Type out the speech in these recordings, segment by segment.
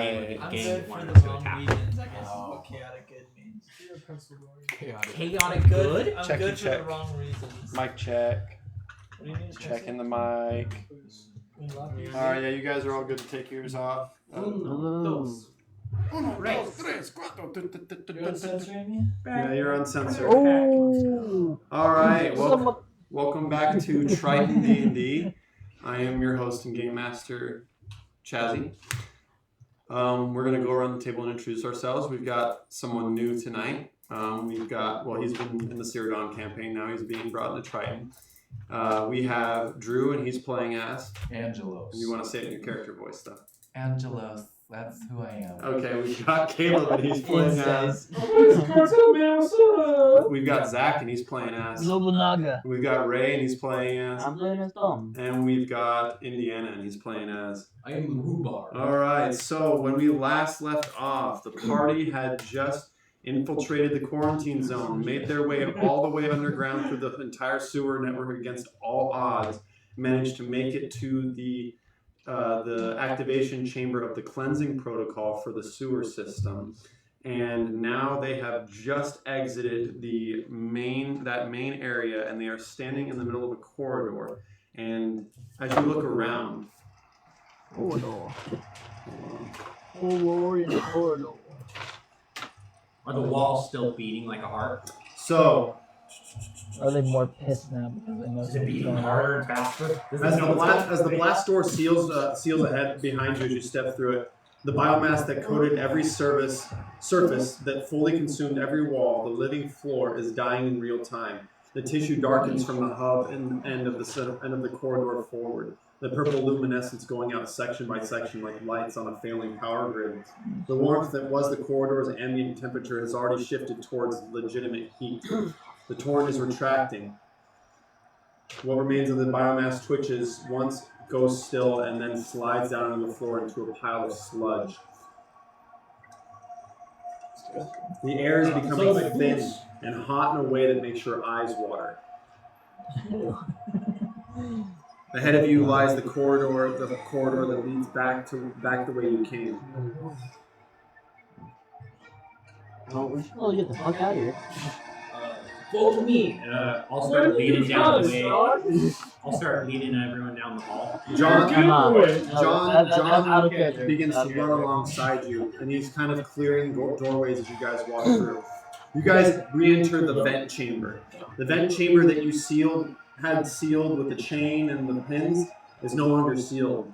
name of the I'm game good you for wanted the to wrong attack. reasons, I guess is what chaotic good means. Chaotic good? I'm Checky good for check. the wrong reasons. Mic check. What do you need to Checking the mic. Alright, yeah, you guys are all good to take yours off. Those. Yeah, you're uncensored. Oh. Alright, welcome back to Tritan D&D. I am your host and game master, Chazzy. We're going to go around the table and introduce ourselves. We've got someone new tonight. He's been in the Cyrodiil campaign, now he's being brought into Tritan. We have Drew, and he's playing as Angelos. And you want to say it in your character voice stuff. Angelos, that's who I am. Okay, we've got Caleb, and he's playing as. We've got Zach, and he's playing as. Nobunaga. We've got Ray, and he's playing as. I'm playing as Tom. And we've got Indiana, and he's playing as. I am Rhubarb. Alright, so when we last left off, the party had just infiltrated the quarantine zone, made their way all the way underground through the entire sewer network against all odds, managed to make it to the activation chamber of the cleansing protocol for the sewer system. And now they have just exited that main area, and they are standing in the middle of a corridor. And as you look around, Corridor in the corridor. Are the walls still beating like a heart? so Are they more pissed now because they know Is it something's beating going on? harder and faster? as the blast door seals ahead behind you as you step through it, the biomass that coated every surface that fully consumed every wall, the living floor, is dying in real time. The tissue darkens from the hub and end of the corridor forward. The purple luminescence going out section by section like lights on a failing power grid. The warmth that was the corridor's ambient temperature has already shifted towards legitimate heat. The torrent is retracting. What remains of the biomass twitches, once goes still, and then slides down on the floor into a pile of sludge. The air is becoming thin and hot in a way that makes your eyes water. Ahead of you lies the corridor that leads back the way you came. Oh, we should probably get the fuck out of here. Follow me. I'll start leading down the way. I'll start leading everyone down the hall. John Out of character. begins to run alongside you, and he's kind of clearing doorways as you guys walk through. You guys re-enter the vent chamber. The vent chamber that you had sealed with the chain and the pins is no longer sealed.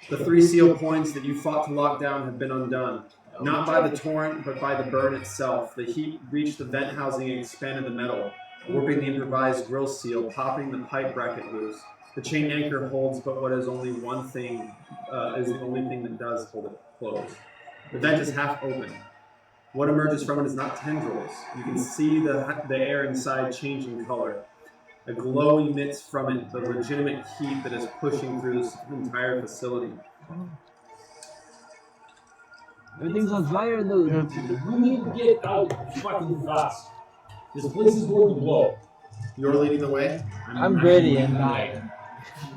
The 3 seal points that you fought to lock down have been undone. Not by the torrent, but by the burn itself. The heat reached the vent housing and expanded the metal, warping the improvised grill seal, popping the pipe bracket loose. The chain anchor holds, but what is only one thing is the only thing that does hold it closed. The vent is half open. What emerges from it is not tendrils. You can see the air inside changing color. A glow emits from it, the legitimate heat that is pushing through this entire facility. Everything's on fire though. We need to get out fucking fast. This place is going to blow. You're leading the way? I'm ready and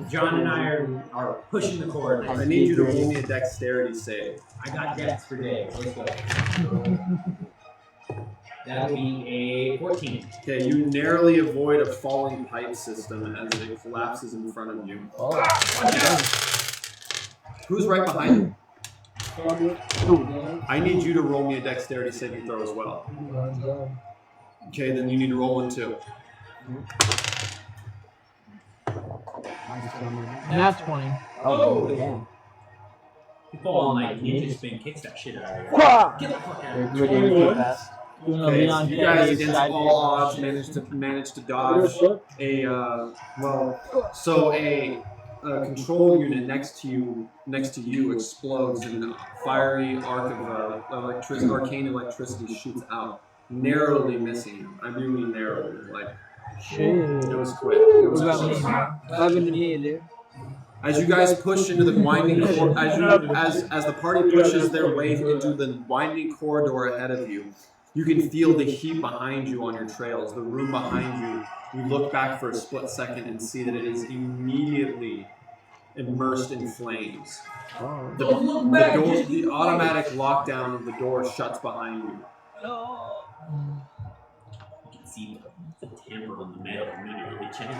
John and I are pushing the corridor. I need you to roll me a dexterity save. I got dex for days. Let's go. That'll be a 14. Okay, you narrowly avoid a falling pipe system as it collapses in front of you. Oh. Who's right behind you? I need you to roll me a dexterity saving throw as well. Okay, then you need to roll one too. Nat 20. Oh! You fall on like ninja spin, kicks that shit out of here. Get the fuck out of here. Okay, so you guys against all odds managed to dodge a control unit next to you explodes and a fiery arc of arcane electricity shoots out, narrowly missing you. I do mean narrowly, like Shit. it was quick. It was close. Dude. As you guys push into the winding as the party pushes their way into the winding corridor ahead of you, you can feel the heat behind you on your trails, the room behind you. You look back for a split second and see that it is immediately immersed in flames. Oh. Don't look back. Just The keep automatic lockdown of the door shuts behind you. You can see the temper on the metal immediately change.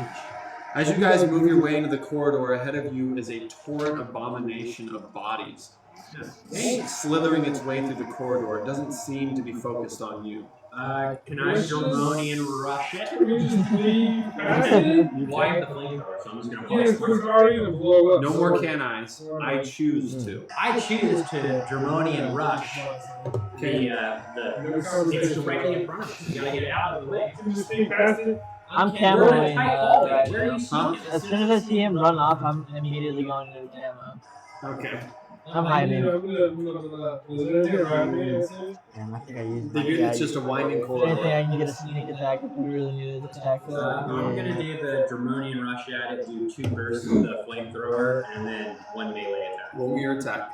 As you guys move your way into the corridor, ahead of you is a torrent abomination of bodies. Slithering its way through the corridor. It doesn't seem to be focused on you. Can I Draconian rush it? Can we just leave past it? Well, I have the flamethrower, so I'm just gonna Yes, fly. it's already gonna blow up. No more can eyes. I choose to. I choose to Draconian rush it's directly in front of us. You gotta get it out of the way. Can we just leave past it? I'm We're in a camoing. tight hallway. Where are you Huh? seeing it? As soon as I see him run off, I'm immediately going into camo. Okay. I'm hiding. Is there anything around me? Damn, I think I used It's just a winding If anything, corridor. I can get a sneak attack if we really need an attack. I'm gonna do the Draconian rush at it, do 2 bursts of the flamethrower, and then 1 melee attack. Roll me your attack.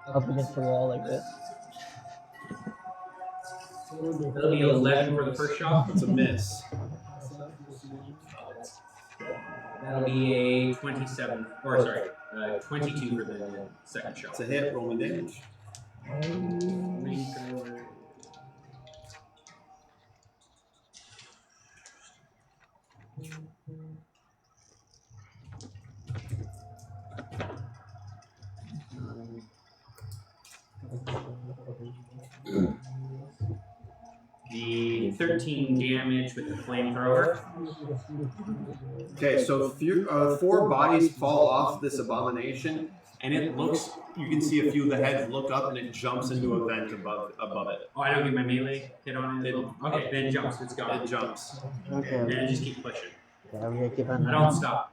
Up against the wall like this. That'll be 11 for the first shot. It's a miss. That'll be a 27, or sorry, 22 for the second shot. It's a hit. Roll me damage. Flamethrower. The 13 damage with the flamethrower. Okay, so 4 bodies fall off this abomination, and it looks. You can see a few of the heads look up, and it jumps into a vent above it. Oh, I don't get my melee hit on it. Okay, then it jumps. It's gone. It jumps. Okay. And then just keep pushing. Yeah, we gotta keep on. I don't stop.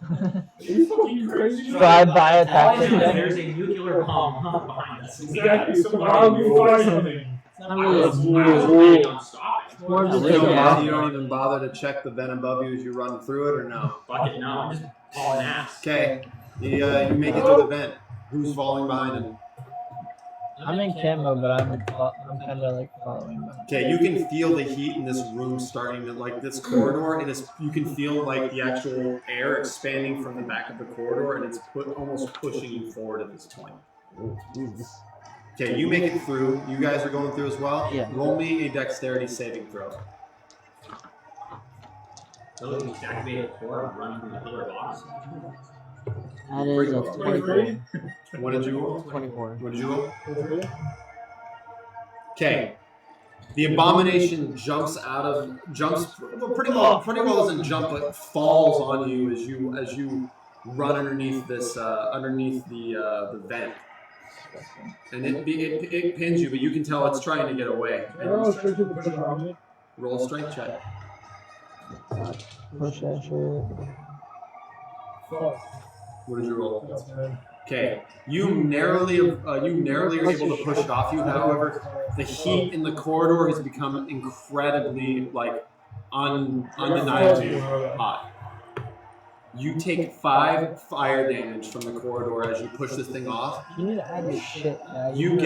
Are you fucking crazy? So I buy All attack. I know is there's a nuclear bomb behind us. Exactly, so how do you find something? It's not I really was a planning on stopping. More just You like don't, a you don't even bother to check the vent above you as you run through it, or no? Fuck it, no. I'm just hauling ass. Okay, you make it through the vent. Who's falling behind him? I'm in camo, but I'm kind of like following. Okay, you can feel the heat in this room starting to, like this corridor. It is. You can feel like the actual air expanding from the back of the corridor, and it's almost pushing you forward at this point. Jesus. Okay, you make it through. You guys are going through as well. Yeah. Roll me a dexterity saving throw. So we activated the core, run from the pillar box. That is a 24. What did you roll? 24. What did you roll? Okay. The abomination jumps pretty well doesn't jump, but falls on you as you run underneath this the vent, and it pins you, but you can tell it's trying to get away. Roll a strength check. Push that shit. What did you roll? Okay, you narrowly are able to push it off you. However, the heat in the corridor has become incredibly undeniably hot. You take 5 fire damage from the corridor as you push this thing off. You need to add your shit. You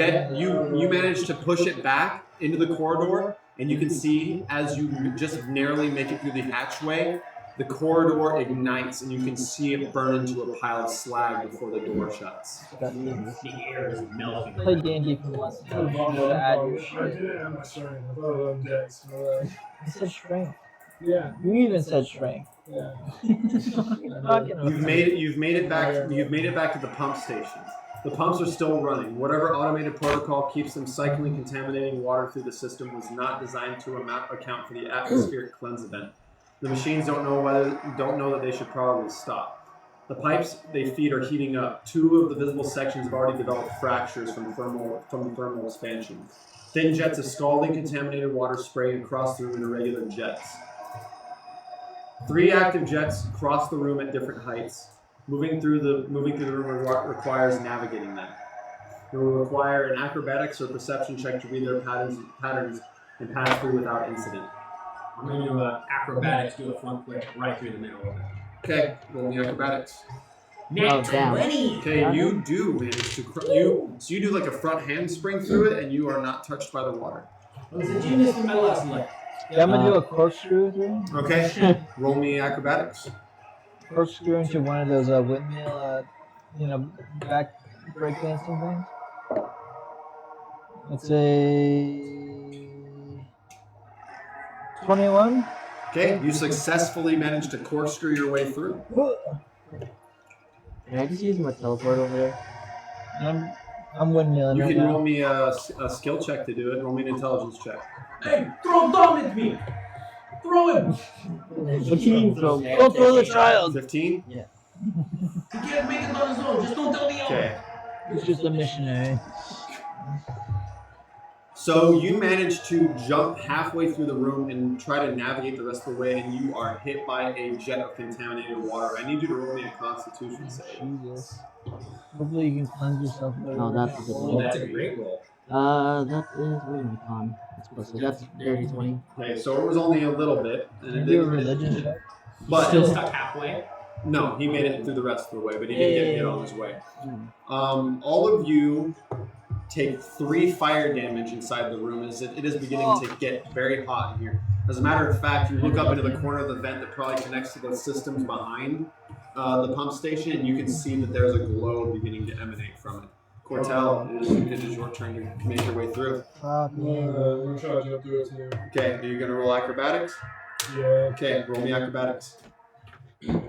manage to push it back into the corridor, and you can see as you just narrowly make it through the hatchway, the corridor ignites, and you can see it burn into a pile of slag before the door shuts. The air is melting. Play D&D for once. You need to add your I shit. did have my strength. I thought it was dex. You said strength. Yeah. You even said strength. Yeah. You've made it back to the pump station. The pumps are still running. Whatever automated protocol keeps them cycling contaminating water through the system was not designed to account for the atmospheric cleanse event. The machines don't know that they should probably stop. The pipes they feed are heating up. 2 of the visible sections have already developed fractures from thermal expansion. Thin jets of scalding contaminated water spraying across the room in irregular jets. 3 active jets cross the room at different heights. Moving through the room requires navigating them. It will require an acrobatics or perception check to read their patterns and pass through without incident. I'm going to do acrobatics, do a front flip right through the middle of it. Okay, roll me acrobatics. Nat damn. 20! Okay, you do manage to you do like a front handspring through it, and you are not touched by the water. I was a genius in my last life. Yeah, I'm gonna do a corkscrew thing. Okay, roll me acrobatics. corkscrew into one of those windmill, back breakdancing things. Let's say 21. Okay, you successfully managed to corkscrew your way through. Can I just use my teleport over there? I'm windmilling You right can now. roll me a skill check to do it. Roll me an intelligence check. Hey, throw Dom at me! Throw him! What do you mean throw me? Don't throw the child. 15? He can't make it on his own. Just don't tell the owner. Okay. It's just a missionary. So you manage to jump halfway through the room and try to navigate the rest of the way, and you are hit by a jet of contaminated water. I need you to roll me a Constitution save. Jesus. Hopefully you can cleanse yourself. Oh, that's a good Oh, roll. that's a great roll. That is wait a minute, con. That's dirty 20. Okay, so it was only a little bit, and Can it you do a didn't. religion check? But Still stuck halfway. no, he made it through the rest of the way, but he didn't get hit on his way. All of you take 3 fire damage inside the room as it is beginning to get very hot in here. As a matter of fact, you look up into the corner of the vent that probably connects to the systems behind the pump station, and you can see that there's a glow beginning to emanate from it. Cortel, it is your turn to make your way through. Fuck me. I'm gonna try to jump through it too. Okay, are you going to roll acrobatics? Yeah. Okay, roll me acrobatics. Are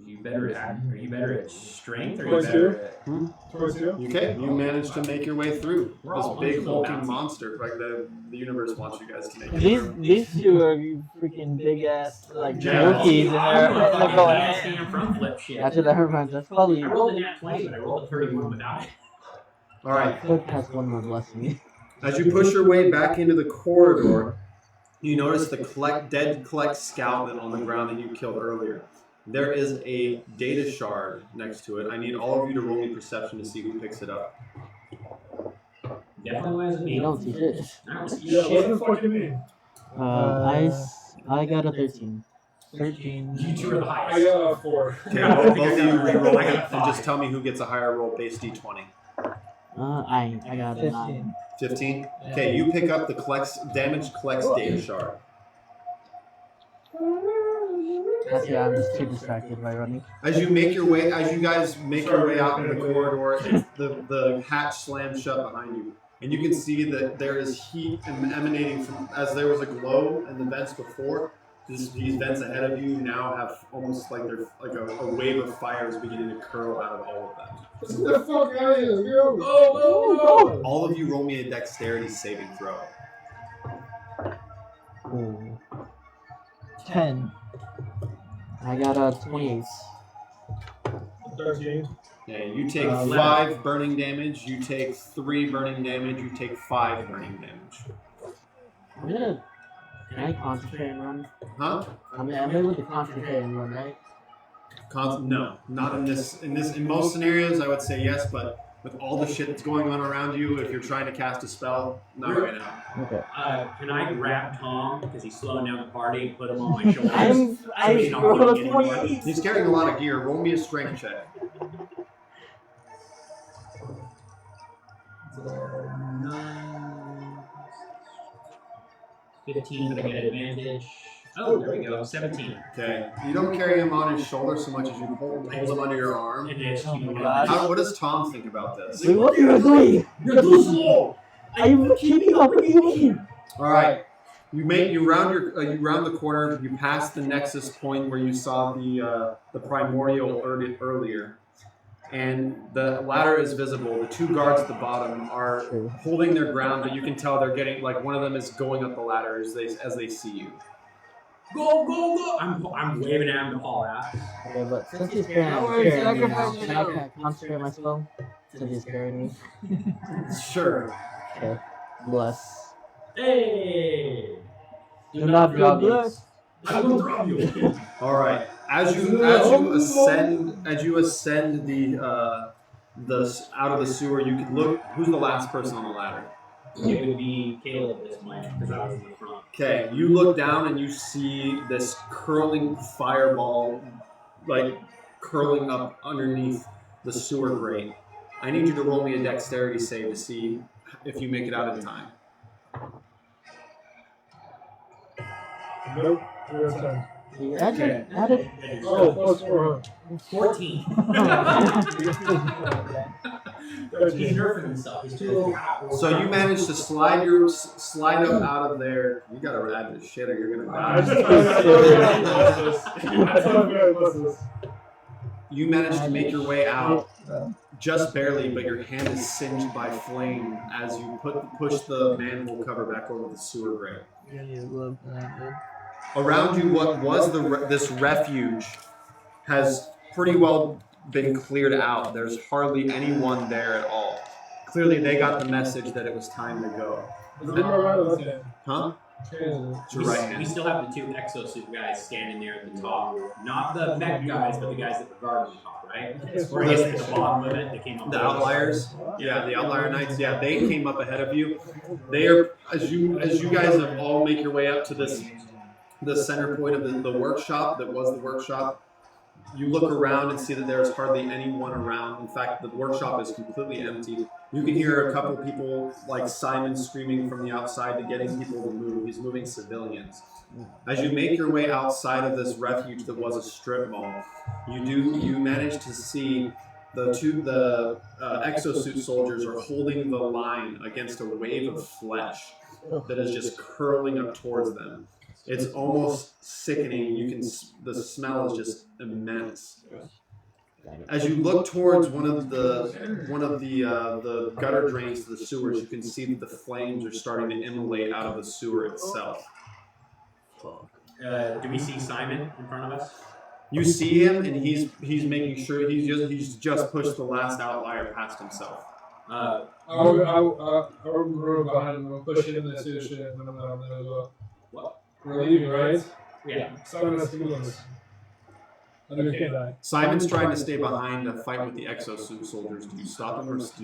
you better at strength or are you 22. better at... 22. Okay, you managed to make your way through We're this all big functional hulking now. monster. Like the universe wants you guys to make it These through. these two are freaking big ass like Yeah. jerkies, and they're going. handstand front flip shit. Actually, that reminds. That's probably. I rolled a nat 20, but I rolled a 31 without it. All right, Cook has one more blessing. as you push your way back into the corridor, you notice the dead collect scout that on the ground that you killed earlier. There is a data shard next to it. I need all of you to roll me perception to see who picks it up. Definitely wasn't me. You don't see shit. I don't see Yeah, what shit. the fuck you mean? I got a 13. 13. You two are the I highest. got a 4. Okay, both of you re-roll and just tell me who gets a higher roll base d20. I got a 9. 15? Okay, you pick up the damage collects data shard. Actually, I'm just too distracted by running. As you guys make your way out into the corridor, the hatch slams shut behind you. And you can see that there is heat emanating from, as there was a glow in the vents before, these vents ahead of you now have almost like there's like a wave of fire is beginning to curl out of all of them. Get the fuck out of here, yo! Go! All of you roll me a dexterity saving throw. Ooh. 10. I got a 28. 13. Okay, you take 5 burning damage, you take 3 burning damage, you take 5 burning damage. Can I concentrate and run? Huh? I'm able to concentrate and run, right? No, not in this. In most scenarios, I would say yes, but with all the shit that's going on around you, if you're trying to cast a spell, not right now. Okay. Can I grab Tom because he's slowing down the party and put him on my shoulders? I he's not rolled moving a anymore. 28. He's carrying a lot of gear. Roll me a strength check. 15, but I get advantage. Oh, there we go. 17. Okay. You don't carry him on his shoulder so much as you hold him under your arm. And it's Oh my God. What does Tom think about this? Wait, what are you doing? You're too slow! I'm keeping up. What do you mean? All right. You round the corner. You pass the nexus point where you saw the primordial earlier, and the ladder is visible. The 2 guards at the bottom are holding their ground, but you can tell they're getting like one of them is going up the ladder as they see you. Go, go, go! I'm waving at him to haul ass. Okay, but since he's carrying me now, can I concentrate my spell? Since he's carrying me. Sure. Okay. Bless. Hey! Do not drop me. I will drop you! All right. As you ascend the out of the sewer, you can look. Who's the last person on the ladder? It would be Caleb at this point because I was in the front. Okay, you look down and you see this curling fireball, like curling up underneath the sewer grate. I need you to roll me a dexterity save to see if you make it out in time. Nope. 3 out of 10. Add it. Oh, plus 4. 14. He's nerfing himself. He's too low. So you managed to slide up out of there. You gotta add this shit or you're gonna I die. just You managed to make your way out just barely, but your hand is singed by flame as you push the manhole cover back over the sewer grate. Around you, what was this refuge has pretty well been cleared out. There's hardly anyone there at all. Clearly, they got the message that it was time to go. Huh? To your right hand. We still have the 2 exosuit guys standing there at the top. Not the mech guys, but the guys that were guarding the top, right? Or I guess at the bottom of it, they came up. The outliers, yeah, the outlier knights, yeah, they came up ahead of you. They are as you guys have all make your way up to the center point of the workshop that was the workshop. You look around and see that there's hardly anyone around. In fact, the workshop is completely empty. You can hear a couple people like Simon screaming from the outside to getting people to move. He's moving civilians. As you make your way outside of this refuge that was a strip mall, you manage to see the exosuit soldiers are holding the line against a wave of flesh that is just curling up towards them. It's almost sickening. The smell is just immense. As you look towards one of the gutter drains to the sewers, you can see that the flames are starting to immolate out of the sewer itself. Do we see Simon in front of us? You see him, and he's making sure he's just pushed the last outlier past himself. I'll go behind him. I'll push him in the station, and I'm down there as well. What? We're leaving, right? Yeah. Simon has to go with us. And we can't die. Simon's trying to stay behind to fight with the exosuit soldiers. Do you stop him or do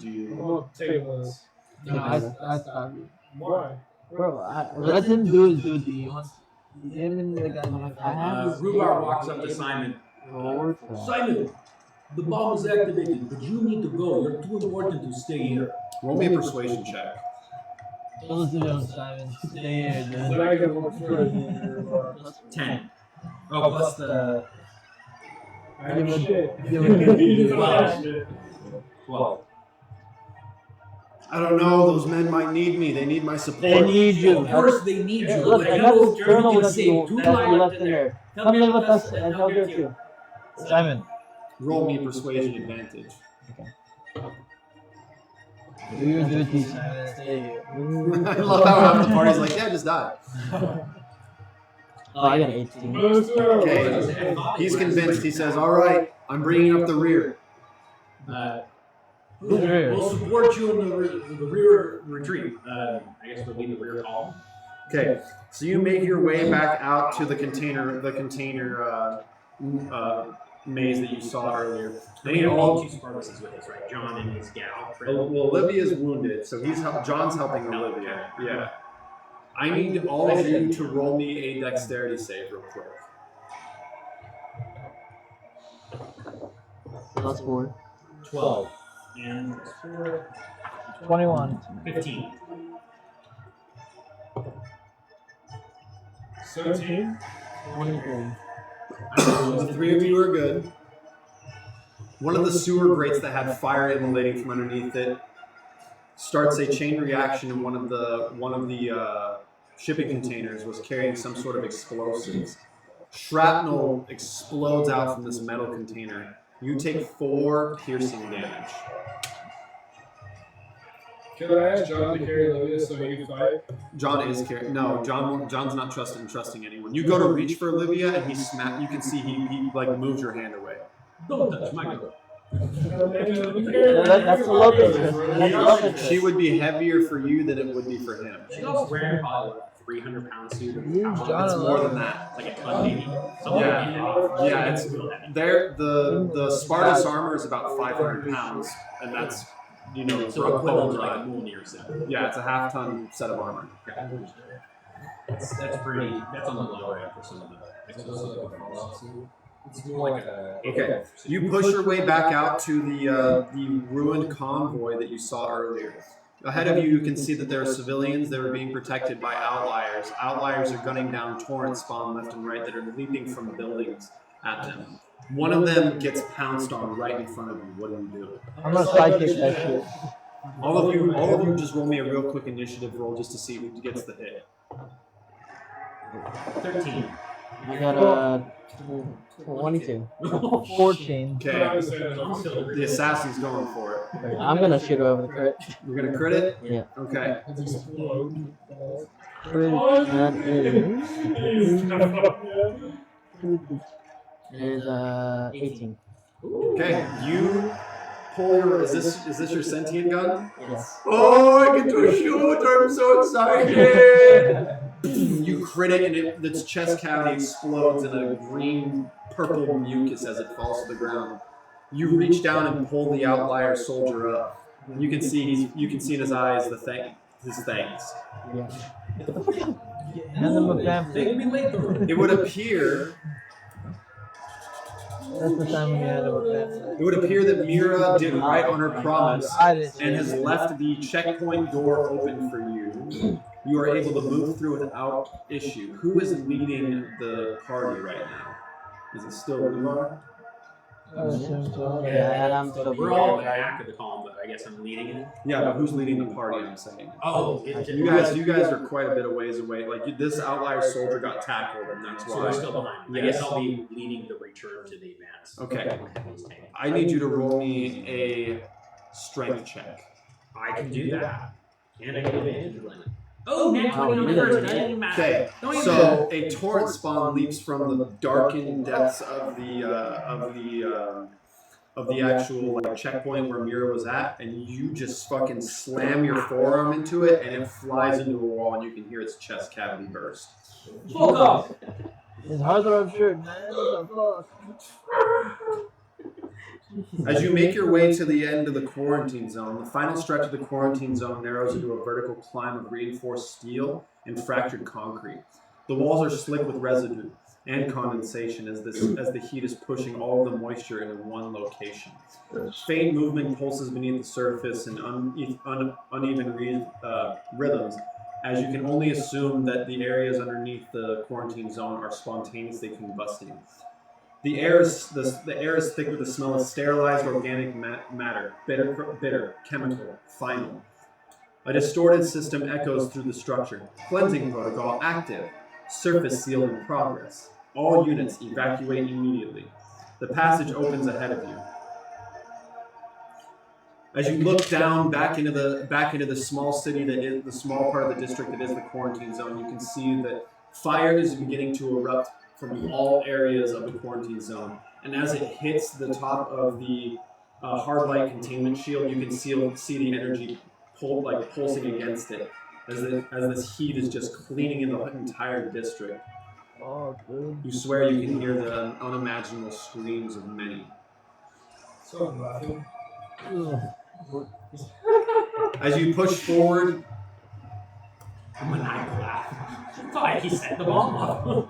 you? I'm not taking with us. No, I stopped you. Why? Bro, let him do his duty. Him and the guy behind. Rhubarb walks up to Simon. Simon, the bomb is activated, but you need to go. You're too important to stay here. Roll me a persuasion check. Don't listen to him, Simon. Stay here, So dude. I can look for it. 10. Oh, plus the I'm shit. 12. I don't know. Those men might need me. They need my support. They need you. Of course they need you. Look, But I you got know, this journal you can that save you 2 left lives in there. Come live with us and help you too. Simon. Roll me a persuasion advantage. Do your duty, Simon. Stay here. I love how half the party's like, yeah, just die. Oh, I got 18. Let's go. Okay. He's convinced. He says, all right, I'm bringing up the rear. We'll support you in the rear retreat. I guess we'll lead the rear column. Okay, so you make your way back out to the container maze that you saw earlier. They all 2 Spartans with us, right? John and his gal. Well, Olivia's wounded, so John's helping Olivia. Yeah. I need all of you to roll me a dexterity save real quick. Plus 4. 12. And 4. 21. 15. 17. 23. The 3 of you are good. One of the sewer grates that had fire emanating from underneath it starts a chain reaction, and one of the shipping containers was carrying some sort of explosives. Shrapnel explodes out from this metal container. You take 4 piercing damage. Can I ask John to carry Olivia so he can fight? John is carrying. No, John's not trusting anyone. You go to reach for Olivia, and you can see he like moves your hand away. Don't touch my girl. That's a love interest. She would be heavier for you than it would be for him. She's also wearing probably a 300-pound suit. It's more than that. Like a ton, maybe. Yeah, it's there. The Spartus armor is about 500 pounds, and that's so equivalent to like a Mjolnir set. Yeah, it's a half-ton set of armor. That's pretty. That's on the lower end for some of the. It's more like a. Okay, you push your way back out to the ruined convoy that you saw earlier. Ahead of you, you can see that there are civilians that are being protected by outliers. Outliers are gunning down torrent spawn left and right that are leaping from buildings at them. One of them gets pounced on right in front of you. What do you do? I'm gonna sidekick that shit. All of you just roll me a real quick initiative roll just to see who gets the hit. 13. I got a 22. 14. Okay, the assassin's going for it. I'm gonna shoot over the crit. You're gonna crit it? Yeah. Okay. Crit that is 18. Okay, you pull your. Is this your sentient gun? Yes. Oh, I get to shoot! I'm so excited! You crit it, and its chest cavity explodes in a green purple mucus as it falls to the ground. You reach down and pull the outlier soldier up. You can see in his eyes his thanks. Yeah. Hand them a pamphlet. It would appear. That's the time when you hand them a pamphlet. It would appear that Mira did right on her promise I didn't. and has left the checkpoint door open for you. You are able to move through without issue. Who is leading the party right now? Is it still Lumar? I assume so. Yeah, and I'm still We're all back at the column, but I guess I'm leading it. Yeah, but who's leading the party? I'm saying. Oh, You guys are quite a bit of ways away. Like this outlier soldier got tackled, and that's so we're why. still behind. I Yes. guess I'll be leading the return to the advance. Okay. I need you to roll me a strength check. I can do that. And I get advantage on it. Oh, man, 20 on the yeah. first. That doesn't matter. Okay, Don't even so a torrent spawn leaps from the darkened depths of the actual like checkpoint where Mira was at, and you just fucking slam your forearm into it, and it flies into a wall, and you can hear its chest cavity burst. Fuck off! It's hard to rub shirt, man. What the fuck? As you make your way to the end of the quarantine zone, the final stretch of the quarantine zone narrows into a vertical climb of reinforced steel and fractured concrete. The walls are slick with residue and condensation as the heat is pushing all of the moisture into one location. Faint movement pulses beneath the surface in uneven rhythms, as you can only assume that the areas underneath the quarantine zone are spontaneously combusting. The air is thick with the smell of sterilized organic matter, bitter, chemical, final. A distorted system echoes through the structure. Cleansing protocol active. Surface seal in progress. All units evacuate immediately. The passage opens ahead of you. As you look down back into the small city that is the small part of the district that is the quarantine zone, you can see that fire is beginning to erupt from all areas of the quarantine zone. And as it hits the top of the hard light containment shield, you can see the energy pulsing against it as this heat is just cleaning in the entire district. Oh, dude. You swear you can hear the unimaginable screams of many. So I'm laughing. As you push forward, I'm an eye laugh. Thought he set the bomb off.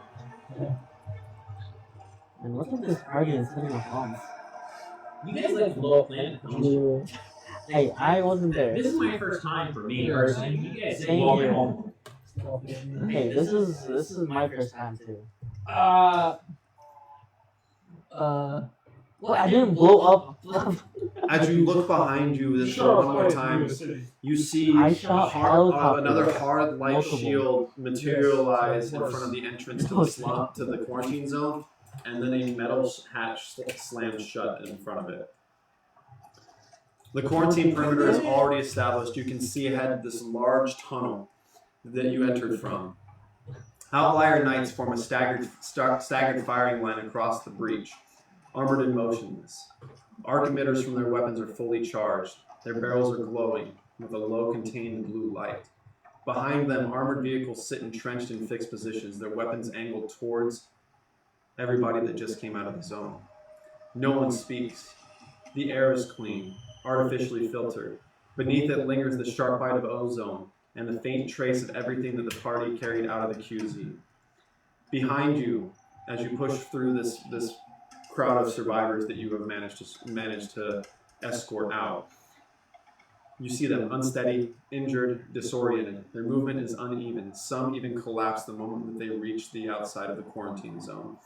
And what's with this party and setting off bombs? You guys like Low Planet, don't you? Hey, I wasn't there. This is my first time for me personally. You guys say Same welcome here. home. Hey, this is my first time too. Well, I didn't blow up. as you look behind you this one more time, you see I shot helicopters. another hard light Multiple. shield materialize in front of the entrance to the quarantine zone, and then a metal hatch slams shut in front of it. The quarantine perimeter is already established. You can see ahead this large tunnel that you entered from. Outlier knights form a staggered firing line across the breach, armored and motionless. Arc emitters from their weapons are fully charged. Their barrels are glowing with a low contained blue light. Behind them, armored vehicles sit entrenched in fixed positions, their weapons angled towards everybody that just came out of the zone. No one speaks. The air is clean, artificially filtered. Beneath it lingers the sharp bite of ozone and the faint trace of everything that the party carried out of the QZ. Behind you, as you push through this crowd of survivors that you have managed to escort out, You see them unsteady, injured, disoriented. Their movement is uneven. Some even collapse the moment that they reach the outside of the quarantine zone.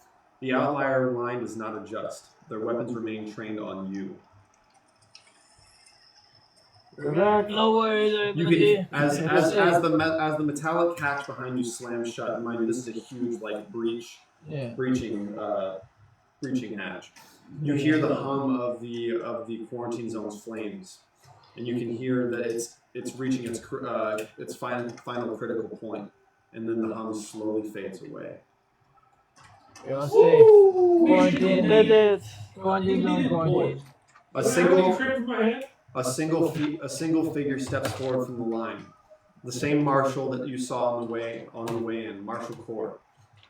The outlier line does not adjust. Their weapons remain trained on you. No worries, You can, as the metallic hatch behind you slams shut. Mind you, this is a huge breaching hatch. You hear the hum of the quarantine zone's flames, and you can hear that it's reaching its final critical point, and then the hum slowly fades away. You're safe. Quarantine did it. Quarantine zone, quarantine. A single figure steps forward from the line. The same marshal that you saw on the way in, Marshal Core.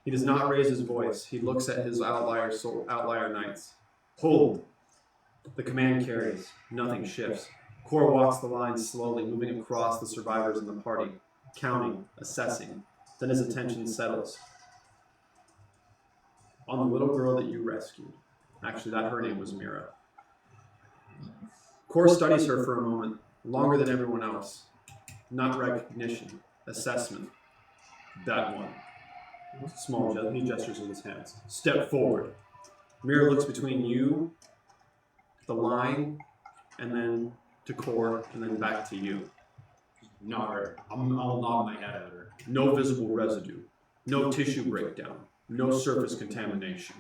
He does not raise his voice. He looks at his outlier knights. Hold. The command carries. Nothing shifts. Core walks the line slowly, moving across the survivors in the party, counting, assessing. Then his attention settles on the little girl that you rescued. Actually, her name was Mira. Core studies her for a moment, longer than everyone else. Not recognition, assessment. That one. He gestures with his hands. Step forward. Mira looks between you, the line, and then to Core, and then back to you. Nod her. I'll nod my head at her. No visible residue. No tissue breakdown. No surface contamination.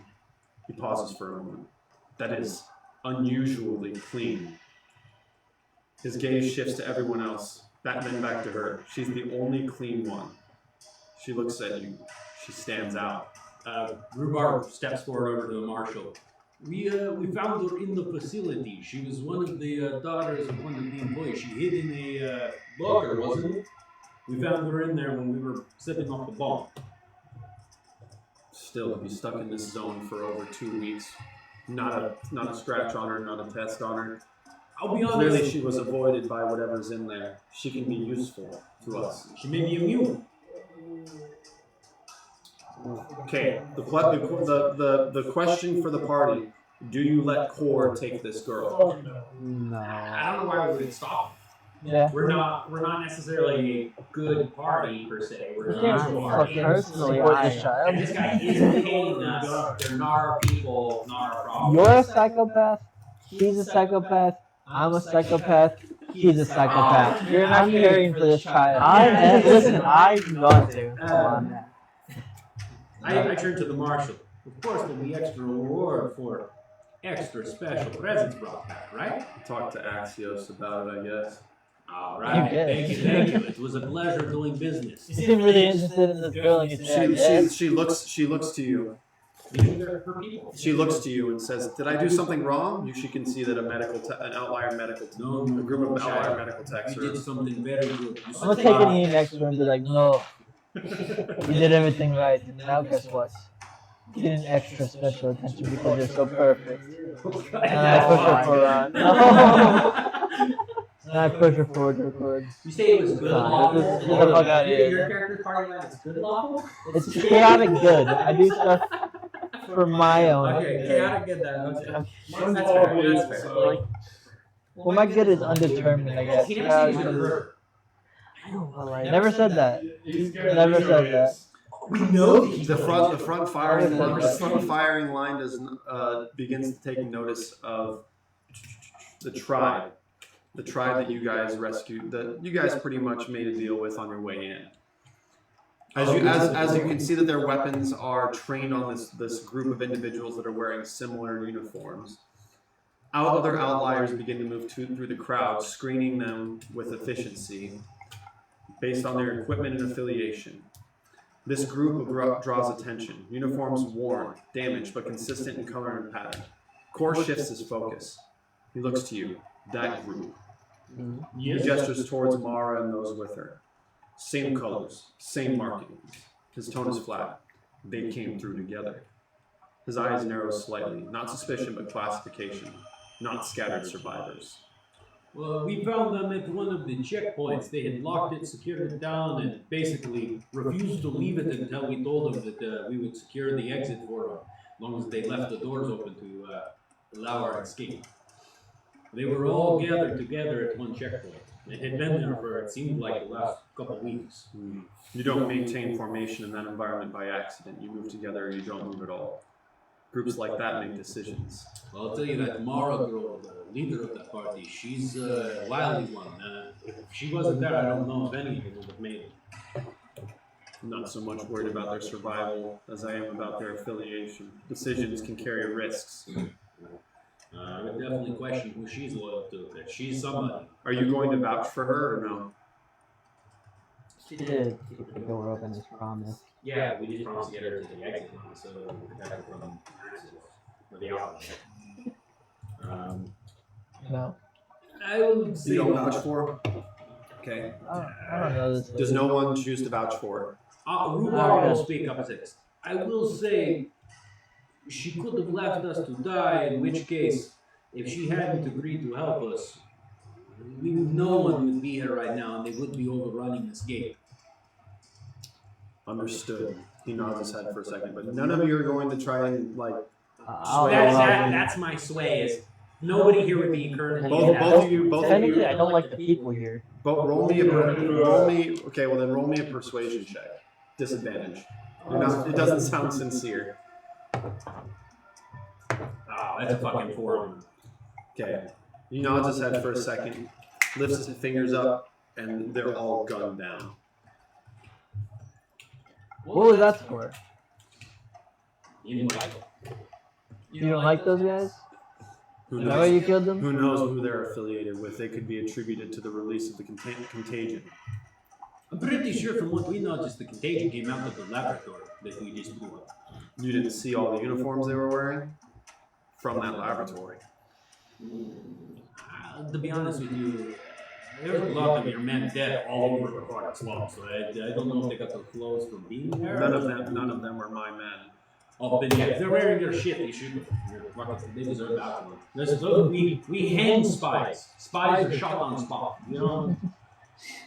He pauses for a moment. That is unusually clean. His gaze shifts to everyone else, then back to her. She's the only clean one. She looks at you. She stands out. Rhubarb steps forward over to the marshal. We found her in the facility. She was one of the daughters of one of the employees. She hid in a locker, wasn't it? We found her in there when we were setting off the bomb. Still, to be stuck in this zone for over 2 weeks. Not a scratch on her, not a test on her. I'll be honest. Clearly she was avoided by whatever's in there. She can be useful to us. She may be immune. Okay, the question for the party, do you let Core take this girl? No. I don't know why we would stop. Yeah. We're not necessarily a good party per se. We're Yeah, not a fuck party. personally, Support I- the child. And this guy isn't paying us. They're not our people, not our problem. You're a psychopath. He's a psychopath. I'm a psychopath. He's a psychopath. You're not caring for this child. Listen, I'm going to. Come on now. I turn to the marshal. Of course, there'll be extra reward for extra special presents brought back, right? Talk to Axios about it, I guess. All right. Thank you. It was a pleasure doing business. You seem really interested in this girl, and you say, She looks to you. These are her people. She looks to you and says, "Did I do something wrong?" She can see that an outlier medical, a group of outlier medical techs You did are. something very good. I'm gonna take it in next room and be like, no, you did everything right, and now guess what? You get an extra special attention because you're so perfect. And I push her forward. And I push her forward to record. You say it was good lawful. Get the fuck out of here. Your character's party line is good lawful? It's chaotic good. I do stuff for my own. Okay, chaotic good then. Okay. Mine's That's all fair. good, That's fair. so- Well, my good is undetermined, I guess. He never said he's gonna hurt. I know, but like, never said that. He's good. Never He's said good. that. We know The front firing line begins to take notice of the tribe that you guys rescued, that you guys pretty much made a deal with on your way in. As you can see that their weapons are trained on this group of individuals that are wearing similar uniforms. Other outliers begin to move through the crowd, screening them with efficiency based on their equipment and affiliation. This group draws attention. Uniforms worn, damaged, but consistent in color and pattern. Core shifts his focus. He looks to you. That group. He gestures towards Mara and those with her. Same colors, same markings. His tone is flat. They came through together. His eyes narrow slightly. Not suspicion, but classification. Not scattered survivors. Well, we found them at one of the checkpoints. They had locked it, secured it down, and basically refused to leave it until we told them that we would secure the exit for them, as long as they left the doors open to allow our escape. They were all gathered together at one checkpoint. They had been there for, it seemed like, the last couple of weeks. You don't maintain formation in that environment by accident. You move together or you don't move at all. Groups like that make decisions. Well, I'll tell you that Mara girl, the leader of that party, she's a wily one. If she wasn't there, I don't know if any of them would have made it. I'm not so much worried about their survival as I am about their affiliation. Decisions can carry risks. I would definitely question who she's loyal to. If she's somebody. Are you going to vouch for her or no? She did keep the door open as promised. Yeah, we just promised to get her to the exit, so we protect her from the outlet. No. I would say You don't vouch for her? Okay. I don't know this. Does no one choose to vouch for her? Rhubarb will speak up next. I will say she could have left us to die, in which case, if she hadn't agreed to help us, no one would be here right now, and they would be overrunning this gate. Understood. He nods his head for a second, but none of you are going to try and, like, That's my sway, is nobody here would be currently. both of you, Technically, I don't like the people here. roll me, okay, well then roll me a persuasion check. Disadvantage. It doesn't sound sincere. That's a fucking 4. Okay. He nods his head for a second, lifts his fingers up, and they're all gunned down. What was that for? You didn't like it. You don't like those guys? Who Is that why you knows? killed them? Who knows who they're affiliated with? They could be attributed to the release of the contagion. I'm pretty sure from what we know, just the contagion came out of the laboratory that we just blew up. You didn't see all the uniforms they were wearing from that laboratory. To be honest with you, there's a lot of your men dead all over the park slum, so I don't know if they got those clothes from being there. None of them were my men. Oh, but yeah, if they're wearing their shit, they should be. They deserve that one. We hang spies. Spies are shot on spot. You know?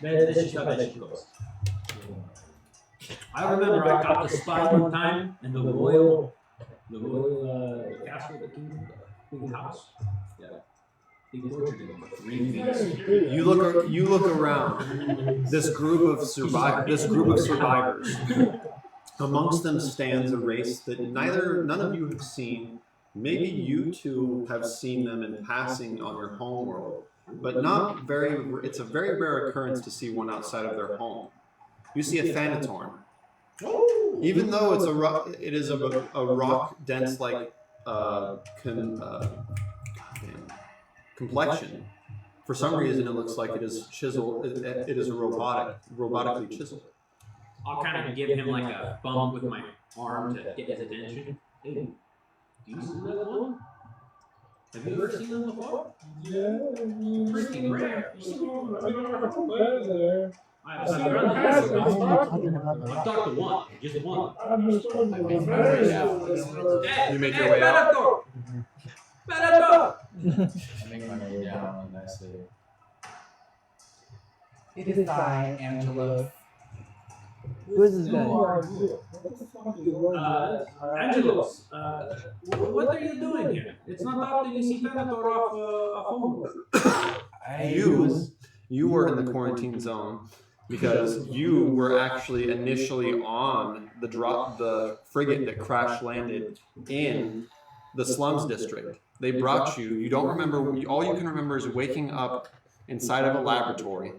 That's just how that shit goes. I remember I got the spy one time in the royal castle, the king's house. Yeah. They tortured him for 3 weeks. You look around. This group of survivors. Amongst them stands a race that none of you have seen. Maybe you two have seen them in passing on your home world, but not very. It's a very rare occurrence to see one outside of their home. You see a Thanatorn. Even though it is a rock dense like complexion. For some reason, it looks like it is chiseled. It is robotically chiseled. I'll kind of give him like a bump with my arm to get his attention. Hey, do you see that one? Have you ever seen them before? Yeah. Pretty rare. I never been there. I've talked to one, just one. I'm just wondering. You make your way out. Better I make my way down and I say, "It is I, Angelo." Who is this guy? Angelos, what are you doing here? It's not often you see Thanator off home. You were in the quarantine zone because you were actually initially on the frigate that crash landed in the slums district. They brought you. You don't remember. All you can remember is waking up inside of a laboratory.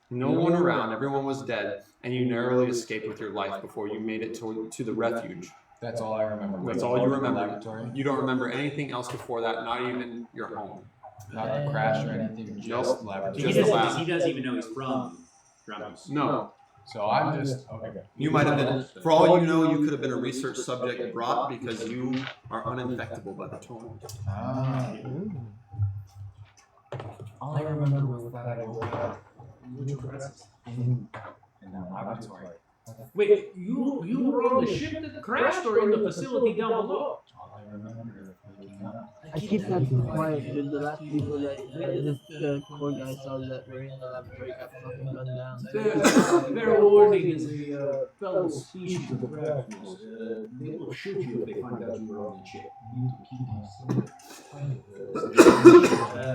No one around. Everyone was dead, and you narrowly escaped with your life before you made it to the refuge. That's all I remember. That's all you remember. Laboratory. You don't remember anything else before that. Not even your home. Not the crash or anything, just laboratory. Just the lab. He doesn't even know he's from Ramos. No. So I'm just okay. You might have been, for all you know, you could have been a research subject brought because you are uninfectable by the torn. All I remember was that I woke up in the laboratory. Wait, you were on the ship that crashed or in the facility down below? All I remember is waking up. I keep that quiet with the last people that the poor guy saw that were in the laboratory got fucking gunned down. Fair warning is a fellow species of raptors. They will shoot you if they find out you were on the ship. You need to keep my story.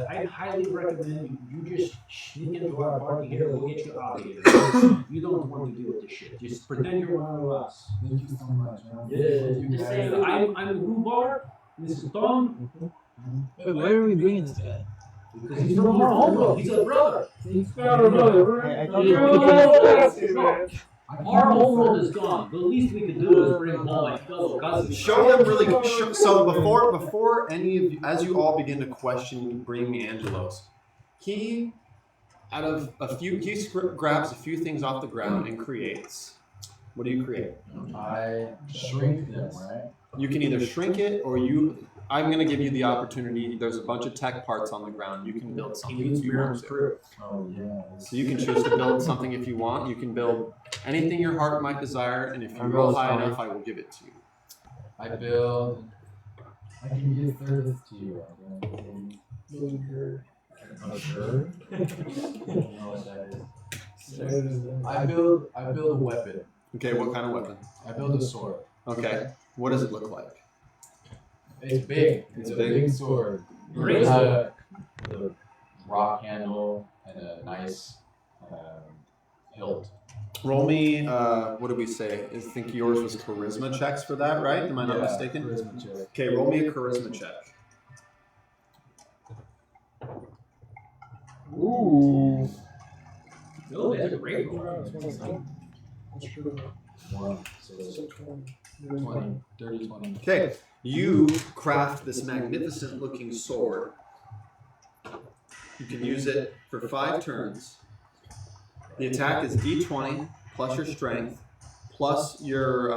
I highly recommend you just sneak into our party here. We'll get you out of here. You don't want to deal with this shit. Just pretend you're one of us. Thank you so much, man. Just say, I'm Rhubarb. This is Tom. Wait, why are we bringing this guy? Because he's from our homeworld. He's a brother. He's got a brother. I Right? thought Our homeworld is gone. The least we can do is bring home my fellow cousins. Show them really. So before any of you, as you all begin to question bringing Angelos, he, out of a few, grabs a few things off the ground and creates. What do you create? I shrink them, right? You can either shrink it or you. I'm going to give you the opportunity. There's a bunch of tech parts on the ground. You can build something if you want to. Oh, yeah. So you can choose to build something if you want. You can build anything your heart might desire, and if you roll high enough, I will give it to you. I build. I can give service to you. I can Little bird. a bird. I don't know what that is. I build a weapon. Okay, what kind of weapon? I build a sword. Okay, what does it look like? It's big. It's a big sword. Great It has a rock handle and a nice hilt. Roll me. What did we say? I think yours was charisma checks for that, right? Am I not mistaken? Charisma check. Okay, roll me a charisma check. Ooh. No, that's a great roll. One. So it's 20. 30, 20. Okay, you craft this magnificent looking sword. You can use it for 5 turns. The attack is d20 plus your strength plus your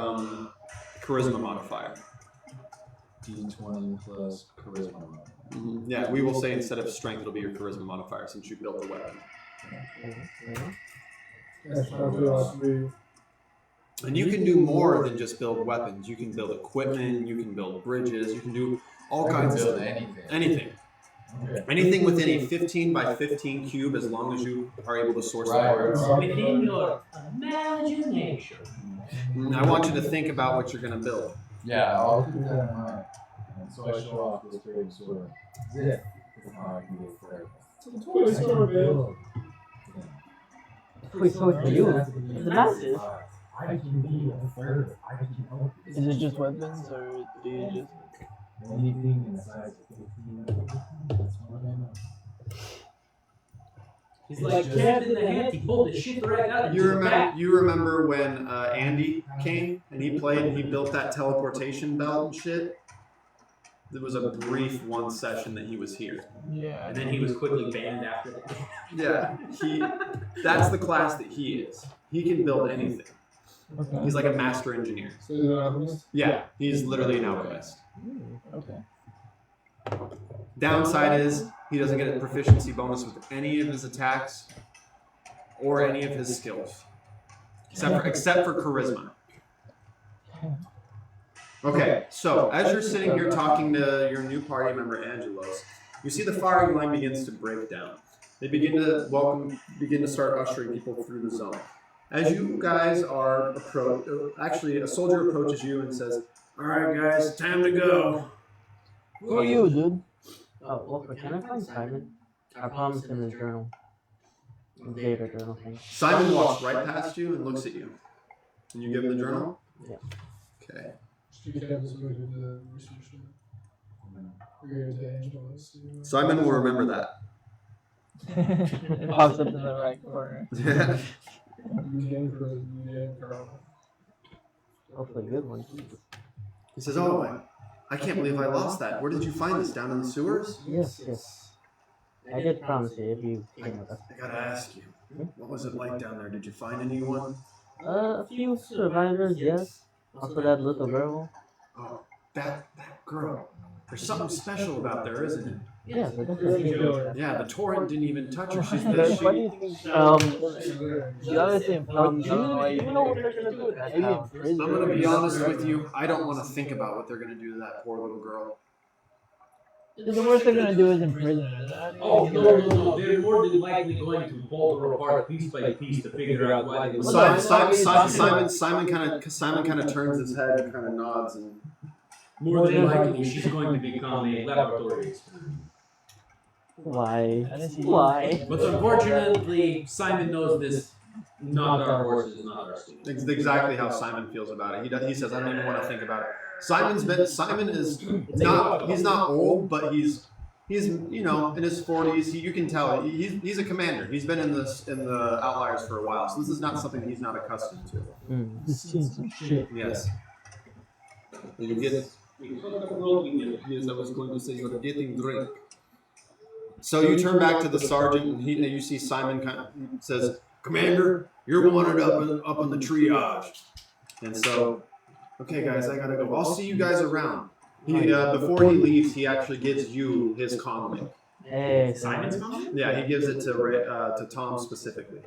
charisma modifier. D20 plus charisma. Yeah, we will say instead of strength, it'll be your charisma modifier since you built the weapon. That's my philosophy. And you can do more than just build weapons. You can build equipment, you can build bridges, you can do all kinds of build stuff. anything. Anything. Okay. Anything within a 15 by 15 cube as long as you are able to source the Right. parts. Within your imagination. I want you to think about what you're going to build. Yeah, I'll keep that in mind. And so I show off this great sword. Yeah. That's how I can get there. Toy store, man. Wait, so for you, it's massive. I can be a third. I can help you. Is it just weapons, or do you just... Anything in the size of 15. That's what I know. He's like cat in the hat. He pulled the shit right out of You his remember, back. you remember when Andy came and he played and he built that teleportation belt and shit? There was a brief one session that he was here. Yeah. And then he was quickly banned after that. Yeah, that's the class that he is. He can build anything. Okay. He's like a master engineer. So he's an alchemist. Yeah, he's literally an alchemist. Okay. Downside is he doesn't get a proficiency bonus with any of his attacks or any of his skills, except for charisma. Okay, so as you're sitting here talking to your new party member Angelos, you see the firing line begins to break down. They begin to start ushering people through the zone. As you guys are actually a soldier approaches you and says, "All right, guys, time to go." Who are you, dude? Oh, well, can I find Simon? I promised him his journal. The data journal thing. Simon walks right past you and looks at you. And you give him the journal? Yeah. Okay. She can't just go to the research. We're going to Angelos. Simon will remember that. It pops up in the right corner. Hopefully a good one. He says, "Oh, I can't believe I lost that. Where did you find this? Down in the sewers?" Yes. I did promise you if you came with us. I gotta ask you, what was it like down there? Did you find anyone? A few survivors, yes. Also that little girl. Oh, that girl. There's something special about there, isn't it? Yeah, but that's the Yeah, the torrent didn't even touch her. She's What do you think? The other thing, do you know what they're gonna do with that? Maybe in prison. I'm gonna be honest with you. I don't want to think about what they're gonna do to that poor little girl. The worst they're gonna do is imprison her. Oh, no. They're more than likely going to pull her apart piece by piece to figure out why they were Simon kind of turns his head and kind of nods and. More than likely, she's going to become a laboratory experiment. Why? Why? But unfortunately, Simon knows this. Not our horses, not our students. It's exactly how Simon feels about it. He says, "I don't even want to think about it." Simon is not. He's not old, but he's in his 40s. You can tell he's a commander. He's been in the Outliers for a while, so this is not something he's not accustomed to. This seems some shit. Yes. You get. Yes, I was going to say you're getting drink. So you turn back to the sergeant, and you see Simon kind of says, "Commander, you're wanted up in the triage." And so, okay, guys, I gotta go. I'll see you guys around. Before he leaves, he actually gives you his comm link. Hey, Simon's comm? Yeah, he gives it to Tom specifically.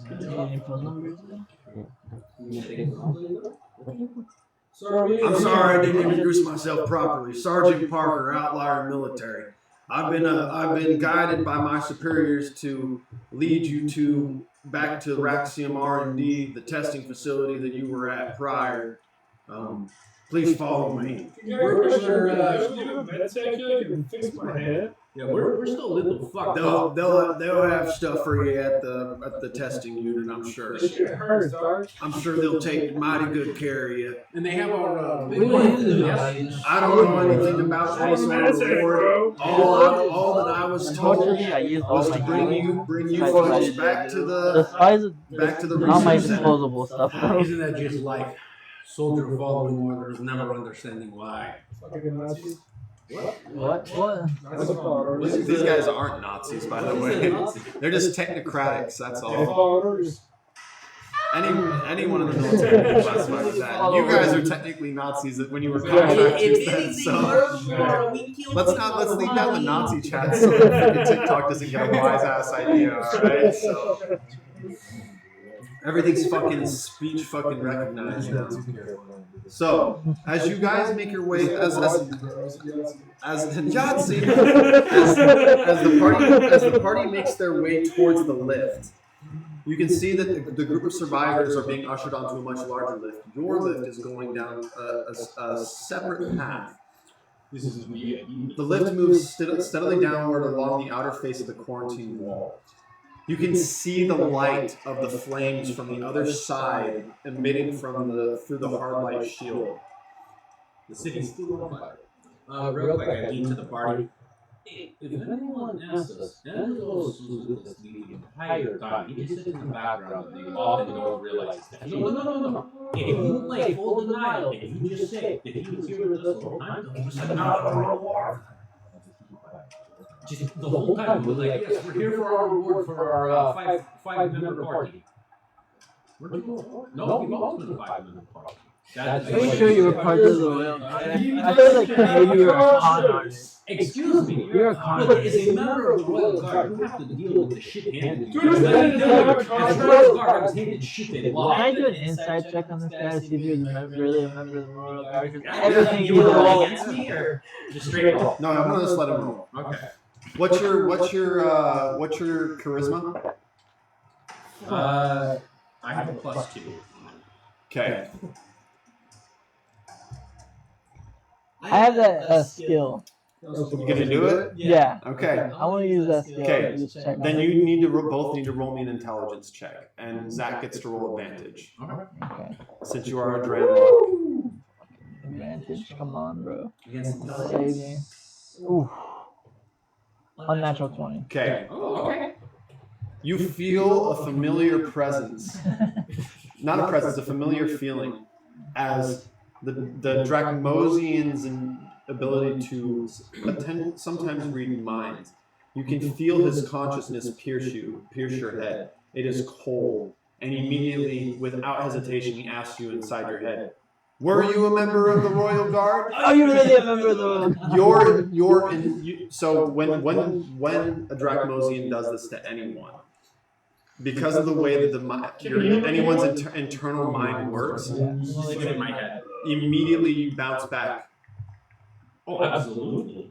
Any phone numbers? I'm sorry I didn't introduce myself properly. Sergeant Parker, Outlier Military. I've been guided by my superiors to lead you back to Raxium R&D, the testing facility that you were at prior. Please follow me. We're We're still a little fucked They'll up. they'll have stuff for you at the testing unit, I'm sure. This shit hurts, dog. I'm sure they'll take mighty good care of you. And they have our. We went into the I don't know anything about any sort of reward. All that I was told Unfortunately, I used all was my to bring you spies. folks back to The spies, the all my research center. disposable stuff. Isn't that just like soldier following orders, never understanding why? Fucking Nazis. What? That's a follower. These guys aren't Nazis, by the way. They're just technocrats. That's They all. follow orders. Anyone in the military can classify as that. You guys are technically Nazis when you were contractors then. So let's leave down the Nazi chat so that TikTok doesn't get a wise ass idea. All right. So everything's fucking speech fucking recognized now. So as you guys make your way as Yahtzee, as the party makes their way towards the lift, you can see that the group of survivors are being ushered onto a much larger lift. Your lift is going down a separate path. This is me. The lift moves steadily downward along the outer face of the quarantine wall. You can see the light of the flames from the other side emitting through the hard light shield. The city's still on fire. Real quick, I lean to the party. If anyone asks us, none of those who's with us the entire time, he just sits in the background and they often don't realize that. No. If you play full denial and you just say that he was here with us the whole time, don't just like, no. Just the whole time, we're like, yes, we're here for our reward for our five-member party. Where'd you go? No, we've always been a 5-member party. Are you sure you were part of the Royal Guard? I feel like maybe you were a con artist. Excuse me, You're a con but artist. as a member of the Royal Guard, you have to deal with the shit handed. Dude, they didn't have a As contract. a Royal Guard, I was handed shit they Can lost. I do an inside check on this guy to see if he was really a member of the Royal Guard? 'Cause Everything everything you he were rolling did. against me, or just straight roll? No, I'm gonna just let him roll. Okay. What's your charisma? I have a +2. Okay. I have that skill. You gonna do it? Yeah. Okay. I want to use that skill. Okay. Just check Then my- you need to both need to roll me an intelligence check, and Zach gets to roll advantage Okay. since you are a Draenlock. Advantage. Come on, bro. Against Save me. Ooh. Unnatural 20. Okay. Oh, okay. You feel a familiar presence. Not a presence, a familiar feeling as the Drachmosian's ability to sometimes read minds. You can feel his consciousness pierce your head. It is cold, and immediately, without hesitation, he asks you inside your head, "Were you a member of the Royal Guard?" Are you really a member of the Royal Guard? So when a Drachmosian does this to anyone, because of the way that anyone's internal mind works, Look at my head. immediately you bounce back. Oh, absolutely.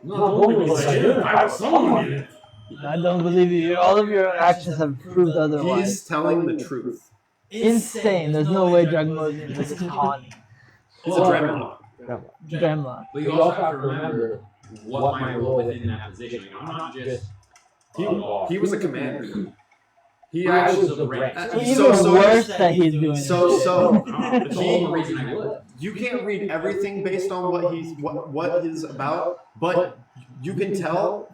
Not Not only only was was I I here, here, I was someone in it. I don't believe you. All of your actions have proved otherwise. He's telling the truth. Insane. There's no way Drug Mosian is Tawny. It's a Dremlock. Dremlock. But you also have to remember what my role within that position. I'm not just. He was a commander. He I actually. was a rank. Even worse that he's doing this shit. It's all the reason I would. You can't read everything based on what he's about, but you can tell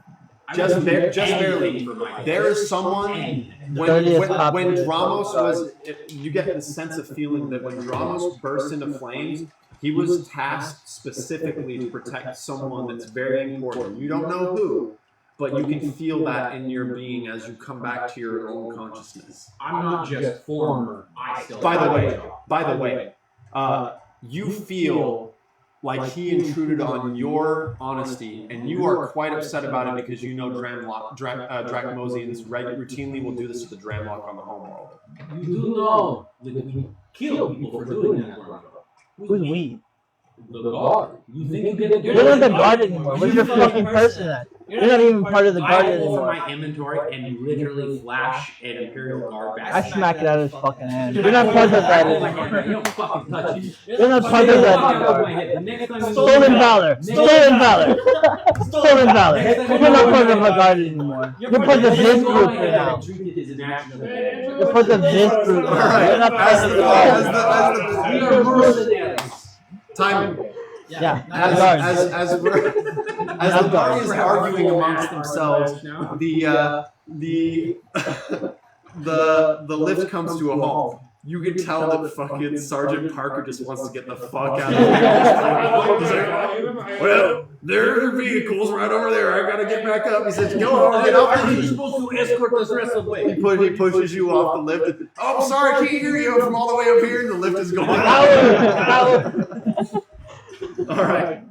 just barely. There is someone when Dramos was. You get the sense of feeling that when Dramos burst into flames, he was tasked specifically to protect someone that's very important. You don't know who, but you can feel that in your being as you come back to your own consciousness. I'm not just former. I still. By the way, you feel like he intruded on your honesty, and you are quite upset about it because you know Dracmosians routinely will do this to the Dramlock on the homeworld. You do know that we kill people for doing that. Who's we? The guard. You think you get You're not the guard anymore. Where's your fucking person at? You're not even part of the guard I open anymore. my inventory and literally flash an Imperial Guard badge. I smack it out of his fucking hand. You're not part of that Oh my anymore. God, you don't fucking touch it. You're not part of that anymore. The next time you Stolen valor! Stolen valor! Stolen valor! You're not part of a guard anymore. You're part of this group for now. You're part of this group now. Alright, You're not part of the guard. We are mercenaries. Time. Yeah, As the party is arguing amongst themselves, the lift comes to a halt. You can tell that fucking Sergeant Parker just wants to get the fuck out of here. He's like, well, there are vehicles right over there. I gotta get back up. He says, go on, get off the You're lift. supposed to escort us the rest of the way. He pushes you off the lift. Oh, I'm sorry, I can't hear you from all the way up here. And the lift is going. All right.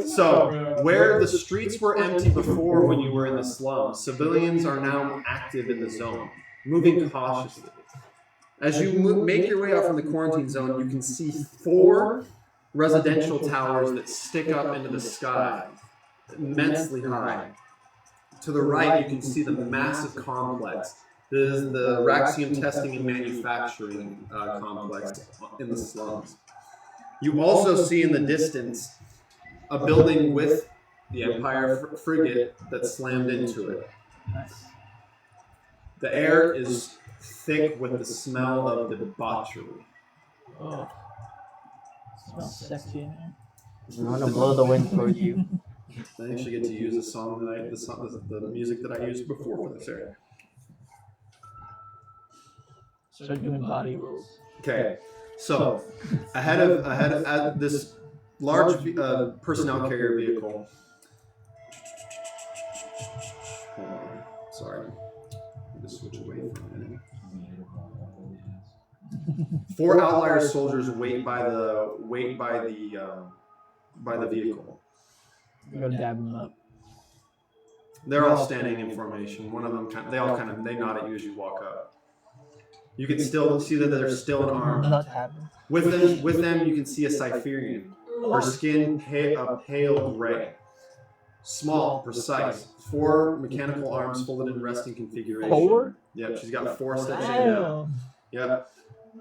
So, where the streets were empty before when you were in the slums, civilians are now active in the zone, moving cautiously. As you make your way out from the quarantine zone, you can see 4 residential towers that stick up into the sky, immensely high. To the right, you can see the massive complex. This is the Raxium Testing and Manufacturing complex in the slums. You also see in the distance a building with the Empire frigate that slammed into it. The air is thick with the smell of debauchery. Oh. Smells sexy in here. I'm gonna blow the wind towards you. I actually get to use the song that the music that I used before for this area. Start doing body rolls. Okay, so ahead of this large personnel carrier vehicle. Hold on, sorry. Let me just switch away for a minute. 4 outlier soldiers wait by the vehicle. Go dab them up. They're all standing in formation. One of them they nod at you as you walk up. You can still see that they're still in arms. Not tapping. With them, you can see a Cypherian. Her skin a pale gray, small, precise. 4 mechanical arms folded in resting configuration. 4? Yep, she's got 4 steps in now. Damn. Yep.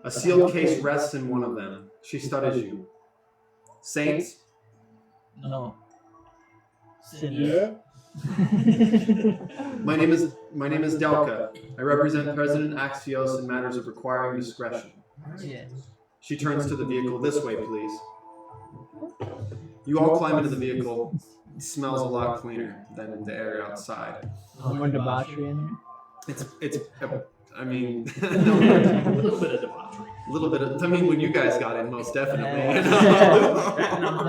A sealed case rests in one of them. She studies you. Saints. No. Sinners. My name is Delka. I represent President Axios in matters of requiring discretion. Yeah. She turns to the vehicle. This way, please. You all climb into the vehicle. It smells a lot cleaner than the air outside. More debauchery in It's I mean, A little bit of debauchery. a little bit of, I mean, when you guys got in, most definitely. here.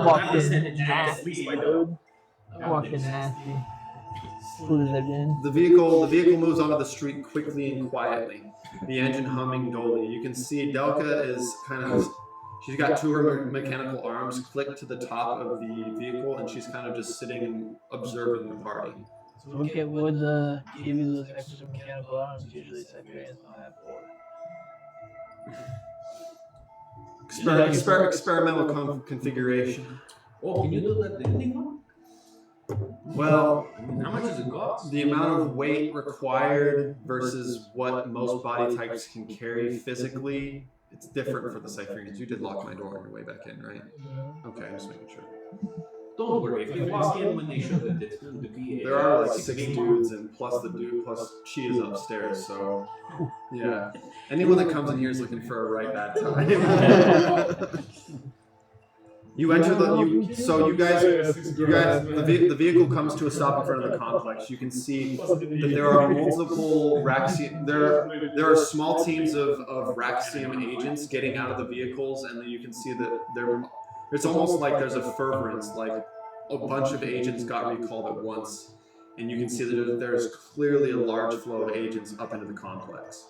Walking nasty, dude. Walking nasty. Slithered in. The vehicle moves onto the street quickly and quietly. The engine humming dully. You can see Delka is she's got 2 of her mechanical arms clicked to the top of the vehicle, and she's kind of just sitting and observing the party. So what would give you those extra mechanical arms? Usually Siberians don't have 4. Experimental configuration. Oh, can you do that ending one? Well, I mean, how much does it cost? the amount of weight required versus what most body types can carry physically, it's different for the Cypherians. You did lock my door on your way back in, right? Okay, I'm just making sure. Don't worry, if you walk in when they shouldn't, it's going to be There are like 6 dudes, and plus the dude, plus she is upstairs, so yeah. Anyone that comes in here is looking for a right bad time. You enter the vehicle comes to a stop in front of the complex. You can see that there are multiple Raxium. There are small teams of Raxium agents getting out of the vehicles, and then you can see that it's almost like there's a fervorance, like a bunch of agents got recalled at once, and you can see that there's clearly a large flow of agents up into the complex.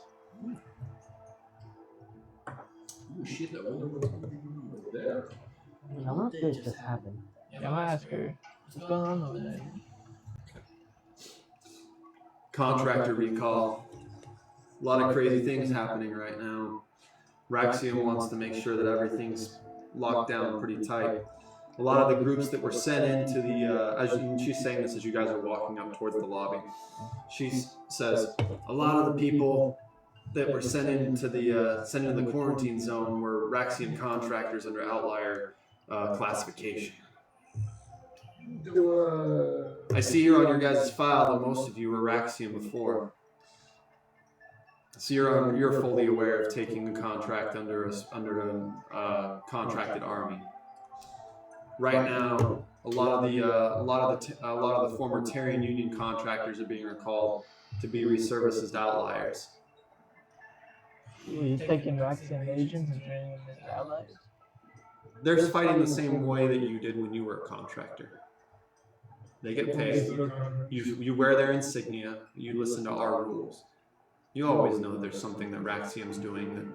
Oh shit, that wonder what's going on over there. I wonder if this just happened. Yeah, I'll ask her. What's going on over there? Contractor recall. A lot of crazy things happening right now. Raxium wants to make sure that everything's locked down pretty tight. A lot of the groups that were sent into the, she's saying this as you guys are walking up towards the lobby. She says, a lot of the people that were sent into the quarantine zone were Raxium contractors under outlier classification. I see here on your guys' file that most of you were Raxium before. So you're fully aware of taking a contract under a contracted army. Right now, a lot of the former Terran Union contractors are being recalled to be reserviced as outliers. Were you taking Raxium agents and turning them into allies? They're fighting the same way that you did when you were a contractor. They get paid. You wear their insignia. You listen to our rules. You always know that there's something that Raxium's doing that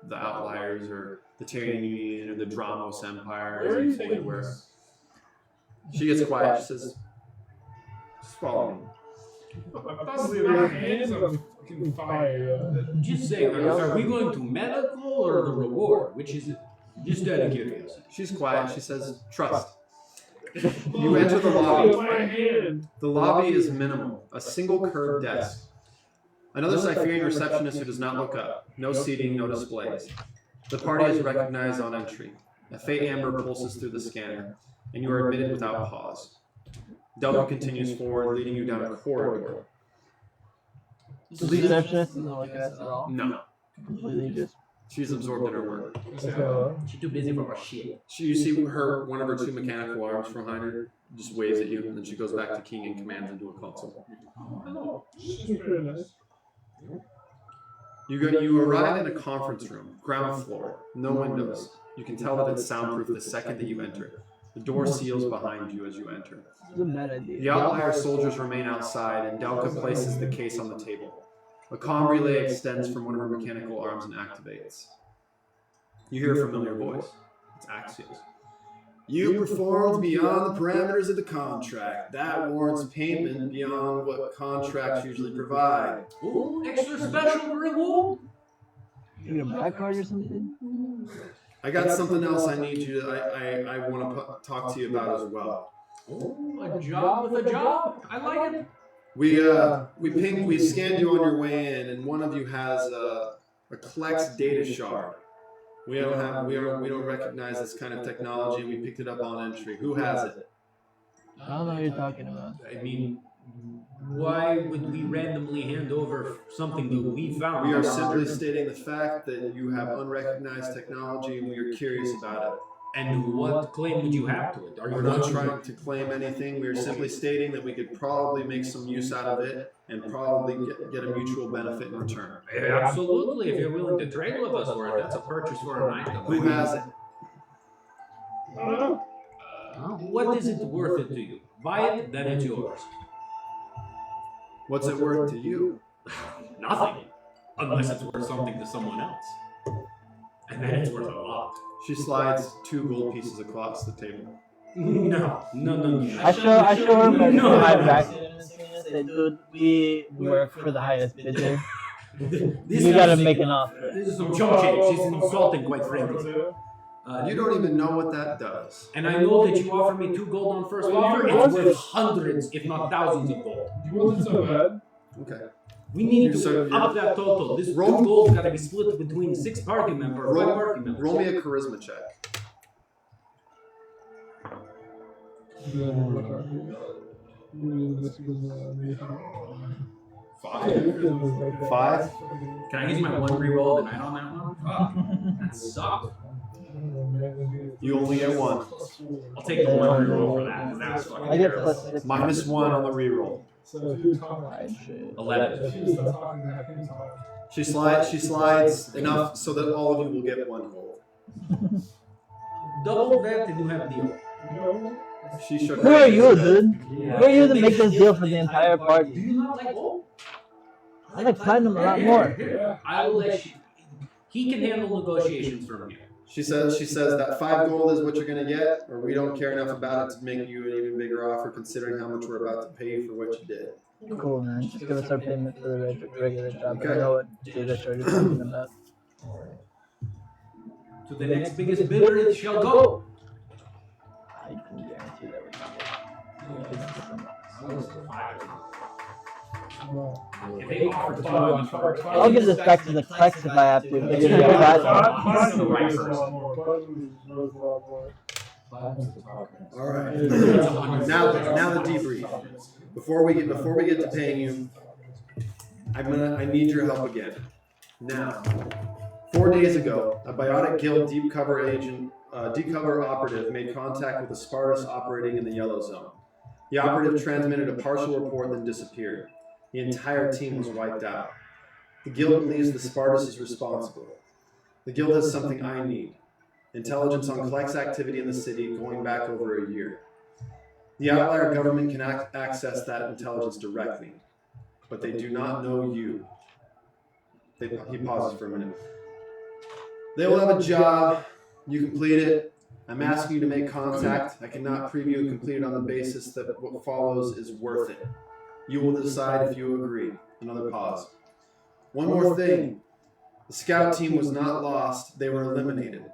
the outliers or the Terran Union or the Dramos Empire isn't fully aware. She gets quiet. She says, "Just follow me." Their hands on fucking fire. Just say, are we going to medical or the reward? Which is it? Just out of curiosity. She's quiet. She says, "Trust." You enter the lobby. The lobby is minimal. A single curved desk. Another Cypherian receptionist who does not look up. No seating, no displays. The party is recognized on entry. A faint amber pulses through the scanner, and you are admitted without pause. Delta continues forward, leading you down a corridor. The receptionist doesn't look at us at all. No. Completely just. She's absorbed in her work. She's too busy for her shit. You see one of her two mechanical arms from behind her, just waves at you, and then she goes back to keying in commands into a console. Hello. She's pretty nice. You arrive in a conference room, ground floor, no windows. You can tell that it's soundproof the second that you enter. The door seals behind you as you enter. It's a bad idea. The outlier soldiers remain outside, and Delka places the case on the table. A comm relay extends from one of her mechanical arms and activates. You hear a familiar voice. It's Axios. You performed beyond the parameters of the contract. That warrants payment beyond what contracts usually provide. Oh, extra special reward? You get a black card or something? I got something else I need you to, I want to talk to you about as well. Oh, a job with a job? I like it. We scanned you on your way in, and one of you has a Klex data shard. We don't recognize this kind of technology. We picked it up on entry. Who has it? I don't know what you're talking about. I mean, why would we randomly hand over something that we found? We are simply stating the fact that you have unrecognized technology, and we are curious about it. And what claim would you have to it? Are you We're not trying to claim anything. We are simply stating that we could probably make some use out of it and probably get a mutual benefit in return. Absolutely. If you're willing to trade with us for it, that's a purchase for an item. Who has it? What is it worth it to you? Buy it, then it's yours. What's it worth to you? Nothing. Unless it's worth something to someone else. And then it's worth a lot. She slides 2 gold pieces across the table. No. I show her my Raxium and say, dude, we work for the highest bidder. You gotta make an offer. This is some chump change. She's insulting, quite frankly. You don't even know what that does. And I know that you offered me 2 gold on first offer. It's worth hundreds, if not thousands of gold. You want it so bad? Okay. We need So to up that total. This roll- 2 gold's got to be split between 6 party members or 5 party members. Roll me a charisma check. Five. Can I use my 1 reroll tonight on that one? That sucked. You only get 1. I'll take the 1 reroll for that. 'Cause that's fucking I get terrible. +6. -1 on the reroll. So who talking? 11. She's not talking that who's talking. She slides enough so that all of you will get 1 gold. Double that and you have a deal. No. She shook Who her are head. you, dude? Who are you to make this deal for the entire Do party? you not like gold? I like platinum a lot more. Yeah. I will let you. He can handle negotiations from here. She says that 5 gold is what you're gonna get, or we don't care enough about it to make you an even bigger offer considering how much we're about to pay you for what you did. Cool, man. Just give us our payment for the regular job. I Okay. don't know what Jada started talking about. To the next biggest bidder it shall go. I can guarantee that we can get If they offer 12, I'll give this back to the Plex if I have to. But you're gonna All right. Now the debrief. Before we get to paying you, I need your help again. Now, 4 days ago, a biotic guild deep cover operative made contact with a Spartus operating in the Yellow Zone. The operative transmitted a partial report, then disappeared. The entire team was wiped out. The guild believes the Spartus is responsible. The guild has something I need. Intelligence on Kleck's activity in the city going back over a year. The outlier government can access that intelligence directly, but they do not know you. He pauses for a minute. They will have a job. You complete it. I'm asking you to make contact. I cannot preview and complete it on the basis that what follows is worth it. You will decide if you agree. Another pause. One more thing. The scout team was not lost. They were eliminated.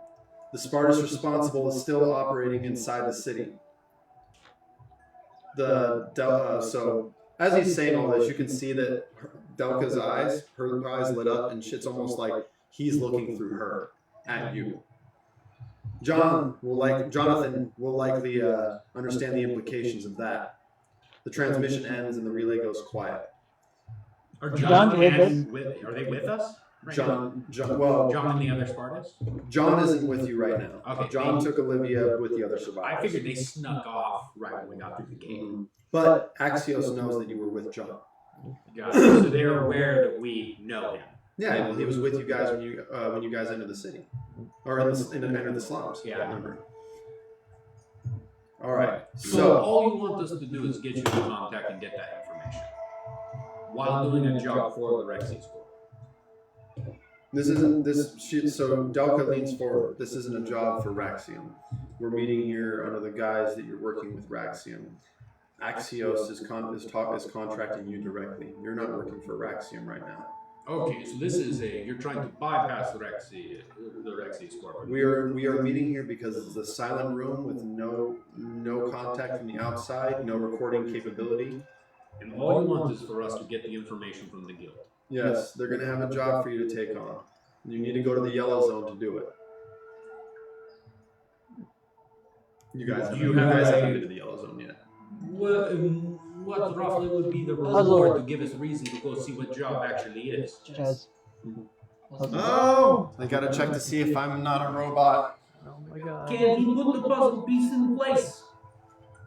The Spartus responsible is still operating inside the city. So as he's saying all this, you can see that Delka's eyes, her eyes lit up, and shit's almost like he's looking through her at you. Jonathan will likely understand the implications of that. The transmission ends and the relay goes quiet. Are John John with and are they with us? Right now? John and the other Spartans? John isn't with you right now. Okay. John took Olivia with the other survivors. I figured they snuck off right when we got through the gate. But Axios knows that you were with John. Got it. So they're aware that we know him. Yeah, well, he was with you guys when you guys entered the city, or entered the slums. Yeah. I remember. All right. So all you want us to do is get you in contact and get that information while doing a job for the Rexy School. So Delka leans forward. This isn't a job for Raxium. We're meeting here under the guise that you're working with Raxium. Axios is contracting you directly. You're not working for Raxium right now. Okay, so this is you're trying to bypass the Rexy School. We are meeting here because it's a silent room with no contact from the outside, no recording capability. And all you want is for us to get the information from the guild. Yes, they're going to have a job for you to take on. You need to go to the Yellow Zone to do it. You guys haven't been to the Yellow Zone yet. What roughly would be the reward to give us reason to go see what job actually is? Chaz. Oh! I got to check to see if I'm not a robot. Oh my god. Can he put the puzzle piece in place?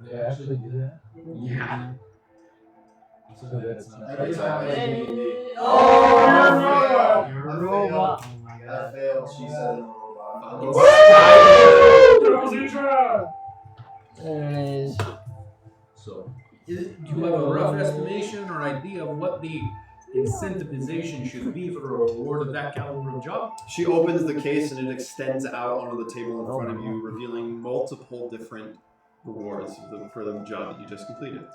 They actually do that? Yeah. So that's not. Oh, You're a robot. Oh my god. That failed. She said I'm a robot. There it is. So, do you have a rough estimation or idea of what the incentivization should be for a reward of that caliber of job? She opens the case and it extends out onto the table in front of you, revealing multiple different rewards for the job that you just completed.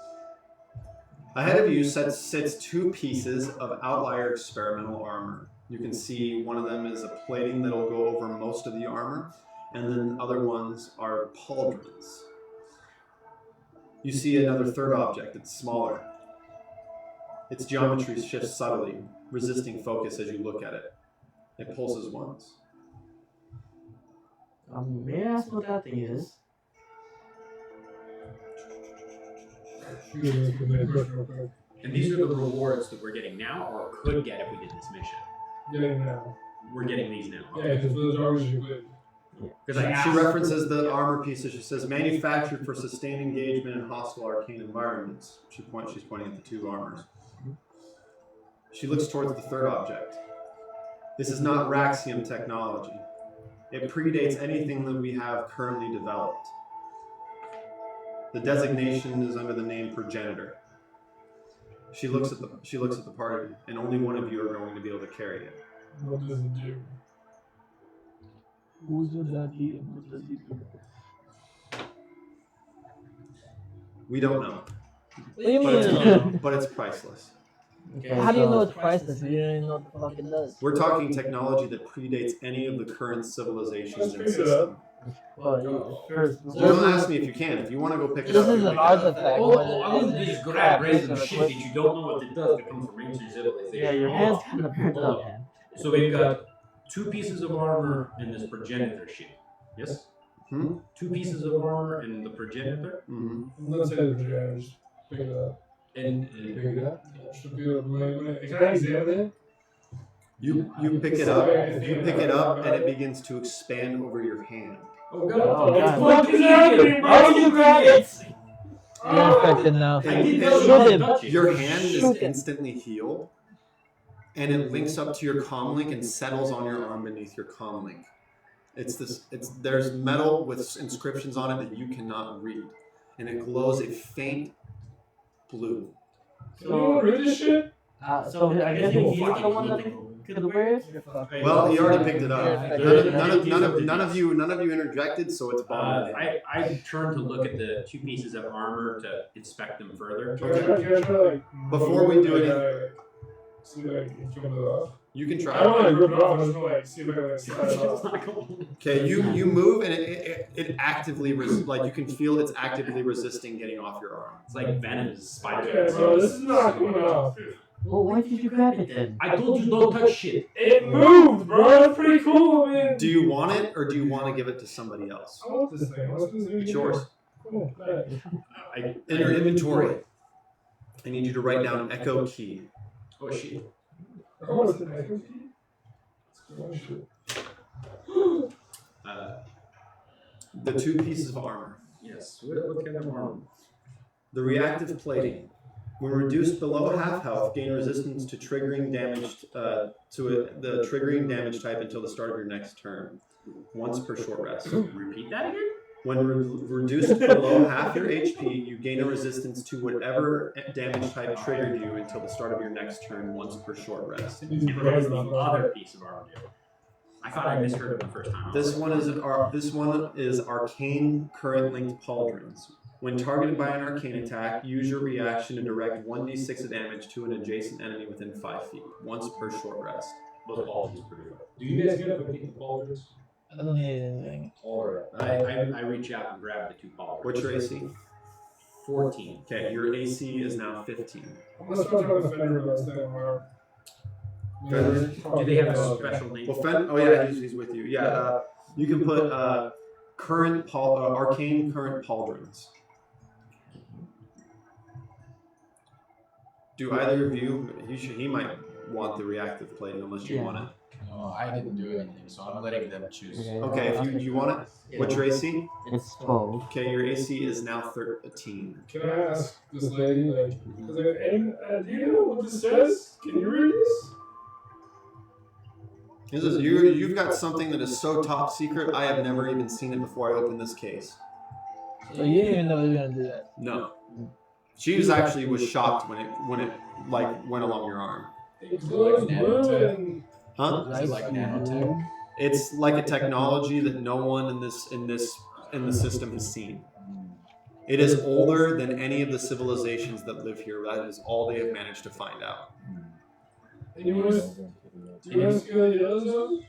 Ahead of you sits 2 pieces of outlier experimental armor. You can see one of them is a plating that'll go over most of the armor, and then other ones are pauldrons. You see another third object that's smaller. Its geometry shifts subtly, resisting focus as you look at it. It pulses once. May I ask what that thing is? And these are the rewards that we're getting now, or could get if we did this mission. Getting now. We're getting these now. Yeah, because those are always good. Because She references the armor pieces. She says, manufactured for sustained engagement in hostile arcane environments. She's pointing at the two armors. She looks towards the third object. This is not Raxium technology. It predates anything that we have currently developed. The designation is under the name Progenitor. She looks at the party, and only one of you are going to be able to carry it. What does it do? Who's your daddy and what does he do? We don't know, What do you but mean? but it's priceless. How do you know it's priceless if you don't even know what the fuck it does? We're talking technology that predates any of the current civilizations in the Let's pick it system. up. Well, first, Don't ask me if you can. If you want to go pick it this up, is you an pick it up. artifact. Oh, more I than wouldn't just grab crap, random it's shit a- that you don't know what it does that comes from ancient civilization. Yeah, your hand's kind of burnt up, man. So we've got 2 pieces of armor and this progenitor shit. Yes? 2 pieces of armor and the progenitor. Mhm. Let's say the pajamas. Pick it up. And Pick it up. Should be able to can I examine it? You pick it up. You pick it up, and it begins to expand over your hand. oh god, Oh, it's God. fucking happening, bro! How did you grab it? You're infected now. I didn't And know Shoot you him. could touch it. your hand is Shoot him. instantly healed, and it links up to your comm link and settles on your arm beneath your comm link. There's metal with inscriptions on it that you cannot read, and it glows a faint blue. Can you want to read this shit? So I guess he's the one that could wear it? You're fucked. Well, he already picked it up. You're None of you interjected, so it's bombed. I turned to look at the 2 pieces of armor to inspect them further. Can I try like Before we do it, see if I can jump it off. You can I try. don't want to rip it off. I just want to like see if I can like slide it off. Okay, you move, and it actively you can feel it's actively resisting getting off your arm. It's like Venom's spider. Okay, bro, this is not coming off. Well, why did you grab it then? I told you don't touch shit. It moved, bro. That's pretty cool, man. Do you want it, or do you want to give it to somebody else? I want this thing. What's this thing? It's yours. Cool. Thanks. In your inventory, I need you to write down Echo Key. Oh shit. Oh, what's the next one? Oh, shit. The 2 pieces of armor. Yes. What kind of armor? The reactive plating. When reduced below half health, gain resistance to triggering damage the triggering damage type until the start of your next turn, once per short rest. Repeat that again? When reduced below half your HP, you gain a resistance to whatever damage type triggered you until the start of your next turn, once per short rest. And what does the other piece of armor do? I thought I misheard it the first time. This one is arcane current linked pauldrons. When targeted by an arcane attack, use your reaction to direct 1d6 of damage to an adjacent enemy within 5 feet, once per short rest. Those pauldrons are pretty good. Do you guys get up and take the pauldrons? I don't need anything. Alright. I reach out and grab the 2 pauldrons. What's your AC? 14. Okay, your AC is now 15. I'm gonna start talking to Fender about this thing tomorrow. Fender? Do they have a special name? Well, oh yeah, he's with you. Yeah, you can put arcane current pauldrons. Do either of you? He might want the reactive plating unless you want it. No, I didn't do anything, so I'm letting them choose. Okay, if you want it, what's your AC? It's 12. Okay, your AC is now 13. Can I ask this lady, like, do you know what this says? Can you read this? You've got something that is so top secret. I have never even seen it before I opened this case. So you didn't even know he was gonna do that. No, she was shocked when it went along your arm. It glows blue and Huh? Is it like nanotech? It's like a technology that no one in the system has seen. It is older than any of the civilizations that live here. That is all they have managed to find out. you want to see what he does though?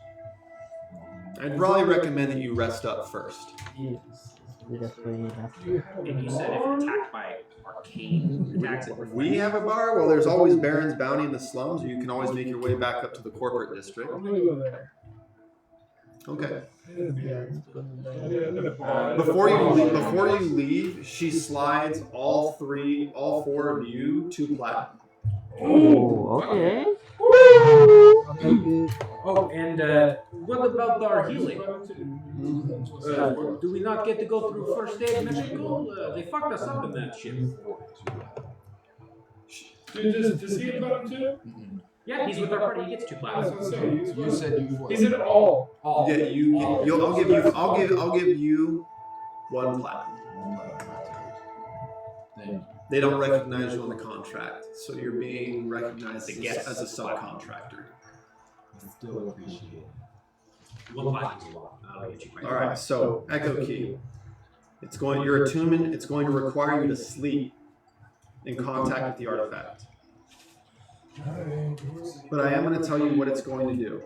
I'd probably recommend that you rest up first. Yes. That's what you have. And you said if attacked by arcane attacks, it We have a bar. Well, there's always Baron's Bounty in the slums. You can always make your way back up to the corporate district. I'm gonna go there. Okay. Yeah. Before you leave, she slides all four of you to platinum. Oh, okay. Oh, and what about our healing? Do we not get to go through first aid medical? They fucked us up in that shit. Does he have platinum too? Yeah, he's with our party. He gets 2 platinum. You said you would. He's in all. Oh, Yeah, I'll give you 1 platinum. Then They don't recognize you on the contract, so you're being recognized The guest. as a subcontractor. I still appreciate it. 1 platinum's a lot. I'll get you quite. All right, so Echo Key. Your attunement. It's going to require you to sleep in contact with the artifact. But I am going to tell you what it's going to do.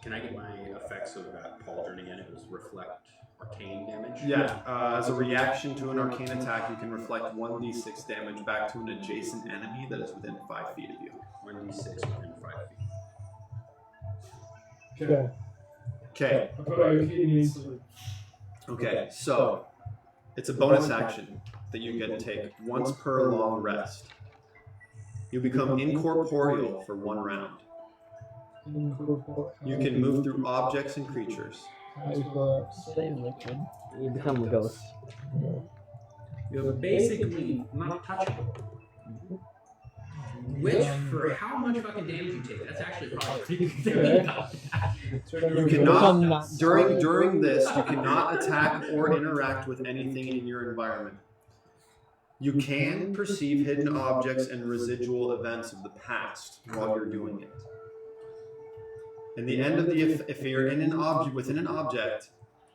Can I get my effects of that pauldron again? It was reflect arcane damage. Yeah, as a reaction to an arcane attack, you can reflect 1d6 damage back to an adjacent enemy that is within 5 feet of you. 1d6 within 5 feet. Okay. Okay. Okay, so it's a bonus action that you get to take once per long rest. You become incorporeal for 1 round. You can move through objects and creatures. Same liquid. You become a ghost. You're basically not touchable. Which, for how much fucking damage you take, that's actually probably pretty good thing about that. You cannot during this. You cannot attack or interact with anything in your environment. You can perceive hidden objects and residual events of the past while you're doing it. In the end of the if you're in an object within an object,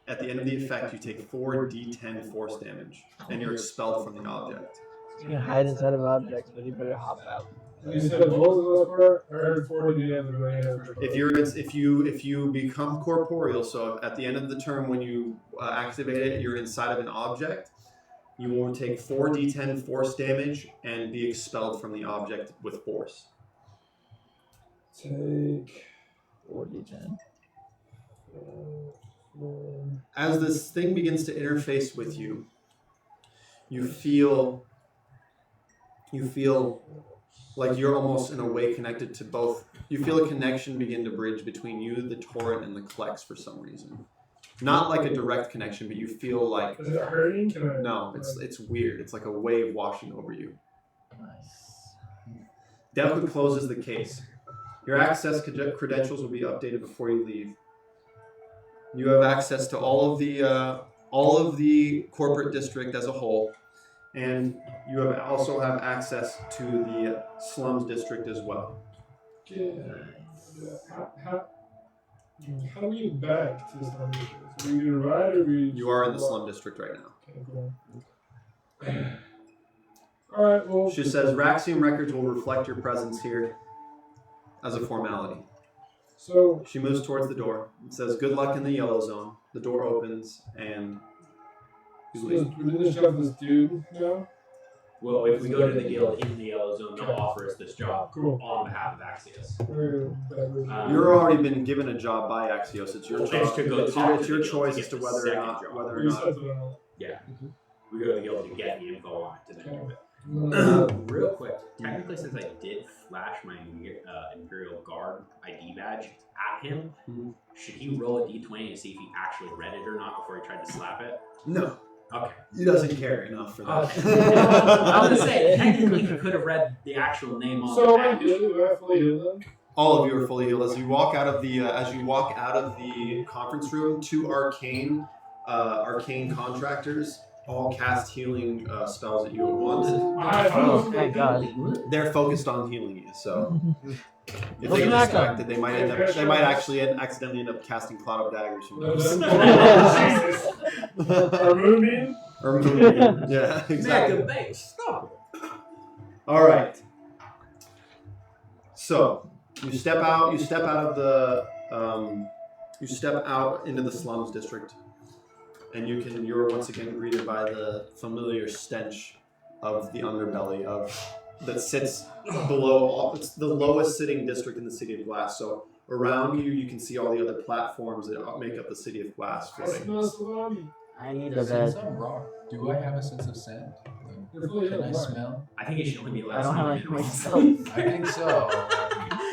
at the end of the effect, you take 4d10 force damage, and you're expelled from the object. You can hide inside of objects, but you better hop out. You said what was the last part? I heard 40 damage. If you become corporeal, so at the end of the turn when you activate it, you're inside of an object. You will take 4d10 force damage and be expelled from the object with force. Take 4d10. As this thing begins to interface with you, you feel like you're almost in a way connected to both. You feel a connection begin to bridge between you, the torrent, and the Klex for some reason. Not like a direct connection, but you feel like Is it hurting? no, it's weird. It's like a wave washing over you. Nice. Delta closes the case. Your access credentials will be updated before you leave. You have access to all of the corporate district as a whole, and you also have access to the slums district as well. How do you back to the slum district? Are you right or You are in the slum district right now. Okay, cool. Alright, well. She says Raxium records will reflect your presence here as a formality. So She moves towards the door. It says, "Good luck in the yellow zone." The door opens and you leave. we didn't just have this dude now? Well, if we go to the guild in the yellow zone, they'll offer us this job Cool. on behalf of Axios. You've already been given a job by Axios. It's your Well, choice. it's to go It's talk your, to it's your the guild choice to as to get the whether or second not job. whether or not. Yeah. We go to the guild to get the info on it to then do it. Real quick, technically, since I did flash my Imperial Guard ID badge at him, should he roll a d20 to see if he actually read it or not before he tried to slap it? No, Okay. he doesn't care enough for that. I was gonna say, technically, he could have read the actual name on So the am I badge. healed? Do I fully heal them? All of you are fully healed. As you walk out of the conference room, 2 arcane contractors all cast healing spells at you at once. Oh, thank God. They're focused on healing you, so if Look they back distracted, they might actually accidentally end up casting Cloud of Daggers. Who knows? Or Moonbeam? Or Moonbeam. Yeah, exactly. Base, stop it. All right. So You step out. You step out of the. You step out into the slums district, and you're once again greeted by the familiar stench of the underbelly that sits below. It's the lowest sitting district in the city of Glass. So around you, you can see all the other platforms that make up the city of Glass floating. I need a Since bed. I'm raw, do I have a sense of scent? Can I smell? I think it should only be I less. don't have than any minutes. myself. I think so.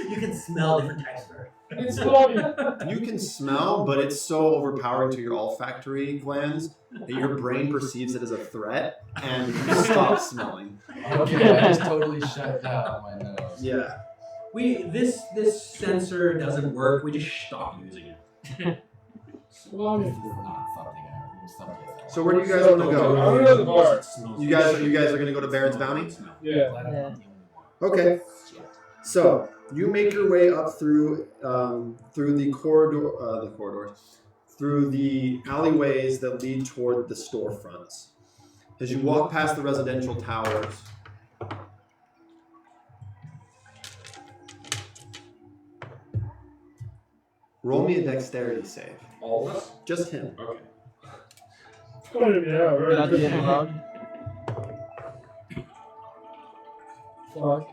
You can smell different types of earth. It's funny. You can smell, but it's so overpowering to your olfactory glands that your brain perceives it as a threat and you stop smelling. Okay, I just totally shut down my nose. Yeah. This sensor doesn't work. We just stop using it. Salami. Not something something. So where do you guys want to I'm go? gonna go to the bar. You guys are gonna go to Baron's Bounty? Yeah. Yeah. Okay. So you make your way up through the corridors, through the alleyways that lead toward the storefronts. As you walk past the residential towers, roll me a dexterity save. All of us? Just him. Okay. Yeah, right. Not getting mugged. Fuck.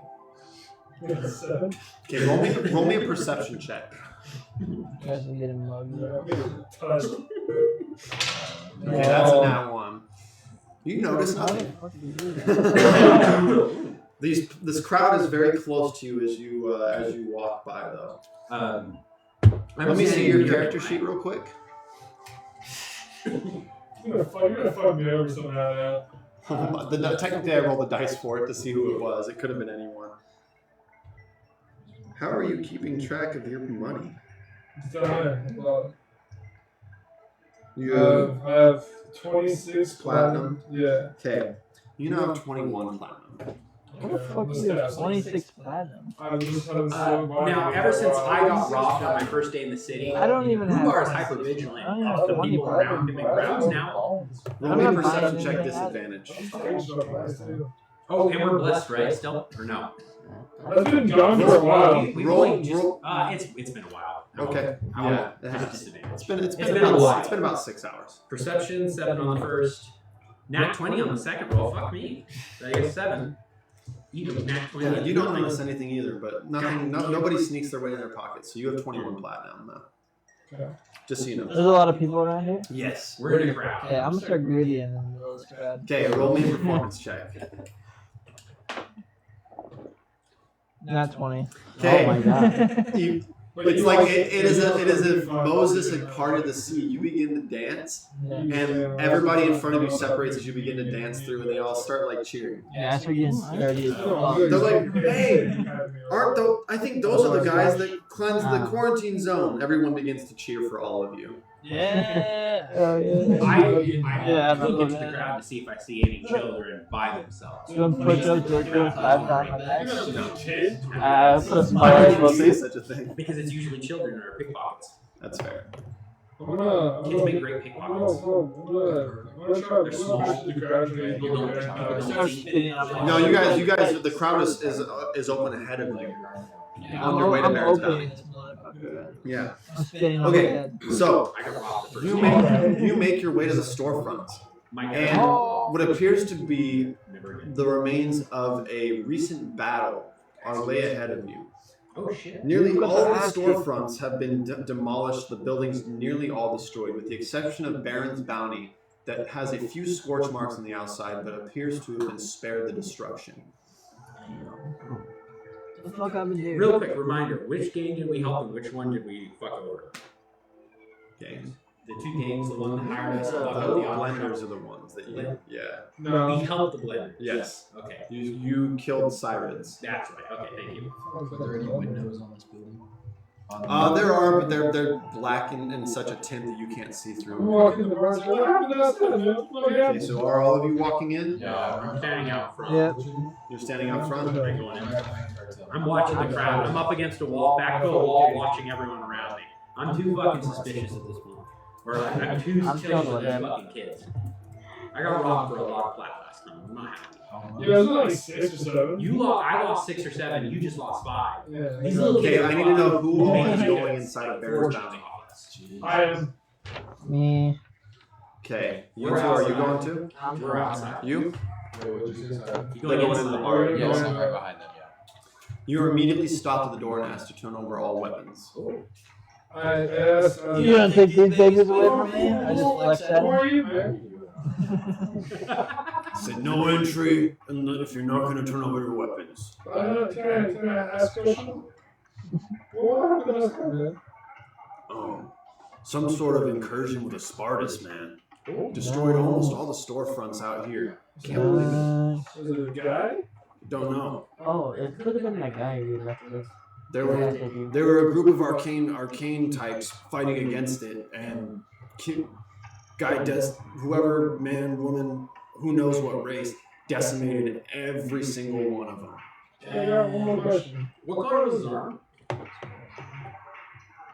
7. Okay, roll me a perception check. You guys are getting mugged. Touch. Okay, that's a nat 1. You notice nothing. This crowd is very close to you as you walk by, though. Let me see your character sheet real quick. You're gonna fuck me over somehow now. Technically, I rolled the dice for it to see who it was. It could have been anyone. How are you keeping track of your money? It's down there. Well, You have I have 26 platinum. Yeah. Okay. You now have 21 platinum. What the fuck is your 26 platinum? Now, ever since I got robbed on my first day in the city, I don't even have. Ubar is 26. hyper-vigilant I don't even of have the 20 people around him in crowds now. Roll me a I'm not perception buying check anything. disadvantage. Oh, and we're blessed, right? Still? Or no? I've been gone for a while. We Roll- only just, roll- it's been a while. Okay. How Yeah. long? Just disadvantage. It's been a while. about 6 hours. Perception, 7 on the first. Nat 20 on the second roll. Fuck me. I get 7. Even Nat 20. Yeah, you don't notice anything either, but nobody sneaks their way in their pockets. So you have 21 platinum though. Okay. Just so you know. There's a lot of people around here. Yes. We're in a crowd. Okay, I'm gonna start greedy in the middle of this crowd. Okay, roll me a performance check. Not 20. Okay. Oh my god. You, it's like it is as if Moses had parted the sea. You begin to dance, Yeah. and everybody in front of you separates as you begin to dance through, and they all start like cheering. Yeah, I start getting dirty as fuck. They're like, "Hey, aren't those? I think those are the guys that cleansed the quarantine zone." Everyone begins to cheer for all of you. Yeah. Oh yeah. I I look know into the that. crowd to see if I see any children by themselves. Doing push-ups, doing 5 times my back. Kid? Put a smile Why on would you say his such a thing? Because it's usually children or pickpockets. That's fair. Kids make great pickpockets. I'm gonna try to push the crowd and go I'm spitting on my No, you guys, the crowd is open ahead of you. On your way to I'm Baron's opening Bounty. this motherfucker. Yeah. I'm spitting on my Okay, head. so I got robbed the first you day. make your way to the storefront, My and what appears to be Never again. the remains of a recent battle are lay ahead of you. Oh shit. Nearly all the storefronts have been demolished, the buildings nearly all destroyed, with the exception of Baron's Bounty that has a few scorch marks on the outside but appears to have been spared the destruction. What the fuck I've been doing? Real quick reminder, which gang did we help and which one did we fuck over? Games. The two gangs, the one that hired us to The fuck over the blenders are the ones that you. Yeah. We No. helped the blender. Yes. Okay. You killed Sirens. That's right. Okay, thank you. Are there any windows on this building? There are, but they're black in such a tint that you can't see I'm through. walking the bar. What happened outside, man? What Okay, happened? so are all of you walking in? Yeah, I'm standing out front. Yep. You're standing up front? I'm going in. I'm watching the crowd. I'm up against a wall, back to a wall, watching everyone around me. I'm too fucking suspicious at this point. Or like, I'm too I'm suspicious chilling of with these him. fucking kids. I got robbed for a lot of plat last time. I'm not happy. Yeah, it was like 6 or 7. I lost 6 or 7. You just lost 5. Yeah. These little Okay, kids I need to know who all is going inside of Bear's Bounty. I am. Me. Okay, you two, are you going to? We're outside. You? You They're going going into the bar. Yeah, so I'm right behind them, yeah. You are immediately stopped at the door and asked to turn over all weapons. I asked. You gonna take these babies away from me? I just flexed at Who him. are you, man? Said no entry if you're not going to turn over your weapons. Can I ask a question? What happened last time, man? Oh, some sort of incursion with a Spartus, man. Destroyed almost all the storefronts out here. Can't believe it. Was it a guy? Don't know. Oh, it could have been that guy we left with. There were a group of arcane types fighting against it, and whoever, man, woman, who knows what race, decimated every single one of them. I got one more question. What color was his arm?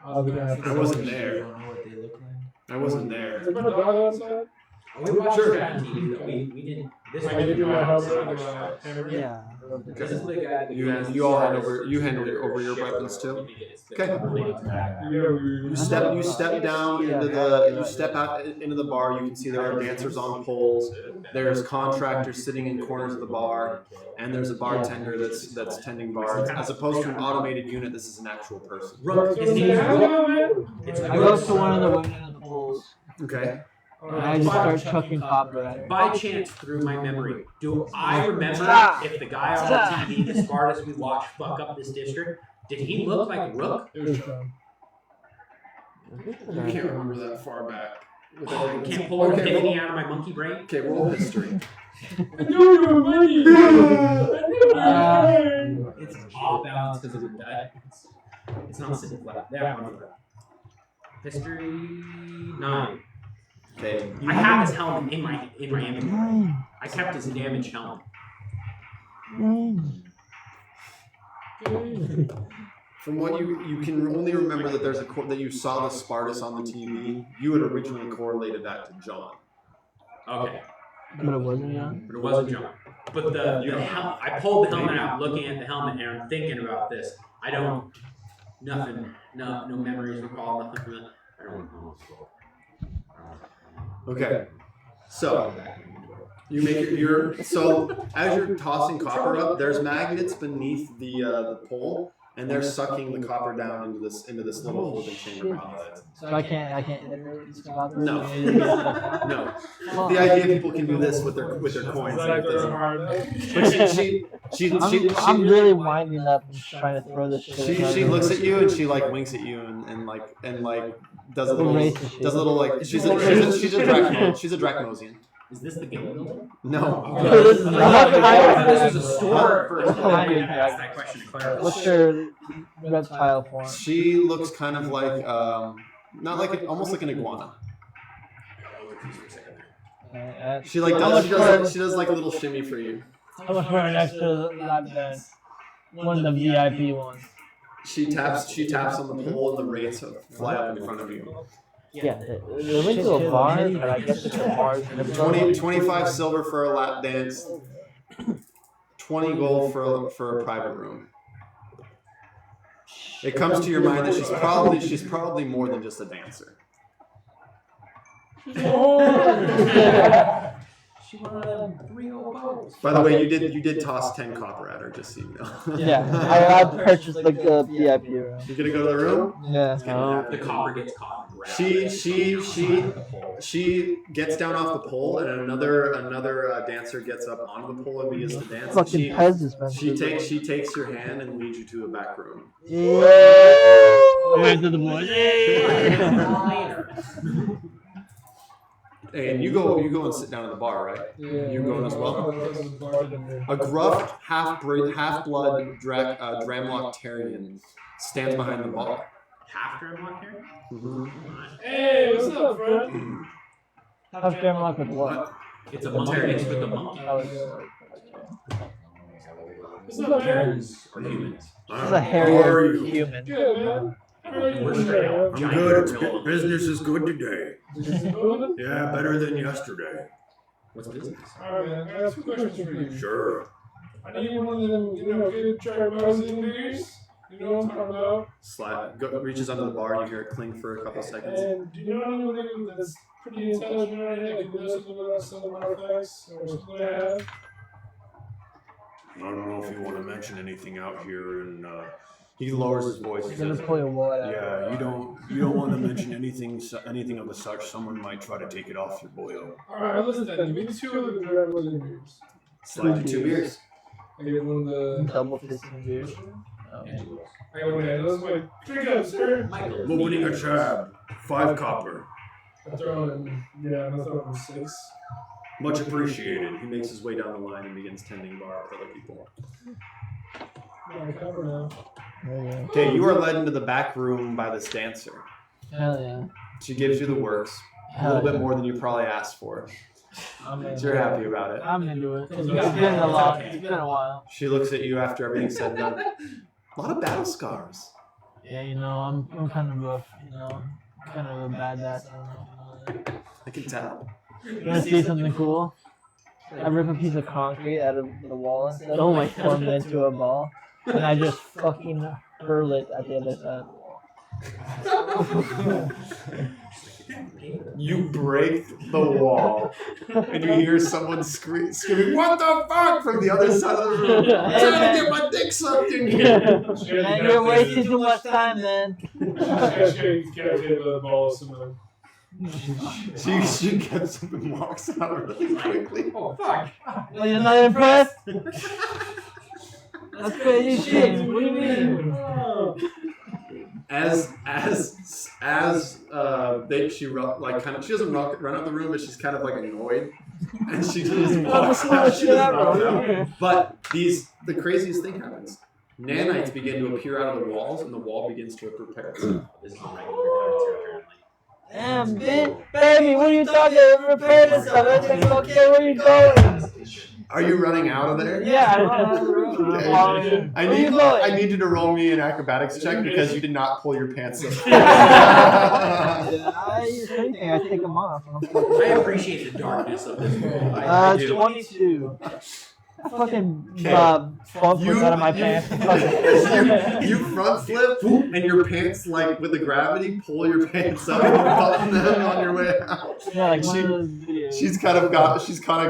I was gonna ask. I wasn't there. don't know what they look like. I wasn't there. Is my dog outside? We watched Sure. that on TV, though. We didn't. This I did do my helmet and my hammer. Yeah. This is the guy that You all hand over your weapons too. Okay. Yeah, You step down you step out into the bar. You can see there are dancers on poles. There's contractors sitting in corners of the bar, and there's a bartender that's tending bars. As opposed to an automated unit, this is an actual person. Rook. His name is Rook. It's I go up to one of the women in the pools Okay. and I just start chucking copper at her. By chance, through my memory, do I remember if the guy on the TV, the Spartus we watched fuck up this district, did he look like Rook? It was fun. You can't remember that far back. I can't pull an epiphany out of my monkey brain. Okay, roll history. I knew you were money. It's off balance because of the die. It's not sitting flat. That one. History 9. Okay. I have his helmet in my inventory. I kept his damaged helmet. From what you can only remember that that you saw the Spartus on the TV. You had originally correlated that to John. Okay. But it wasn't young. But it wasn't John. But the helmet, I pulled the helmet out, looking at the helmet, and I'm thinking about this. I don't, nothing, no memories recall, nothing from that. I don't know. Okay. So you make so as you're tossing copper up, there's magnets beneath the pole, and they're sucking the copper down into this little holding chamber. So I can't hit her with this copper? No. No. The idea people can do this with their coins. But I'm really winding up and trying to throw this shit. she looks at you and she like winks at you and does a little like she's a Dracmosian. Is this the guild building? No. This is not the guy. This was a store first. I asked that question to clarify. What's your reptile form? She looks kind of like not like almost like an iguana. She like she does like a little shimmy for you. How much for an extra lap dance? One of the VIP ones. She taps on the pole and the rates fly up in front of you. Yeah, we went to a bar, but I guess it's a bar. 25 silver for a lap dance. 20 gold for a private room. It comes to your mind that she's probably more than just a dancer. She wanted them 3 old bottles. By the way, you did toss 10 copper at her, just so you know. Yeah, I purchased like the VIP room. You gonna go to the room? Yeah. The copper gets caught. She gets down off the pole, and another dancer gets up onto the pole and begins to dance. Fucking Pez dispenser. She takes your hand and leads you to a back room. Wait to the boys. And you go and sit down at the bar, right? Yeah. You going as well? A gruff, half-blood Dramloctarian stands behind the bar. Half Dramlock here? Mm-hmm. Hey, what's up, friend? How's Dramlock with what? It's a monkey mixed with a monkey. What's up, man? Humans or humans? This is a hairy human. Good, man. We're straight up. Good. Business is good today. Is it good? Yeah, better than yesterday. What's business? Alright, man, I got some questions for you. Sure. I need one of them, good try-buzzing beers. You know what I'm talking about? Reaches under the bar and you hear it cling for a couple seconds. And do you know anyone that's pretty intelligent right here? Like, knows something about some artifacts or something I have? I don't know if you want to mention anything out here, and he lowers his voice. He's gonna pull your wallet out. Yeah, you don't want to mention anything of the such. Someone might try to take it off your boyo. Alright, listen then. Give me 2 of the try-buzzing beers. Slide you 2 beers. I get one of the... Double fisting beer. I got one of those. Like, drink up, sir. Michael. Opening a tab. 5 copper. I throw in, yeah, I throw in 6. Much appreciated. He makes his way down the line and begins tending bar with other people. I cover now. Yeah. Okay, you are led into the back room by this dancer. Hell yeah. She gives you the works. A Hell little yeah. bit more than you probably asked for. I'm So into you're it. happy about it. I'm into it. It's been a lot. It's been a while. She looks at you after everything's said and done. A lot of battle scars. Yeah, I'm kind of rough. Kind of a badass. I can tell. You wanna see something cool? I rip a piece of concrete out of the wall and form it into a ball, and I just fucking hurl it at the other side of the wall. You break the wall, and you hear someone screaming, "What the fuck!" from the other side of the room. I'm trying to get my dick sucked in here. Man, you're wasting too much time, man. Get the ball of cement. She gets up and walks out really quickly. Oh, fuck. Well, you're not impressed? That's crazy shit. What do you mean? She doesn't run out the room, but she's kind of like annoyed, and she just walks out. She doesn't walk out. But the craziest thing happens. Nanites begin to appear out of the walls, and the wall begins to repair itself. This is a regular occurrence here, apparently. Damn, bitch. Baby, what are you talking? Repair this stuff. Everything's okay. Where are you going? Are you running out of there? Yeah, I run out of the room. Okay. Where are you going? I need you to roll me an acrobatics check because you did not pull your pants up. If anything, I take them off. I appreciate the darkness of this world. I do. 22. Fucking front flip out of my pants. you front flip and your pants, like with the gravity, pull your pants up and you button them on your way out. Yeah, like one of those videos. She's kind of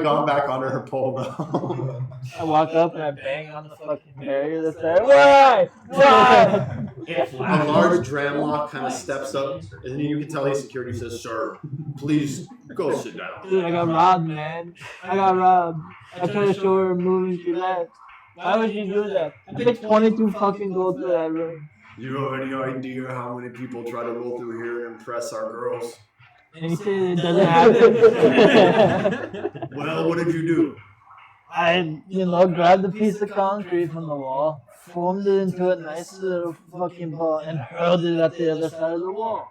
gone back under her pole though. I walk up and I bang on the fucking barrier that's there. Why? Why? A large Dramlock kind of steps up, and you can tell he's security. Says, "Sir, please go sit down." Dude, I got robbed, man. I got robbed. I tried to show her moving through that. Why would you do that? I paid 22 fucking gold for that room. You have any idea how many people try to roll through here and impress our girls? And he said it doesn't happen. Well, what did you do? I, grabbed a piece of concrete from the wall, formed it into a nice little fucking ball, and hurled it at the other side of the wall.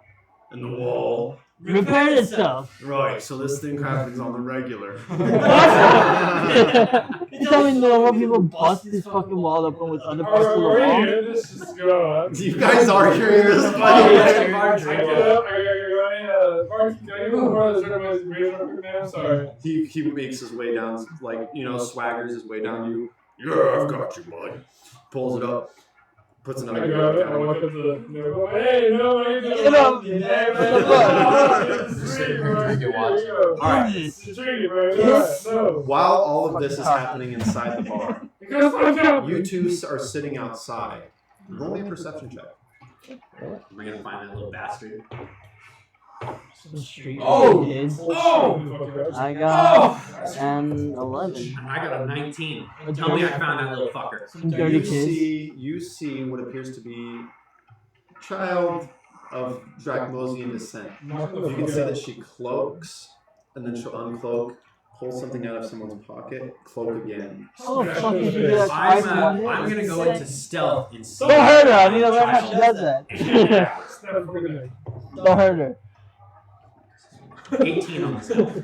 And the wall. Repaired itself. Right, so this thing happens on the regular. You tell me normal people bust this fucking wall open with other parts of the Are you wall? hearing this? This is going on. You guys are hearing this, I buddy. get up. Can I give him more of the beers real quick now? Sorry. He makes his way down, swaggers his way down you. Yeah, I've got you, bud. Pulls it up, puts I another grab it. I down. walk up to the no. Hey, no, I ain't Get up, you Alright. While all of this is happening inside the bar, you two are sitting outside. Roll me a perception check. Am I gonna find that little bastard? Some street Oh! kids. Oh! I got an 11. I got a 19. Tell me I found that little fucker. Some dirty kids. You see what appears to be a child of Dracmosian descent. You can see that she cloaks, and then she'll uncloak, pull something out of someone's pocket, cloak again. How the fuck did you do that twice in one I'm day? gonna go into stealth and see. Don't hurt her. I need to learn how she does that. Don't hurt her. 18 on the stealth.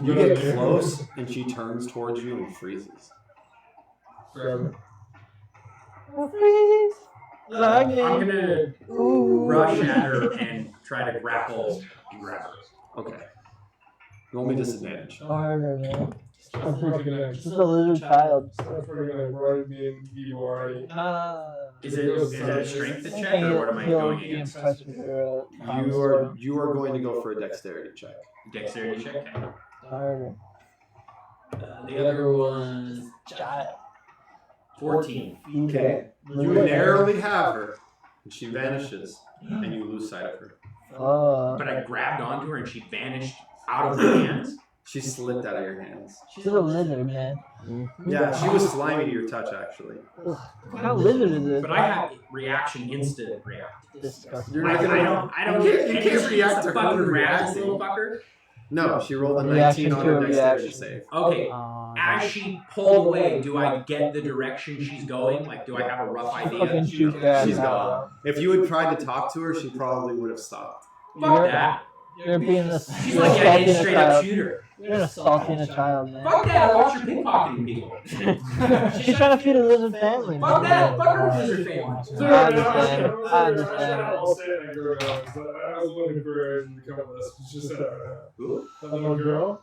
You get close, and she turns towards you and freezes. Freeze. Lag me. I'm gonna rush at her and try to grapple and grab her. Okay. Roll me disadvantage. Harder, man. I'm freaking out. This is a lizard child. I'm freaking out. Right being evil already. Is it a strength check or what am I He'll going be against? impressed with your You are going to go for a dexterity check. Dexterity check. Okay. harder. The other was Child. 14. Okay. You narrowly have her, and she vanishes, and you lose sight of her. But I grabbed onto her and she vanished out of my hands. She slipped out of your hands. She's a lizard, man. Yeah, she was slimy to your touch, actually. How lizard is this? But I have instant react. Disgusting. You're not gonna. I don't You get can't react to her fucking reacting. little fucker. No, she rolled a Reaction 19 on to her a dexterity reaction. save. Okay. As she pulled away, do I get the direction she's going? Like, do I have a rough Fucking idea? shoot that. She's gone. If you had tried to talk to her, she probably would have stopped. Fuck that. You're being a She's you're like assaulting a a straight up child. shooter. You're assaulting a child, man. Fuck that. Watch your pickpocketing people. She's trying to feed a lizard family. Fuck man. that. Fuck her lizard family. I understand. I understand. I'll say that girl. I was waiting for her to come with us. It's just Who? that little girl.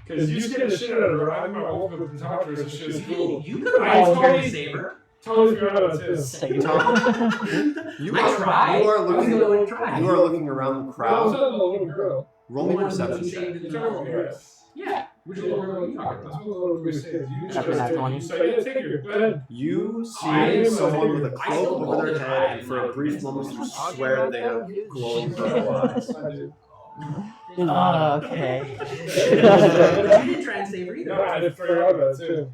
Because you scared the shit out of her. I woke up and talked to her, so she was cool. You could have totally saved her. Totally figured out too. You I tried. You are I was looking. gonna try. You are looking around the I was crowd. talking to the little girl. Roll me a perception check. You're talking about Chris. Yeah. Which little girl are you talking That's about? what the little girl said. You After that 20. So yeah, take her. Go ahead. You I- see someone with a I cloak still over their rolled head, high. and for a brief moment you swear that they have glowing purple eyes. I do. Oh, okay. You didn't try and save her No, either. I did figure out that too.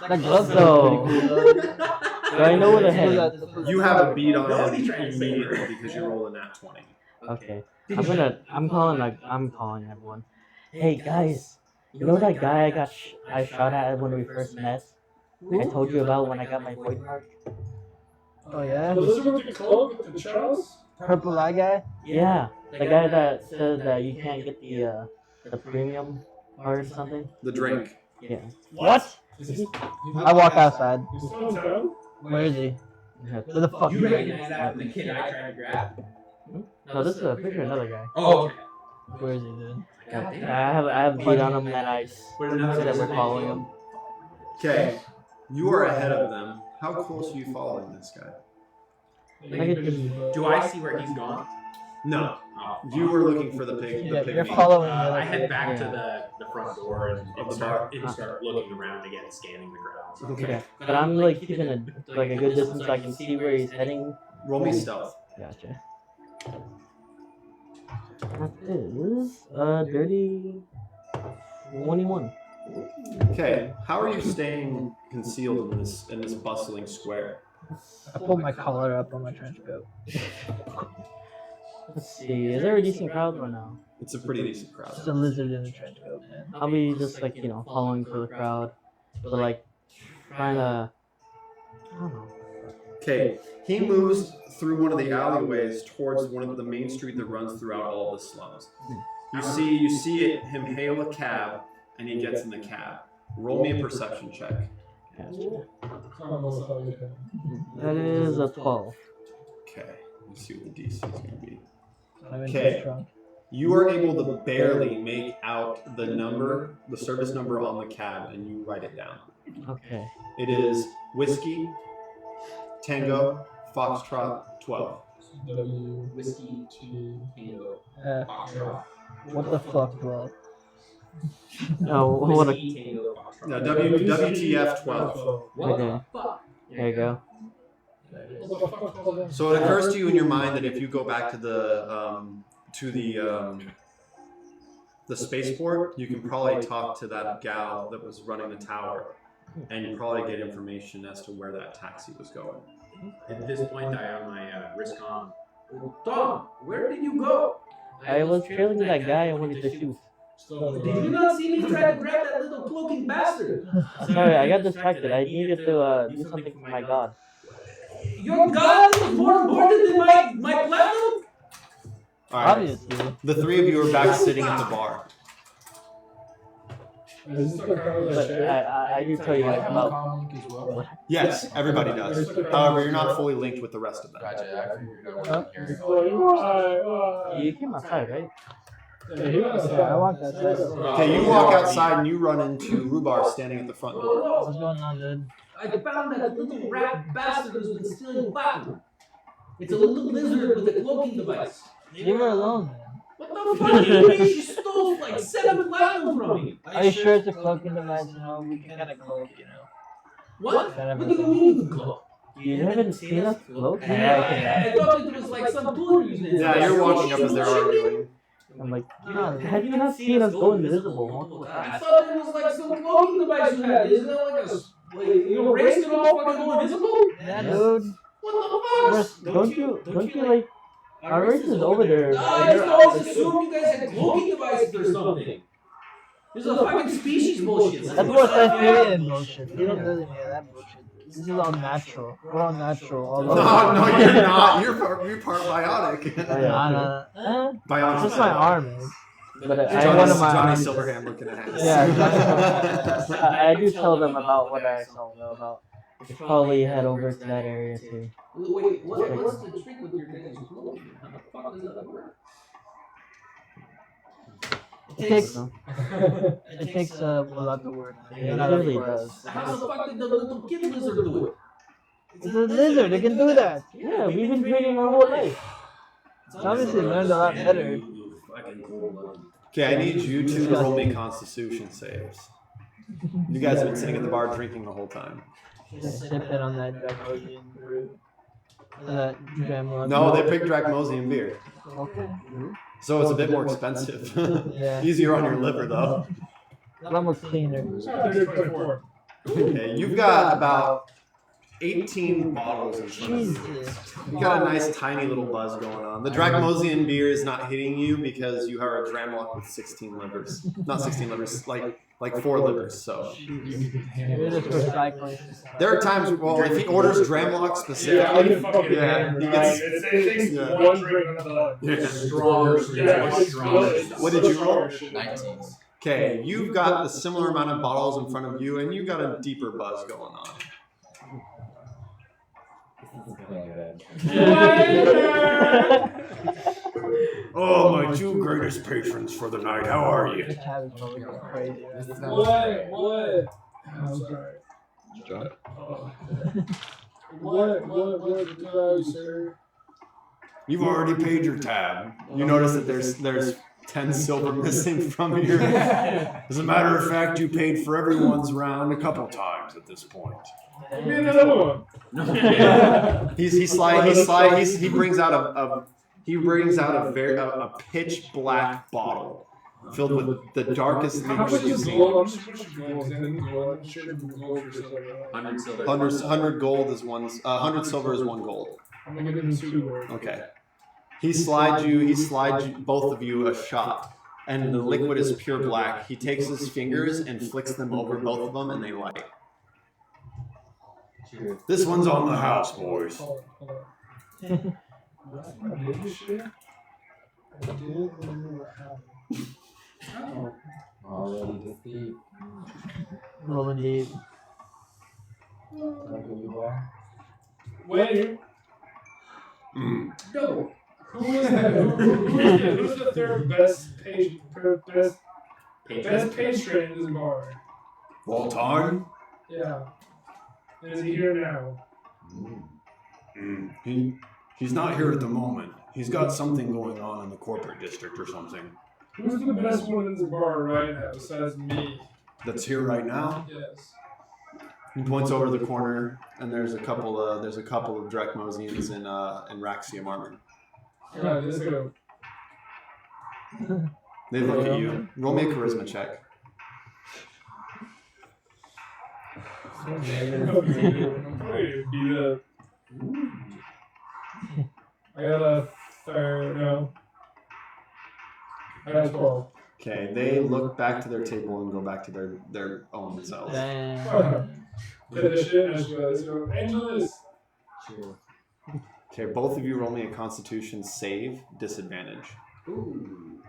That glove's though. Do I know where the head is? You have a beat on Nobody him tried to save her. immediately because you rolled a nat 20. Okay. I'm calling everyone. Hey guys, you know that guy I shot at when we first met? I told you about when I got my void mark? Oh yeah? The lizard with the cloak with the Charles? Purple eye guy? Yeah. The guy that said that you can't get the premium or something? The drink. Yeah. What? Is he? I walk outside. He's still in town? Where is he? Where the fuck You is he? recognize that from the kid I tried to grab? No, this is a picture of another guy. Oh, okay. Where is he, dude? God I damn. have beat on him and I But said another that we're following him. Okay, you are ahead of them. How close are you following this guy? Do I see where he's gone? No, Oh, you were looking for the pig. Yeah, The you're pygmy. following the I other head back yeah. to the front door Of and the start looking around again, scanning the ground. Okay. But I'm like keeping a good distance so I can see where he's heading. Roll me stealth. Gotcha. That is dirty 21. Okay, how are you staying concealed in this bustling square? I pulled my collar up on my trench coat. Let's see, is there a decent crowd or no? It's a pretty decent crowd. Just a lizard in a trench coat, man. I'll be just like, following through the crowd. But like, trying to, I don't know. Okay, he moves through one of the alleyways towards one of the main street that runs throughout all the slums. You see him hail a cab, and he gets in the cab. Roll me a perception check. Gotcha. Almost how you did. That is a 12. Okay, let's see what the DC is going to be. I'm in Okay. the trunk. You are able to barely make out the number, the service number on the cab, and you write it down. Okay. It is Whiskey, Tango, Foxtrot, 12. W Whiskey, T Tango, Uh, Foxtrot. what the fuck, bro? No, what a. Whiskey, Tango, Foxtrot. No, WTF 12. What the Okay. fuck? There you go. So it occurs to you in your mind that if you go back to the spaceport, you can probably talk to that gal that was running the tower, and you probably get information as to where that taxi was going. At this point, I have my wrist on. Tom, where did you go? I was trailing that guy I wanted to shoot. Did you not see me try to grab that little cloaking bastard? Sorry, I got distracted. I needed to do something for my god. Your god was more important than my platinum? All right. Obviously. The three of you are back sitting at the bar. Is this the kind of But shit? I do tell you guys about. Comlink as well. Yes, everybody does. However, you're not fully linked with the rest of them. Gotcha. I figured I wasn't carrying It's all like, You came outside, right? yeah, he was Yeah, I walked outside. Okay, you walk outside and you run into Rhubarb standing at the front door. What's going on, dude? I found that little rat bastard who's been stealing platinum. It's a little lizard with a cloaking device. Leave her alone, man. What the fuck? You mean she stole like 7 platinum from me? Are you sure it's a cloaking device? You know, we can kind of cloak, you know. What? Kind of What do you mean you can cloak? You haven't seen us cloak? I thought it was like some tool you're using. Yeah, you're walking up as they're arguing. I'm like, no, have you not seen us go invisible multiple I times? thought it was like some cloaking device you had. Isn't that like racing it off fucking go invisible? Yeah, dude. What the fuck? Don't you like, our race is over there. I just always assumed you guys had cloaking devices or something. This is a fucking species bullshit. That's more science bullshit. We don't do any of that bullshit. This is all natural. We're all natural. All over. No, you're not. You're part bionic. It's just my arm, man. But I Johnny, one of my Johnny arms. Silverhand looking at him. Yeah, I do tell them about what I saw, though, about probably head over to that area too. Wait, what's the trick with your guys' clothing? How the fuck does that work? It takes a lot to work. It really does. How the fuck did the little kid lizard do it? It's a lizard. It can do that. Yeah, we've been training our whole life. It's obviously learned a lot better. Okay, I need you two to roll me Constitution saves. You guys have been sitting at the bar drinking the whole time. Just sipping on that Draconian brew. Dramlok. No, they picked Dracmosian beer. Okay. So it's a bit more expensive. Yeah. Easier on your liver, though. A lot more cleaner. Okay, you've got about 18 bottles in front of you. Jesus. You got a nice tiny little buzz going on. The Dracmosian beer is not hitting you because you are a Dramlock with 16 livers. Not 16 livers, like 4 livers, so. You're just recycling. There are times, well, if he orders Dramlock specifically, yeah, he gets, It takes yeah. one drink at a time. Yeah. Stronger. Yeah, it's good. What did you roll? 19. Okay, you've got a similar amount of bottles in front of you, and you've got a deeper buzz going on. Oh, my 2 greatest patrons for the night. How are you? This tab is probably going crazy. What? I'm sorry. Oh. What did I say? You've already paid your tab. You notice that there's 10 silver missing from your. As a matter of fact, you paid for everyone's round a couple times at this point. Give me another one. He brings out a pitch black bottle filled with the darkest How much liquid you've is seen. gold? I'm just pushing gold. And gold. I'm sure gold for silver. 100 silver. 100 gold is 100 silver is 1 gold. I'm gonna give him 2 gold. Okay. He slides you, both of you a shot, and the liquid is pure black. He takes his fingers and flicks them over both of them, and they light. This one's on the house, boys. Hold on. I did this shit. I did. Already defeat. Rolling deep. Like who you are. Wait. Double. Who's the third best page train in this bar? Voltarn? Yeah. Is he here now? He's not here at the moment. He's got something going on in the corporate district or something. Who's the best one in this bar right now besides me? That's here right now. Yes. He points over the corner, and there's a couple of Dracmosians in Raxium armor. Alright, let's go. They look at you. Roll me a charisma check. I got a third, no. I got 12. Okay, they look back to their table and go back to their own selves. Damn. Finish it, let's go. Angelus! Sure. Okay, both of you roll me a Constitution save, disadvantage. Ooh.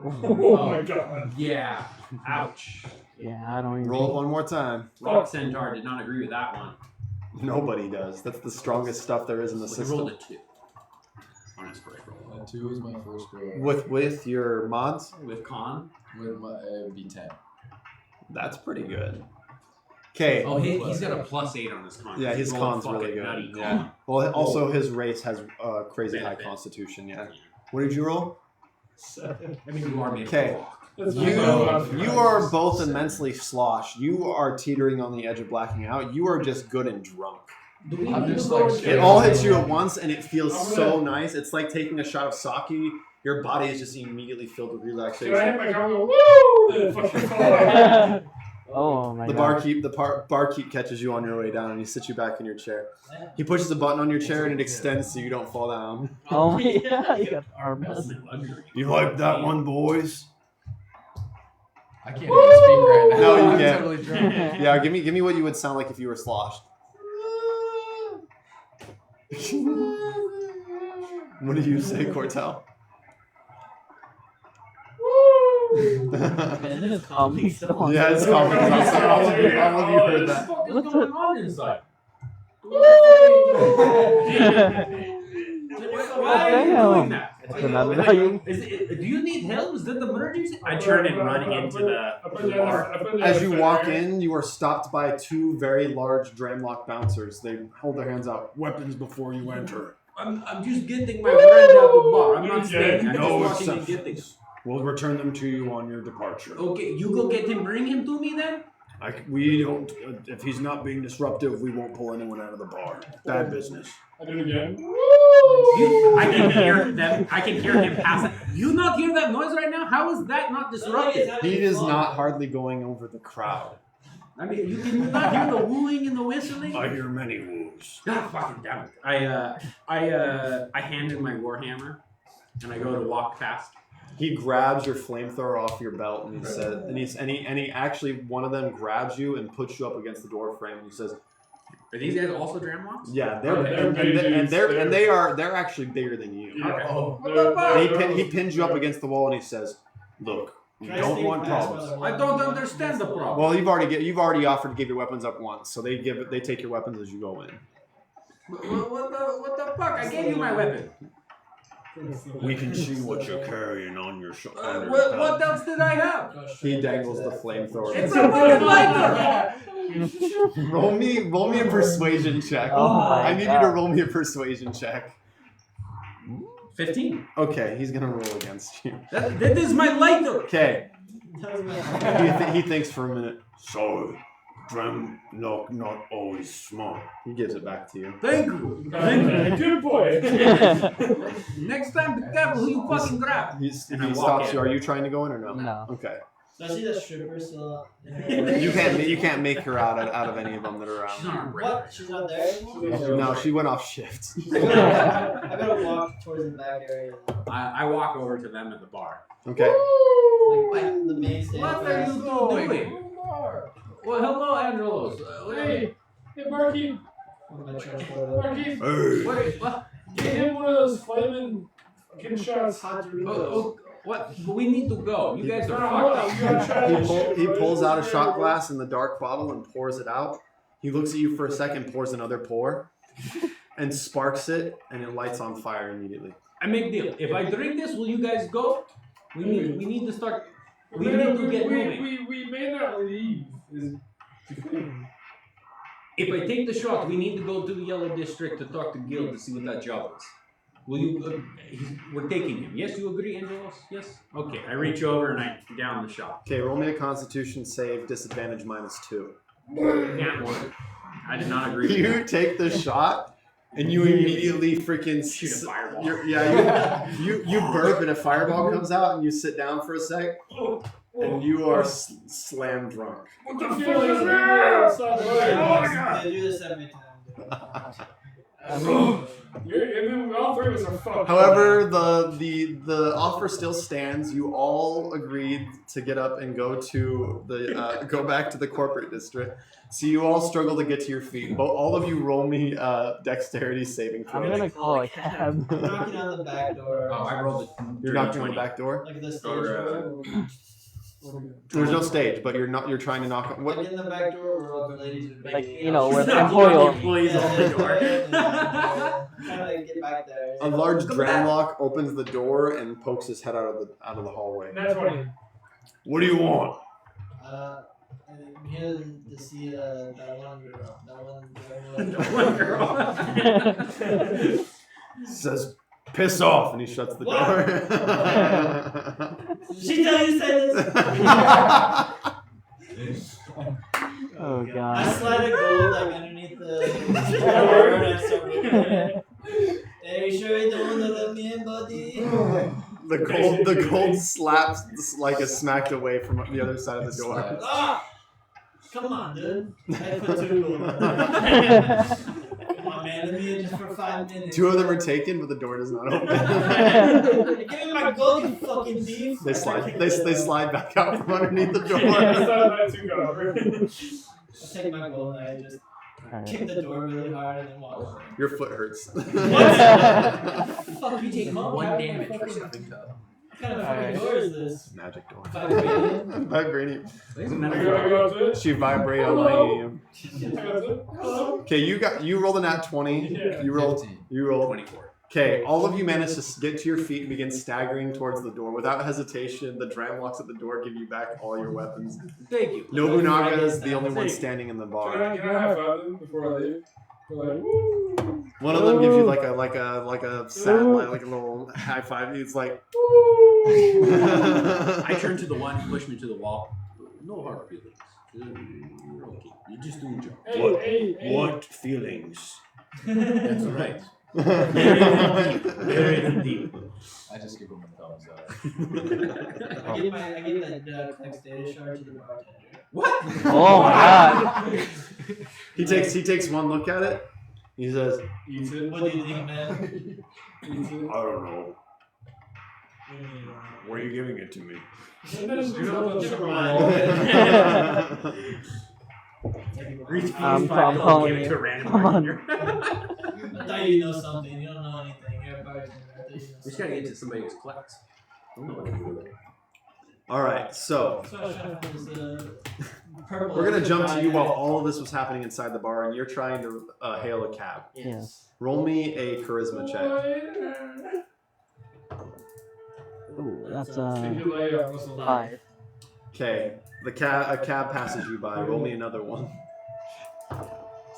Oh my god. Yeah. Ouch. Yeah, I don't even. Roll it one more time. Rock Centaur did not agree with that one. Nobody does. That's the strongest stuff there is in the He system. rolled a 2 on his first roll. 2 is my first roll. With your mods, With con. With my B10. that's pretty good. Okay. Oh, he's got a +8 on his con. Yeah, his He rolled con's fucking really good. nutty Yeah. con. Well, also his race has crazy high Benefit. constitution. Yeah. What did you roll? 7. I mean, you are made Okay. of rock. That's You are both immensely sloshed. You are teetering on the edge of blacking out. You are just good and drunk. Do we I'm need just to go like and It get all a- hits you at once, and it feels so nice. It's like taking a shot of sake. Your body is just immediately filled with Can I relaxation. hit my car and go, woo! Then fucking fall out. Oh my The god. barkeep catches you on your way down, and he sits you back in your chair. He pushes a button on your chair, and it extends so you don't fall down. Oh my god. You got armless. That's my luxury. You like that one, boys? I can't even speak right now. No, you I'm can't. totally drunk. Yeah, give me what you would sound like if you were sloshed. What do you say, Cortel? Man, this is comedy so Yeah, it's comedy. All of you heard that. What the fuck is What's going on inside? Why are you doing that? It's another value. Do you need help? Is that the emergency? I turn and running into the bar. As you walk in, you are stopped by two very large Dramlock bouncers. They hold their hands out. Weapons before you enter. I'm just getting my friend out the bar. I'm not staying. I'm No just walking and exceptions. getting. We'll return them to you on your departure. Okay, you go get him. Bring him to me then. We don't. If he's not being disruptive, we won't pull anyone out of the bar. Bad business. I do it again. I can hear them. I can hear him passing. You not hear that noise right now? How is that not disruptive? He is not hardly going over the crowd. I mean, you can not hear the wooing and the whistling. I hear many woos. Ah, fucking damn it! I hand in my warhammer, and I go to walk past. He grabs your flamethrower off your belt, and he says, and he actually one of them grabs you and puts you up against the door frame, and he says, Are these guys also Dramlocks? "Yeah, they're actually bigger than you." Okay. What the fuck? He pins you up against the wall, and he says, "Look, we don't want problems." I don't understand the problem. Well, you've already offered to give your weapons up once, so they take your weapons as you go in. What the fuck? I gave you my weapon. We can see what you're carrying on your shoulder. What else did I have? He dangles the flamethrower. It's a fucking lighter. Roll me a persuasion check. Oh my I need you to God. roll me a persuasion check. 15. Okay, he's gonna roll against you. That is my lighter. Okay. He thinks for a minute. So, Dramlock not always smart. He gives it back to you. Thank you. Good boy. Next time, be careful who you fucking grab. He And I walk stops in. you. Are you trying to go in or no? No. Okay. So I see the stripper still. You can't make her out of any of them that are She's around. not a break. What? She's not there anymore? No, she went off shift. I gotta walk towards the back area. I walk over to them at the bar. Okay. Like back to the main stage. What are you doing? Well, hello, Angelos. Hey, Marky. Marky. What? Get him one of those flaming fucking shots. What? But we need to go. You guys are Hold on, fucked you up. gotta try He pulls out a shot glass in the dark bottle and pours it out. He looks at you for a second, pours another pour, and sparks it, and it lights on fire immediately. I make a deal. If I drink this, will you guys go? We need to start. We need to get moving. We may not leave. Is the thing. If I take the shot, we need to go to the Yellow District to talk to Gil to see what that job is. Will you? We're taking him. Yes, you agree, Angelos? Yes. Okay. I reach over and I down the shot. Okay, roll me a Constitution save, disadvantage -2. Can't work. I did not agree. With You that. take the shot, and you immediately freaking Shoot a fireball. you burp, and a fireball comes out, and you sit down for a sec, and you are slam drunk. What the feeling is there? They do this every time. All three of us are fucked. However, the offer still stands. You all agreed to get up and go to the go back to the corporate district. So you all struggle to get to your feet. But all of you roll me dexterity saving throw. I'm gonna call a cab. I'm knocking on the back door. Oh, I rolled it. You're knocking on the back door. Like the stage Or, door. There's no stage, but you're trying to knock on. Like What? in the back door where all the ladies would be. Like, you know, where It's the not one of the employee. employees on the door. I'm trying to get back there. A large Dramlock opens the door and pokes his head out of the hallway. That's 20. What do you want? I'm here to see that one girl. One girl. Says, "Piss off," and he shuts the What? door. Did she tell you to say this? Oh I god. slide a gold like underneath the door and I start moving it. Are you sure you don't want to let me in, buddy? The gold slaps like is smacked away from the other side of the door. Ah! Come on, dude. I put 2 gold. Come on, man. Let me in just for 5 minutes. 2 of them are taken, but the door does not open. Give me my gold, you fucking thief. They slide back out from underneath the door. I take my gold and I just kick the door really hard and then walk away. Your foot hurts. Fuck, you take One my damage for stepping up. What kind of fucking door is this? Magic door. Vibranium? Vibranium. She vibrate on uranium. Okay, you rolled a nat 20. Yeah. You rolled 24. Okay, all of you manage to get to your feet and begin staggering towards the door. Without hesitation, the Dramlocks at the door give you back all your weapons. Thank you. Nobunaga is the only one standing in the bar. Can I have fun before I leave? We're like, woo! One of them gives you like a satellite, like a little high five. It's like. I turn to the one who pushed me to the wall. No hard feelings. You're okay. You're just doing your job. What feelings? That's right. Very indeed. I just give him a thumbs up. I give the Clex data shard to the bartender. What? Oh my god. He takes one look at it. He says, Eats it. What do you think, man? Eats it. "I don't know. Why are you giving it to me?" Never mind. I'm calling Give it you. to a random Come on. bartender. I thought you know something. You don't know anything. You're a bartender. I thought you know We just gotta get to somebody who's collects. I don't know what to do with it. All right, so Purple. we're gonna jump to you while all of this was happening inside the bar, and you're trying to hail a cab. Yes. Roll me a charisma check. Ooh, that's See you later. I'm listening. 5. Okay, a cab passes you by. Roll me another one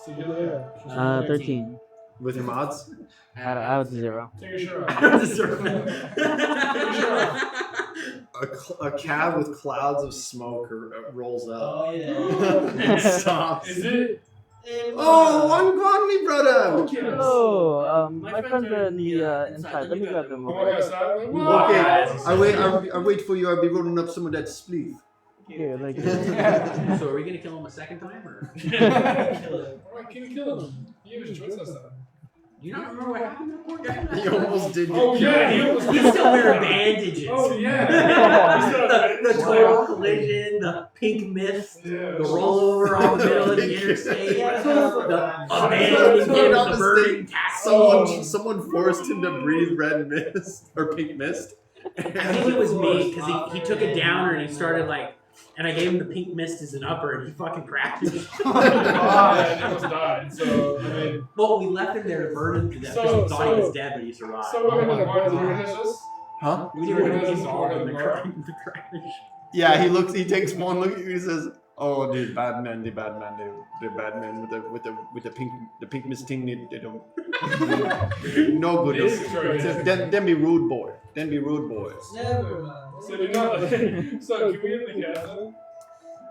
See you later. 13. with your mods. I was 0. Take a shirt off. A cab with clouds of smoke rolls up. Oh yeah. Stops. Is it? Oh, one gone, me brother. Oh, my friends are in the inside. Let me grab them. Oh my God, stop. Okay, I wait for you. I'll be rolling up some of that spleef. Here, like. So are we gonna kill him a second time, or Kill it. Why can't you kill him? He was choice last time. do you not remember what happened to that poor guy? He almost did. Oh yeah, he was. He's still wearing bandages. Oh yeah. the total collision, the pink mist, Yeah. the rollover on the middle of the interstate, Yeah. the abandoning him in the burning taxi. Someone forced him to breathe red mist or pink mist. I think it was me because he took a downer and he started like, and I gave him the pink mist as an upper and he fucking crashed. Yeah, he almost died. So I mean, Well, we left him there to burn him to death because we thought he was dead, but he survived. so we're gonna witness this. Huh? We didn't want to get involved in the crash. Yeah, he takes one look at you and he says, "Oh, the bad man with the pink mist thing, they don't no good. Then be rude boy. Then be rude boys." Never mind. So you're not. So can we in the cabin?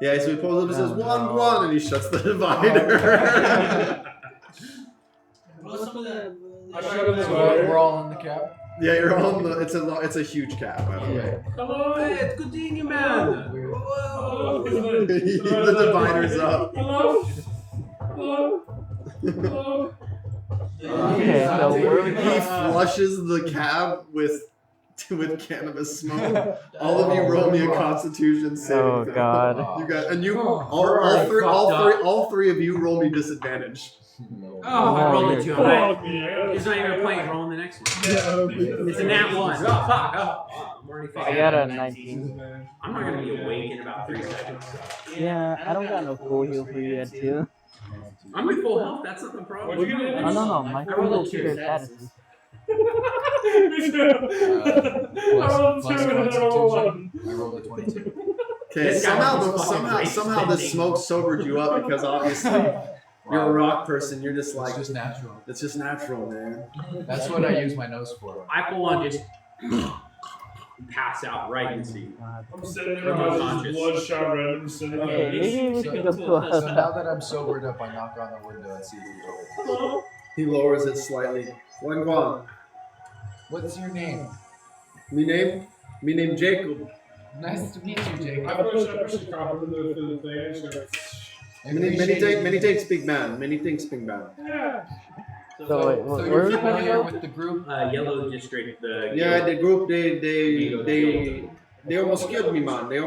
Yeah, so he pulls up and says, "1-1," and he shuts the divider. Roll some of that. I shut it this way. We're all in the cab. Yeah, you're on the. It's a huge cab, by the way. Hello. Hey, it's good seeing you, man. Hello. The divider's up. Hello. Hello. Hello. Okay, so where we He flushes the cab with cannabis smoke. All of you roll me a Constitution saving Oh throw. God. You got and you already all three of you roll me disadvantage. Oh, I rolled a 2. Fuck me. It's not even a point. Rolling the next one. Yeah, It's a nat 1. Oh, fuck. Oh, I'm already I fucking. got a 19. I'm not gonna be awake in about 3 seconds. Yeah, I don't got no cool heal for you yet, too. I'm at full health. That's not the problem. What'd you get? Oh, no, my I rolled a full 2. statuses. Me too. I rolled 2 and then I rolled 1. I rolled a 22. Okay, This guy was fucking great somehow this spending. smoke sobered you up because obviously you're a rock person. You're just like It's just natural. it's just natural, man. That's what I use my nose for. I full on just pass out right in the I'm sitting there, my eyes just bloodshot red. I'm sitting Okay, there. maybe we can go to a So now that I'm sobered up, I knock on the window and see the door. He lowers it slightly. One gone. What's your name? Me name Jacob. Nice to meet you, Jacob. I push the cop into the thing. and she's like, Many thanks, big man. Many thanks, big man. yeah. So wait, So where you're are we gonna familiar go? with the group? Yellow district. The Yeah, the group they almost killed me, man. They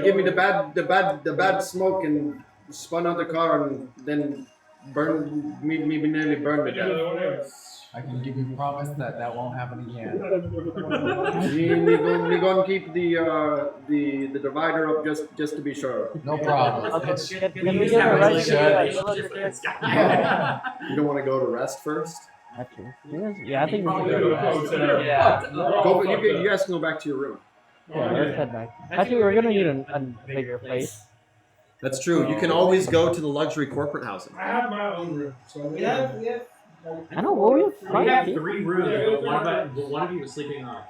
give me the bad smoke and spun out the car and then burned me nearly burned me down. I can give you promise that that won't happen again. We gonna keep the divider up just to be sure. No problem. Okay, can we just get have a a right relationship here? with this guy. You don't want to go to rest first? Actually, yeah, I think we Probably should go go to back. a hotel. Yeah. Go, you guys can go back to your room. Yeah, let's head back. Actually, we're gonna need a bigger place. That's true. You can always go to the luxury corporate housing. I have my own room. So We have I know, what we have We have fun. 3 rooms, but one of you was sleeping on a couch.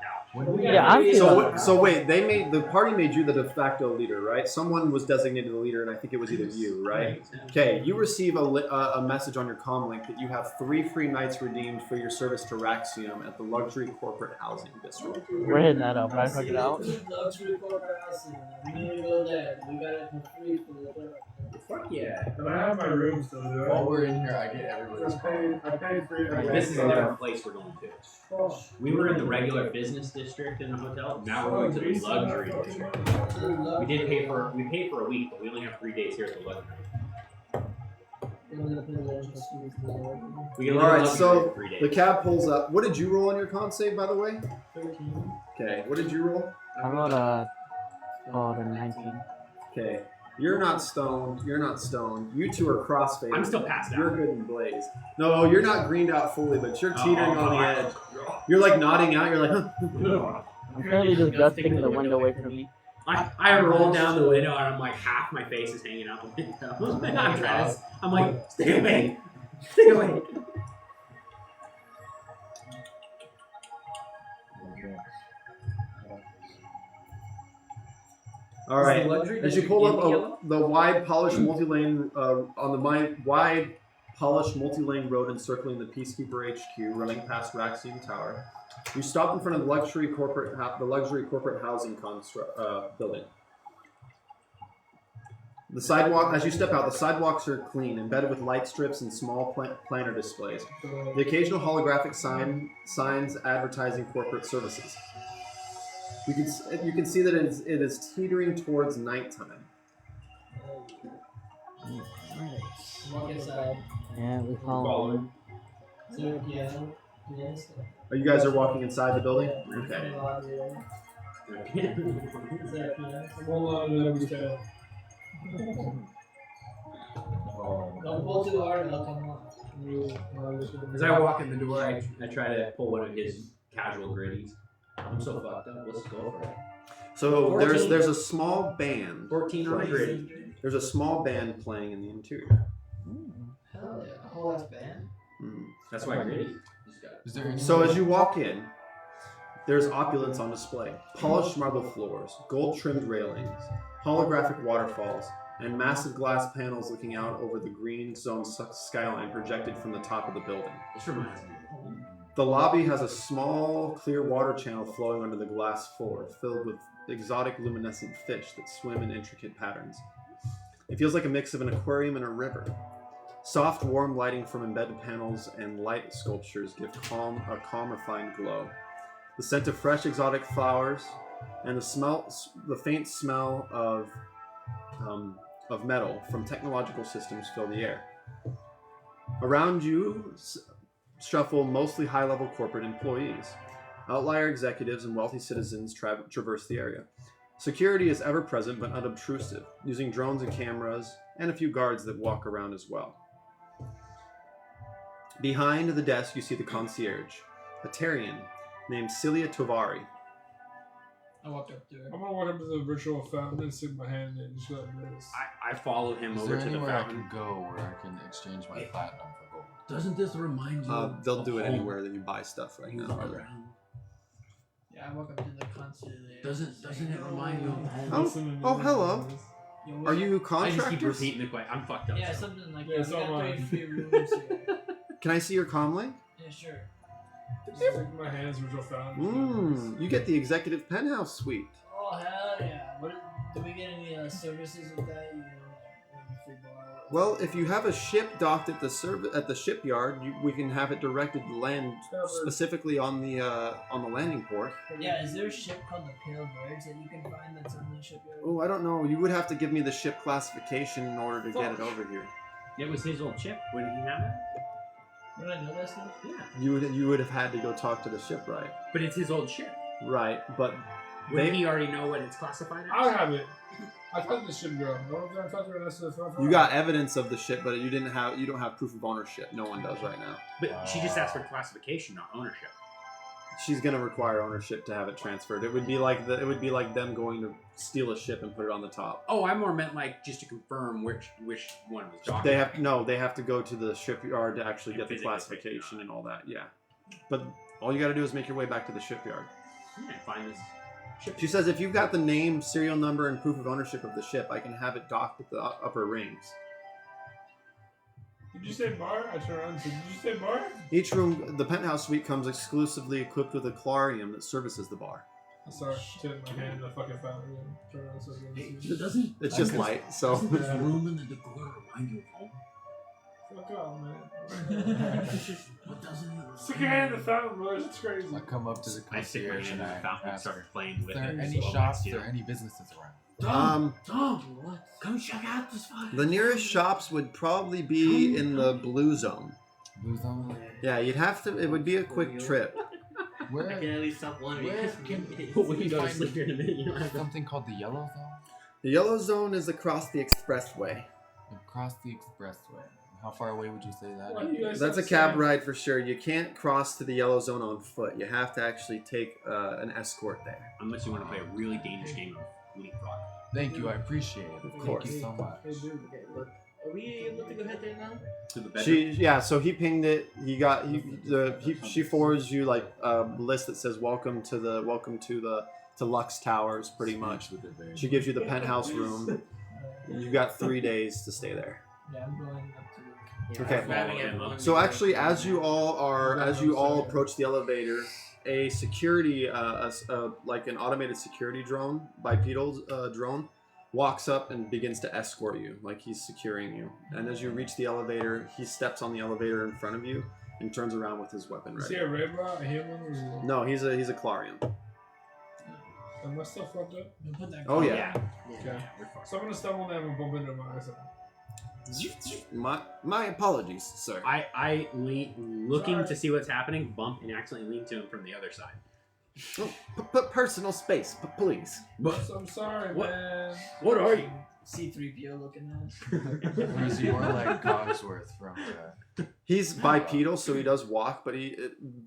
Yeah, I'm feeling. So wait, the party made you the de facto leader, right? Someone was designated the leader, and I think it was either you, right? Okay, you receive a message on your comm link that you have 3 free nights redeemed for your service to Raxium at the luxury corporate housing district. We're hitting that up, right? Fuck it out. luxury corporate housing. We need to go there. We got it for free for the trip. Fuck yeah. But I have my room still, do While we're in here, I get everybody's call. I paid for it. This is a different place we're going to. We were in the regular business district in the hotel. Now we're going to the luxury district. We paid for a week, but we only have 3 days here at the luxury. We can All live right, in luxury so for 3 days. the cab pulls up. What did you roll on your con save, by the way? 13. Okay, what did you roll? I rolled a 19. Okay, you're not stoned. You're not stoned. You two are crossfaded. I'm still passed You're out. good and blaze. No, you're not greened out fully, but you're teetering on the edge. Oh, You're like nodding out. You're like, huh. I'm currently just dusting the window away from me. I roll down the window and I'm like half my face is hanging out the window. I'm like, stay awake. Stay awake. All right. Luxury As you district pull in yellow? up the wide, polished multi-lane on the wide, polished multi-lane road encircling the Peacekeeper HQ, running past Raxium Tower, you stop in front of the luxury corporate housing building. The sidewalk, as you step out, the sidewalks are clean, embedded with light strips and small planter displays. The occasional holographic signs advertising corporate services. You can see that it is teetering towards nighttime. Walk inside. Yeah, we follow him. 0 p.m. Yes. Oh, you guys are walking inside the building? Okay. 0 p.m. Hold on, and then we tell. Don't pull too hard, it'll come off. As I walk in the door, I try to pull one of his casual gritties. I'm so fucked up. Let's go for it. So 14. there's a small band. 14 on the gritty. There's a small band playing in the interior. Hell yeah. A whole ass band. That's why gritty. Is there any So as you walk in, there's opulence on display. Polished marble floors, gold-trimmed railings, holographic waterfalls, and massive glass panels looking out over the green zone skyline projected from the top of the building. This reminds me. The lobby has a small, clear water channel flowing under the glass floor, filled with exotic luminescent fish that swim in intricate patterns. It feels like a mix of an aquarium and a river. Soft, warm lighting from embedded panels and light sculptures give a calm, refined glow. The scent of fresh, exotic flowers and the faint smell of metal from technological systems fill the air. Around you shuffle mostly high-level corporate employees. Outlier executives and wealthy citizens traverse the area. Security is ever present but unobtrusive, using drones and cameras, and a few guards that walk around as well. Behind the desk, you see the concierge, a Tarian named Celia Tovari. I walked up to her. I'm gonna walk up to the ritual fountain and stick my hand in and just let this. I follow him Is over there to the anywhere I fountain. can go where I can exchange my platinum for gold? Doesn't this remind you? They'll of do it home? anywhere that you buy stuff right You now. look brother. around. Yeah, I walk up to the concierge. Doesn't it remind you of home? Oh, hello. Are you I just keep contractors? repeating the question. I'm fucked up. Yeah, so. something like Yeah, that. We so am got I. 3 free rooms here. Can I see your comlink? Yeah, sure. Stick my hands in the ritual fountain. You get the executive penthouse suite. Oh, hell yeah. Do we get any services with that? You know, like maybe free bar? Well, if you have a ship docked at the shipyard, we can have it directed to land specifically on the landing port. Yeah, is there a ship called the Pale Birds that you can find that's on the shipyard? Oh, I don't know. You would have to give me the ship classification in order to get it over here. It was his old chip. When he have it? Would I know that stuff? Yeah. You would have had to go talk to the shipwright. But it's his old ship. Right, but Wouldn't he already know what it's classified as? I have it. I thought this should go. I thought the rest of the you got evidence of the ship, but you don't have proof of ownership. No one does right now. But she just asked for classification, not ownership. She's gonna require ownership to have it transferred. It would be like them going to steal a ship and put it on the top. Oh, I more meant like just to confirm which one was docked. They have to go to the shipyard to actually And get the physically classification take it and all that. Yeah, but all you got to do is make your way back to the shipyard. Yeah, find this ship. She says if you've got the name, serial number, and proof of ownership of the ship, I can have it docked at the upper rings. Did you say bar? I turned around and said, did you say bar? Each room, the penthouse suite comes exclusively equipped with a clarium that services the bar. I start tipping my hand in the fucking fountain and turn around and say, "Let me see." Doesn't It's just light, so. doesn't this room in the decor remind you of home? Fuck off, man. What doesn't it? Stick your hand in the fountain, boys. It's crazy. I come up to the I stick my concierge hand and in I the fountain and ask, start playing is with there it. any So shops you know. or any businesses around? Tom, come check out this fire. The nearest shops would probably be in the blue zone. Blue Zone? Yeah, you'd have to. It would be a quick trip. Where, I can at least stop one of you. where can We go to sleep here in a minute. You don't have to. something called the Yellow Zone? The yellow zone is across the expressway. Across the expressway. How far away would you say that What, is? you guys That's a have cab sand? ride for sure. You can't cross to the yellow zone on foot. You have to actually take an escort there. Unless you want to play a really dangerous game of leapfrog. Thank you, I appreciate it. Thank course. you so much. Hey, dude. Okay, look. Are we able to go ahead there now? To the bedroom. So he pinged it. She forwards you like a list that says welcome to Lux Towers, pretty much. With it there. She gives you the penthouse room. You got 3 days to stay there. Yeah, I'm going up to Yeah, Okay. I'm grabbing everyone. So actually, as you all approach the elevator, a security, like an automated security drone, bipedal drone, walks up and begins to escort you, like he's securing you. And as you reach the elevator, he steps on the elevator in front of you and turns around with his weapon Is he ready. a red bra, a human, or No, he's a Clarion. am I still fucked up? put that. Oh yeah. Okay. So I'm gonna stumble down and bump into my eyes. My apologies, sir. I looking to see what's happening, bump and accidentally lean to him from the other side. Personal space, please. I'm sorry, What? man. What are you? C-3PO looking at. Or is he more like Cogsworth from He's bipedal, so he does walk, but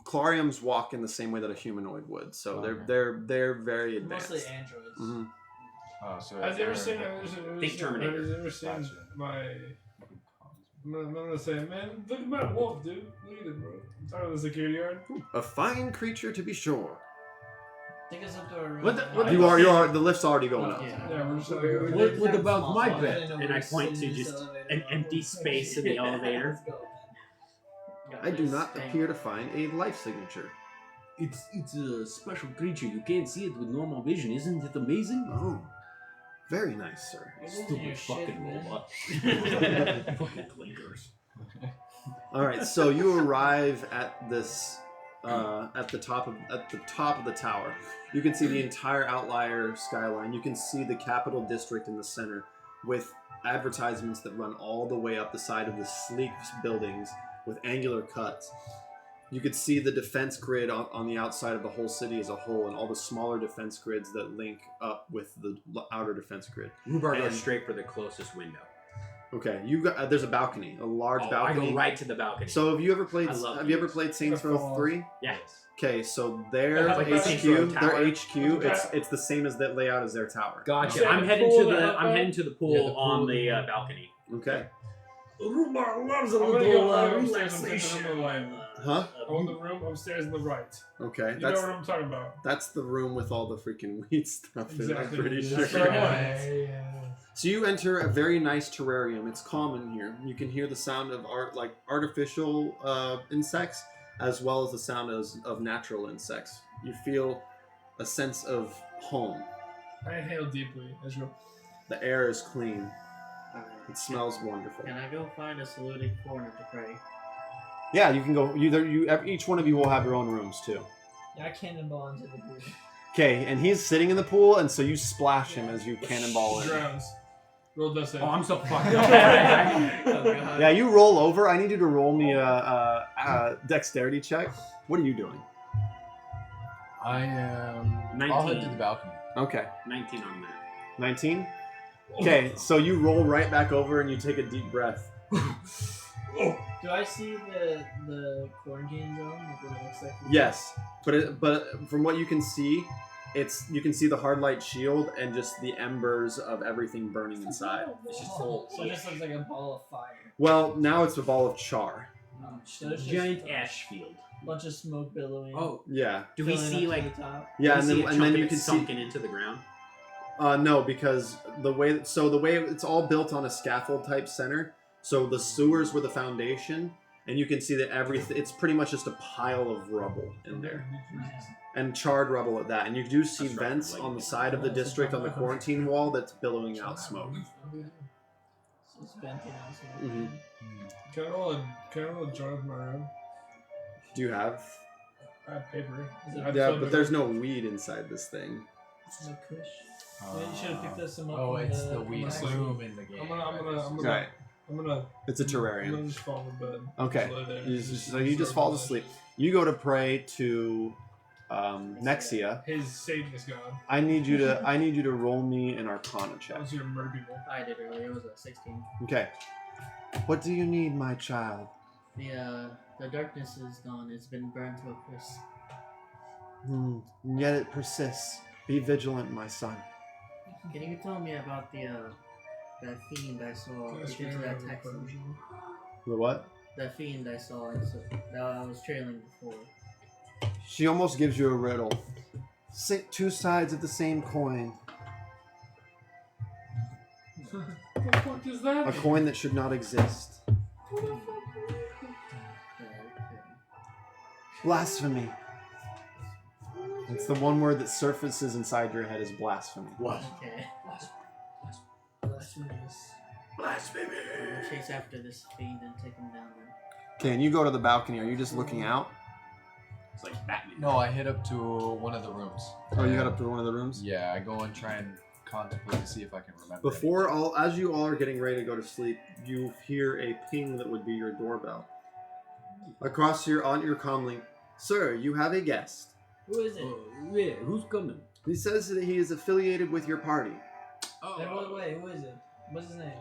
Clariums walk in the same way that a humanoid would. So they're very advanced. Mostly androids. Mhm. Oh, so Has you ever seen? Think Terminator. Has you ever seen Gotcha. my? I'm gonna say, man, look at my wolf, dude. Look at it, bro. I'm talking about the security guard. A fine creature to be sure. Take us up to our room. What the- You are. The lift's already going up. Yeah, we're just out here. What about my bed? And I point to just an empty space in the elevator. I do not appear to find a life signature. It's a special creature. You can't see it with normal vision. Isn't it amazing? Oh, very nice, sir. Stupid fucking robot. Fucking clinkers. All right, so you arrive at this at the top of the tower. You can see the entire outlier skyline. You can see the Capital District in the center, with advertisements that run all the way up the side of the sleek buildings with angular cuts. You could see the defense grid on the outside of the whole city as a whole, and all the smaller defense grids that link up with the outer defense grid. Rhubarb goes straight for the closest window. Okay, there's a balcony, a large balcony. I go right to the balcony. So have you ever played Saints Row 3? Yes. Okay, so their Like HQ, it's the same as that layout as their tower. Gotcha. I'm heading to the pool on the balcony. Okay. Rhubarb loves a I'm gonna little go upstairs relaxation. on the line. Huh? I want the room upstairs on the right. Okay, You know what I'm talking about. that's the room with all the freaking weed stuff in it, I'm Exactly. pretty That's sure. what I want. So you enter a very nice terrarium. It's calm in here. You can hear the sound of artificial insects, as well as the sound of natural insects. You feel a sense of home. I inhale deeply as you. The air is clean. Alright. It smells wonderful. Can I go find a saluting corner to pray? Yeah, you can go. Each one of you will have your own rooms too. Yeah, I cannonball into the pool. Okay, and he's sitting in the pool, and so you splash him as you cannonball in. Drowns. Roll death save. Oh, I'm so fucked up. Oh, God. Yeah, you roll over. I need you to roll me a dexterity check. What are you doing? I am. 19. I'll head to the balcony. Okay, 19 on that. 19. Okay, so you roll right back over and you take a deep breath. Do I see the quarantine zone? Like what it looks like? Yes, but from what you can see, you can see the hard light shield and just the embers of everything burning inside. It's just full. So it just looks like a ball of fire. Well, now it's a ball of char. So there's just Giant ash field. a bunch of smoke billowing. Oh, Yeah, do we filling see up like? to the top. yeah, do we see a and chunk then of you it can see. sunken into the ground. No, because the way it's all built on a scaffold type center. So the sewers were the foundation, and you can see that everything. It's pretty much just a pile of rubble in there, and charred rubble at that. And you do see That's right, vents like- on the side of the district on the quarantine wall that's billowing out smoke. So it's venting out smoke. Mhm. Can I roll a joint with my room? Do you have? I have paper. Is it- I'd Yeah, flip but it there's over. no weed inside this thing. No kush. Maybe you should have picked us some up. Oh, from it's the weed from bloom in the game. I'm gonna Right. It's a I'm gonna terrarium. just fall in bed. Okay. Just lay there. So you just fall asleep. You go to pray to Nexia. His Satanist god. I need you to roll me an Arcana check. I was here to murder people. I did earlier. It was a 16. Okay. What do you need, my child? The darkness is gone. It's been burned to a crisp. And yet it persists. Be vigilant, my son. Can you tell me about that fiend I saw Can I get scream into that over taxi? the The what? That fiend I saw that I was trailing before. She almost gives you a riddle. Two sides of the same coin. What the fuck is that? A coin that should not exist. Blasphemy. It's the one word that surfaces inside your head is blasphemy. What? Okay. Blasphemy. I'll chase after this fiend and take him down then. Okay, and you go to the balcony. Are you just looking out? It's like Batman. No, I hit up to one of the rooms. Oh, you got up to one of the rooms? Yeah, I go and try and contemplate to see if I can remember. As you all are getting ready to go to sleep, you hear a ping that would be your doorbell. Across on your comlink, sir, you have a guest. Who is it? Yeah, who's coming? He says that he is affiliated with your party. Wait, who is it? What's his name?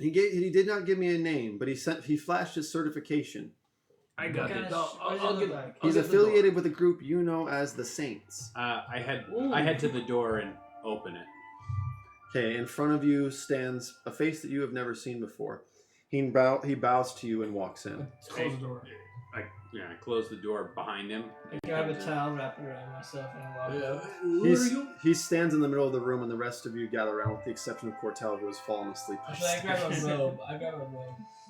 He did not give me a name, but he flashed his certification. I got What it. kind of what does it I'll look get. like? He's get the door. affiliated with a group you know as the Saints. I head to the door and open it. Okay, in front of you stands a face that you have never seen before. He bows to you and walks in. Close the door. I close the door behind him. I grab a towel, wrap it around myself, and I walk out. He stands in the middle of the room, and the rest of you gather around, with the exception of Cortel, who has fallen asleep. Actually, I grab a robe.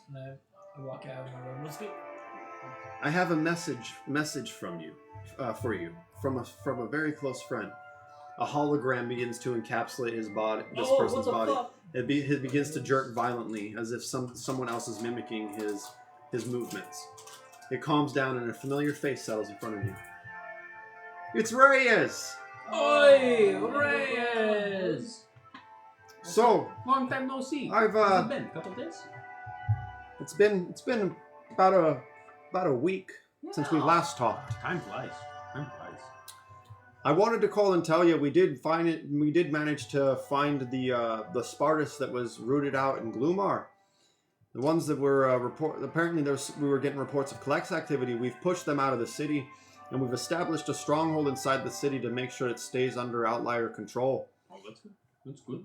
And I walk out of my robe. Let's go. I have a message from you, for you, from a very close friend. a hologram begins to encapsulate his body, this Oh, person's what the body. fuck? It begins to jerk violently, as if someone else is mimicking his movements. It calms down, and a familiar face settles in front of you. It's Reyes. Oi, Reyes! So, Long time no see. I've How's it been? Couple days? it's been about a week since we last talked. Time flies. Time flies. I wanted to call and tell you we did manage to find the Spartus that was rooted out in Glumar. The ones that were apparently we were getting reports of Klex activity. We've pushed them out of the city, and we've established a stronghold inside the city to make sure it stays under outlier control. Oh, that's good. That's good.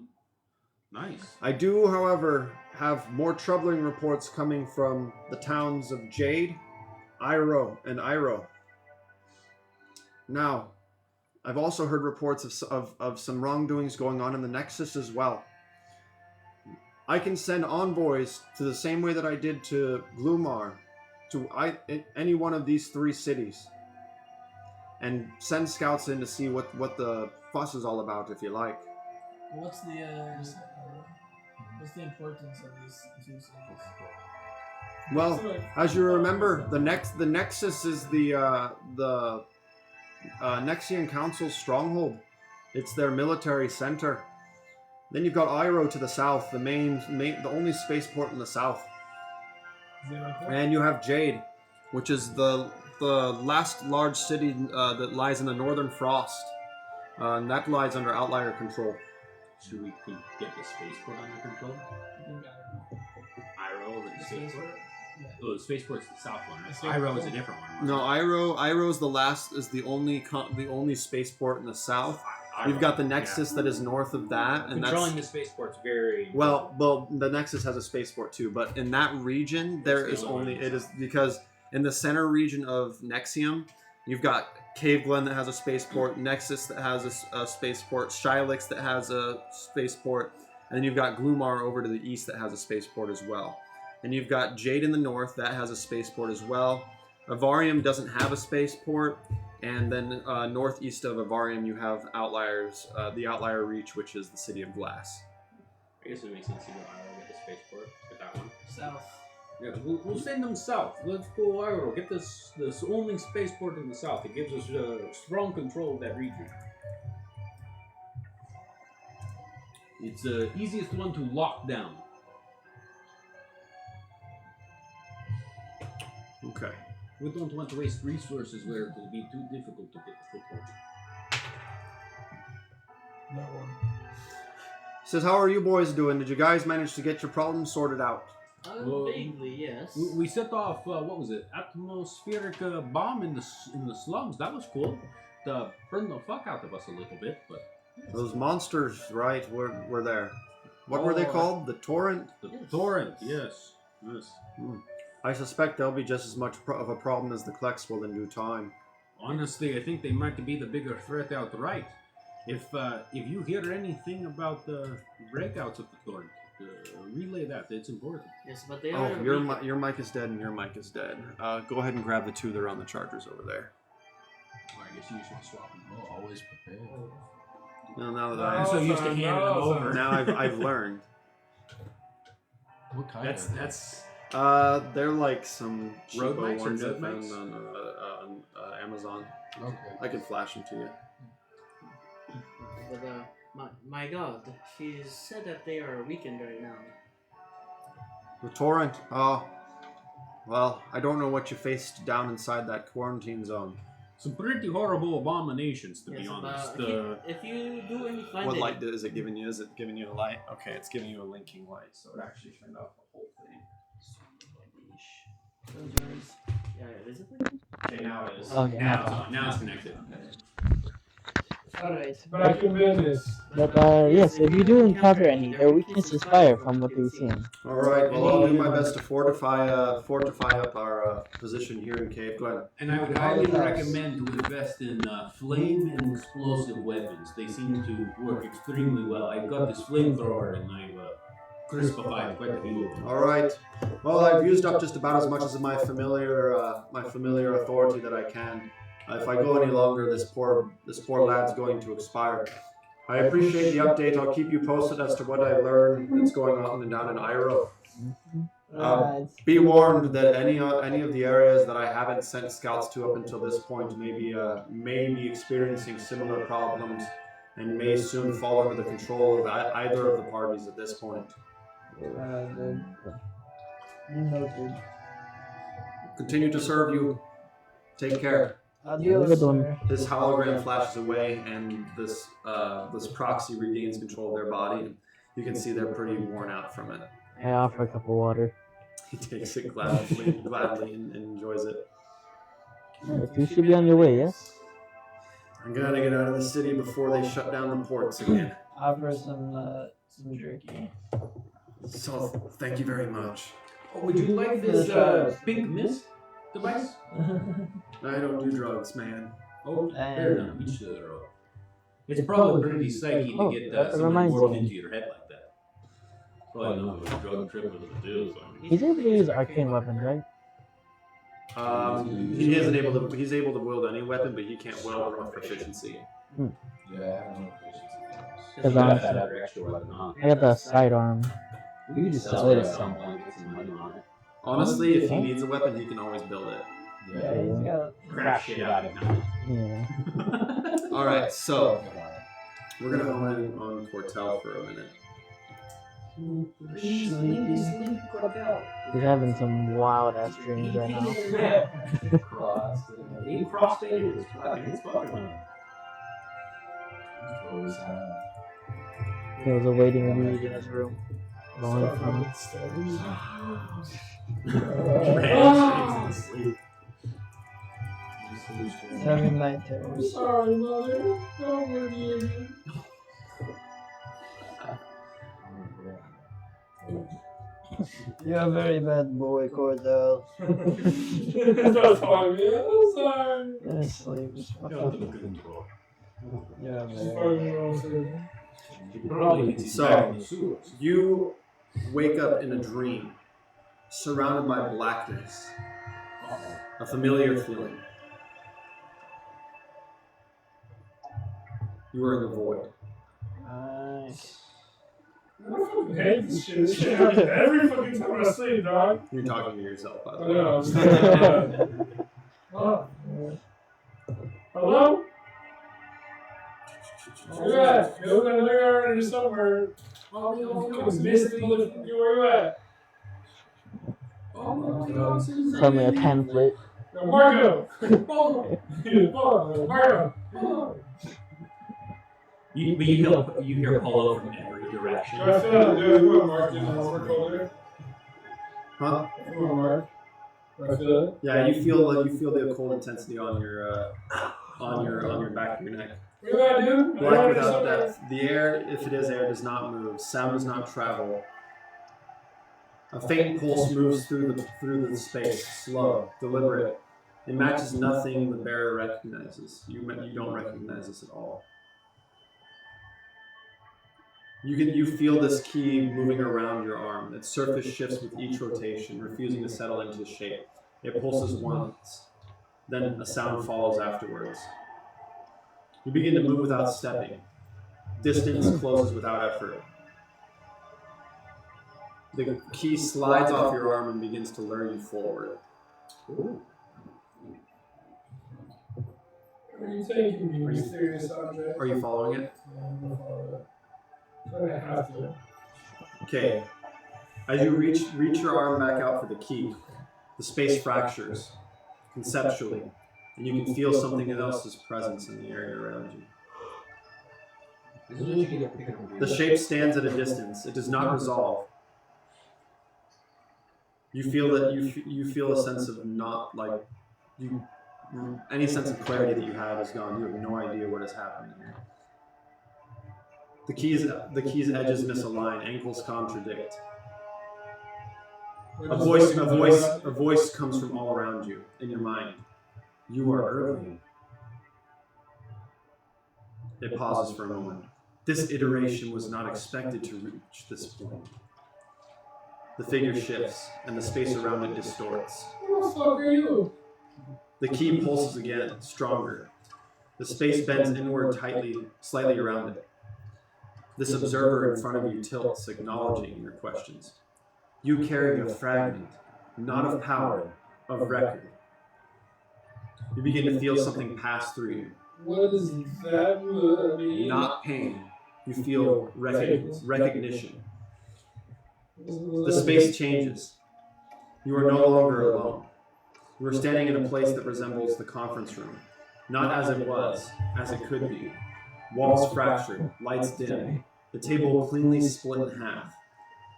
Nice. I do, however, have more troubling reports coming from the towns of Jade, Iro, and Iro. Now, I've also heard reports of some wrongdoings going on in the Nexus as well. I can send envoys to the same way that I did to Glumar, to any one of these 3 cities, and send scouts in to see what the fuss is all about, if you like. What's the importance of these 2 cities? Well, as you remember, the Nexus is the Nexian Council's stronghold. It's their military center. Then you've got Iro to the south, the only spaceport in the south. And you have Jade, which is the last large city that lies in the northern frost. And that lies under outlier control. Should we get the spaceport under control? Iro over the spaceport? Oh, the spaceport's the south one, right? Iro is a different one. No, Iro is the only spaceport in the south. You've got the Nexus that is north of that, and controlling the spaceport's very well. The Nexus has a spaceport too, but in that region there is only because in the center region of Nexium, you've got Cave Glen that has a spaceport, Nexus that has a spaceport, Shylix that has a spaceport, and then you've got Glumar over to the east that has a spaceport as well. And you've got Jade in the north that has a spaceport as well. Avarium doesn't have a spaceport. And then northeast of Avarium, you have Outliers, the Outlier Reach, which is the city of Glass. I guess it makes sense to go Iro, get the spaceport, get that one. South. Yeah, we'll send them south. Let's go Iro, get this only spaceport in the south. It gives us strong control of that region. It's the easiest one to lock down. Okay. We don't want to waste resources where it will be too difficult to get the foothold. No one. Says, how are you boys doing? Did you guys manage to get your problems sorted out? Well, Vaguely, yes. We set off what was it? Atmospheric bomb in the slums. That was cool. Burned the fuck out of us a little bit, but Those monsters, right, were there. What were they called? The Torrent? the torrent, yes. I suspect they'll be just as much of a problem as the Klex will in due time. Honestly, I think they might be the bigger threat outright. If you hear anything about the breakouts of the torrent, relay that. It's important. Yes, but they Oh, are. your mic is dead and your mic is dead. Go ahead and grab the 2 that are on the chargers over there. I guess you should swap them. Oh, always prepared. Well, now that I'm so used to handing them over. now I've learned. What kind That's of? that's They're like some Road cheapo mics or ones I node found mics? on Amazon. Okay. I can flash them to you. But my god, she said that they are weakened right now. The Torrent. Oh, well, I don't know what you faced down inside that quarantine zone. some pretty horrible abominations, to be Yes, honest. if you do any finding, What light is it giving you? Is it giving you a light? Okay, it's giving you a linking light, so it actually turned off the whole thing. yeah, is it? Okay, now it is. Okay. Now it's connected. Alright. Back in business. But yes, if you do encounter any, their weakness is fire from what we've seen. All right. Well, I'll do my best to fortify up our position here in Cave Glen. And I would highly recommend to invest in flame and explosive weapons. They seem to work extremely well. I've got this flamethrower and I've crispified quite a few of them. All right. Well, I've used up just about as much as my familiar authority that I can. If I go any longer, this poor lad's going to expire. I appreciate the update. I'll keep you posted as to what I learn that's going on down in Iro. Be warned that any of the areas that I haven't sent scouts to up until this point may be experiencing similar problems and may soon fall under the control of either of the parties at this point. Noted. Continue to serve you. Take care. Adios, sir. This hologram flashes away, and this proxy regains control of their body. You can see they're pretty worn out from it. I offer a cup of water. He takes it gladly and enjoys it. You should be on your way, yes? I'm gonna get out of the city before they shut down the ports again. Offer some jerky. So, thank you very much. Oh, would you like this pink mist device? I don't do drugs, man. Oh, fair enough. Each to their own. It's probably pretty psyche to get something poured into your head like that. Probably not what a drug trip was to do. He's able to use arcane weapons, right? He's able to wield any weapon, but he can't wield them with proficiency. Yeah, I have no proficiency. Because got that other extra weapon on. I got the sidearm. We could just sell it at some point, get some money on it. Honestly, if he needs a weapon, he can always build it. Yeah, he's got. Crash shit out of him. Yeah. Alright, so we're gonna home in on Cortel for a minute. He's having some wild ass dreams right now. He crossed it. It's fucking. He was awaiting Reed in his room. Going from having night terrors. Sorry, mother. Don't worry again. You're a very bad boy, Cordell. That's fine, man. I'm sorry. Yeah, sleep. Yeah, man. So, you wake up in a dream, surrounded by blackness. A familiar feeling. You are in the void. Nice. I fucking hate this shit. This shit happens every fucking time I sleep, dog. You're talking to yourself, by the I way. know. I'm just oh. Hello? Yeah, you're looking at there somewhere. Oh, you was missing. Where you at? Suddenly a pamphlet. Marco! Marco! You hear Polo from every direction. Do I feel like doing what Mark did in the work over there? Huh? Mark? Do I feel it? Yeah, you feel the cold intensity on your back of your neck. What do I do? Black without depth. The air, if it is air, does not move. Sound does not travel. A faint pulse moves through the space, slow, deliberate. It matches nothing the bearer recognizes. You don't recognize this at all. You feel this key moving around your arm. Its surface shifts with each rotation, refusing to settle into shape. It pulses once, then a sound follows afterwards. You begin to move without stepping. Distance closes without effort. The key slides off your arm and begins to lure you forward. Are you taking me serious, Andre? Are you following it? I have to. Okay. As you reach your arm back out for the key, the space fractures conceptually, and you can feel something else's presence in the area around you. The shape stands at a distance. It does not resolve. You feel that you feel a sense of not like you. Any sense of clarity that you have is gone. You have no idea what is happening here. The key's edges misalign. Ankles contradict. A voice comes from all around you in your mind. You are early. It pauses for a moment. This iteration was not expected to reach this point. The figure shifts, and the space around it distorts. Who the fuck are you? The key pulses again, stronger. The space bends inward tightly, slightly around it. This observer in front of you tilts, acknowledging your questions. You carry a fragment, not of power, of record. You begin to feel something pass through you. What does that mean? Not pain. You feel recognition. The space changes. You are no longer alone. You are standing in a place that resembles the conference room. Not as it was, as it could be. Walls fractured, lights dim. The table cleanly split in half.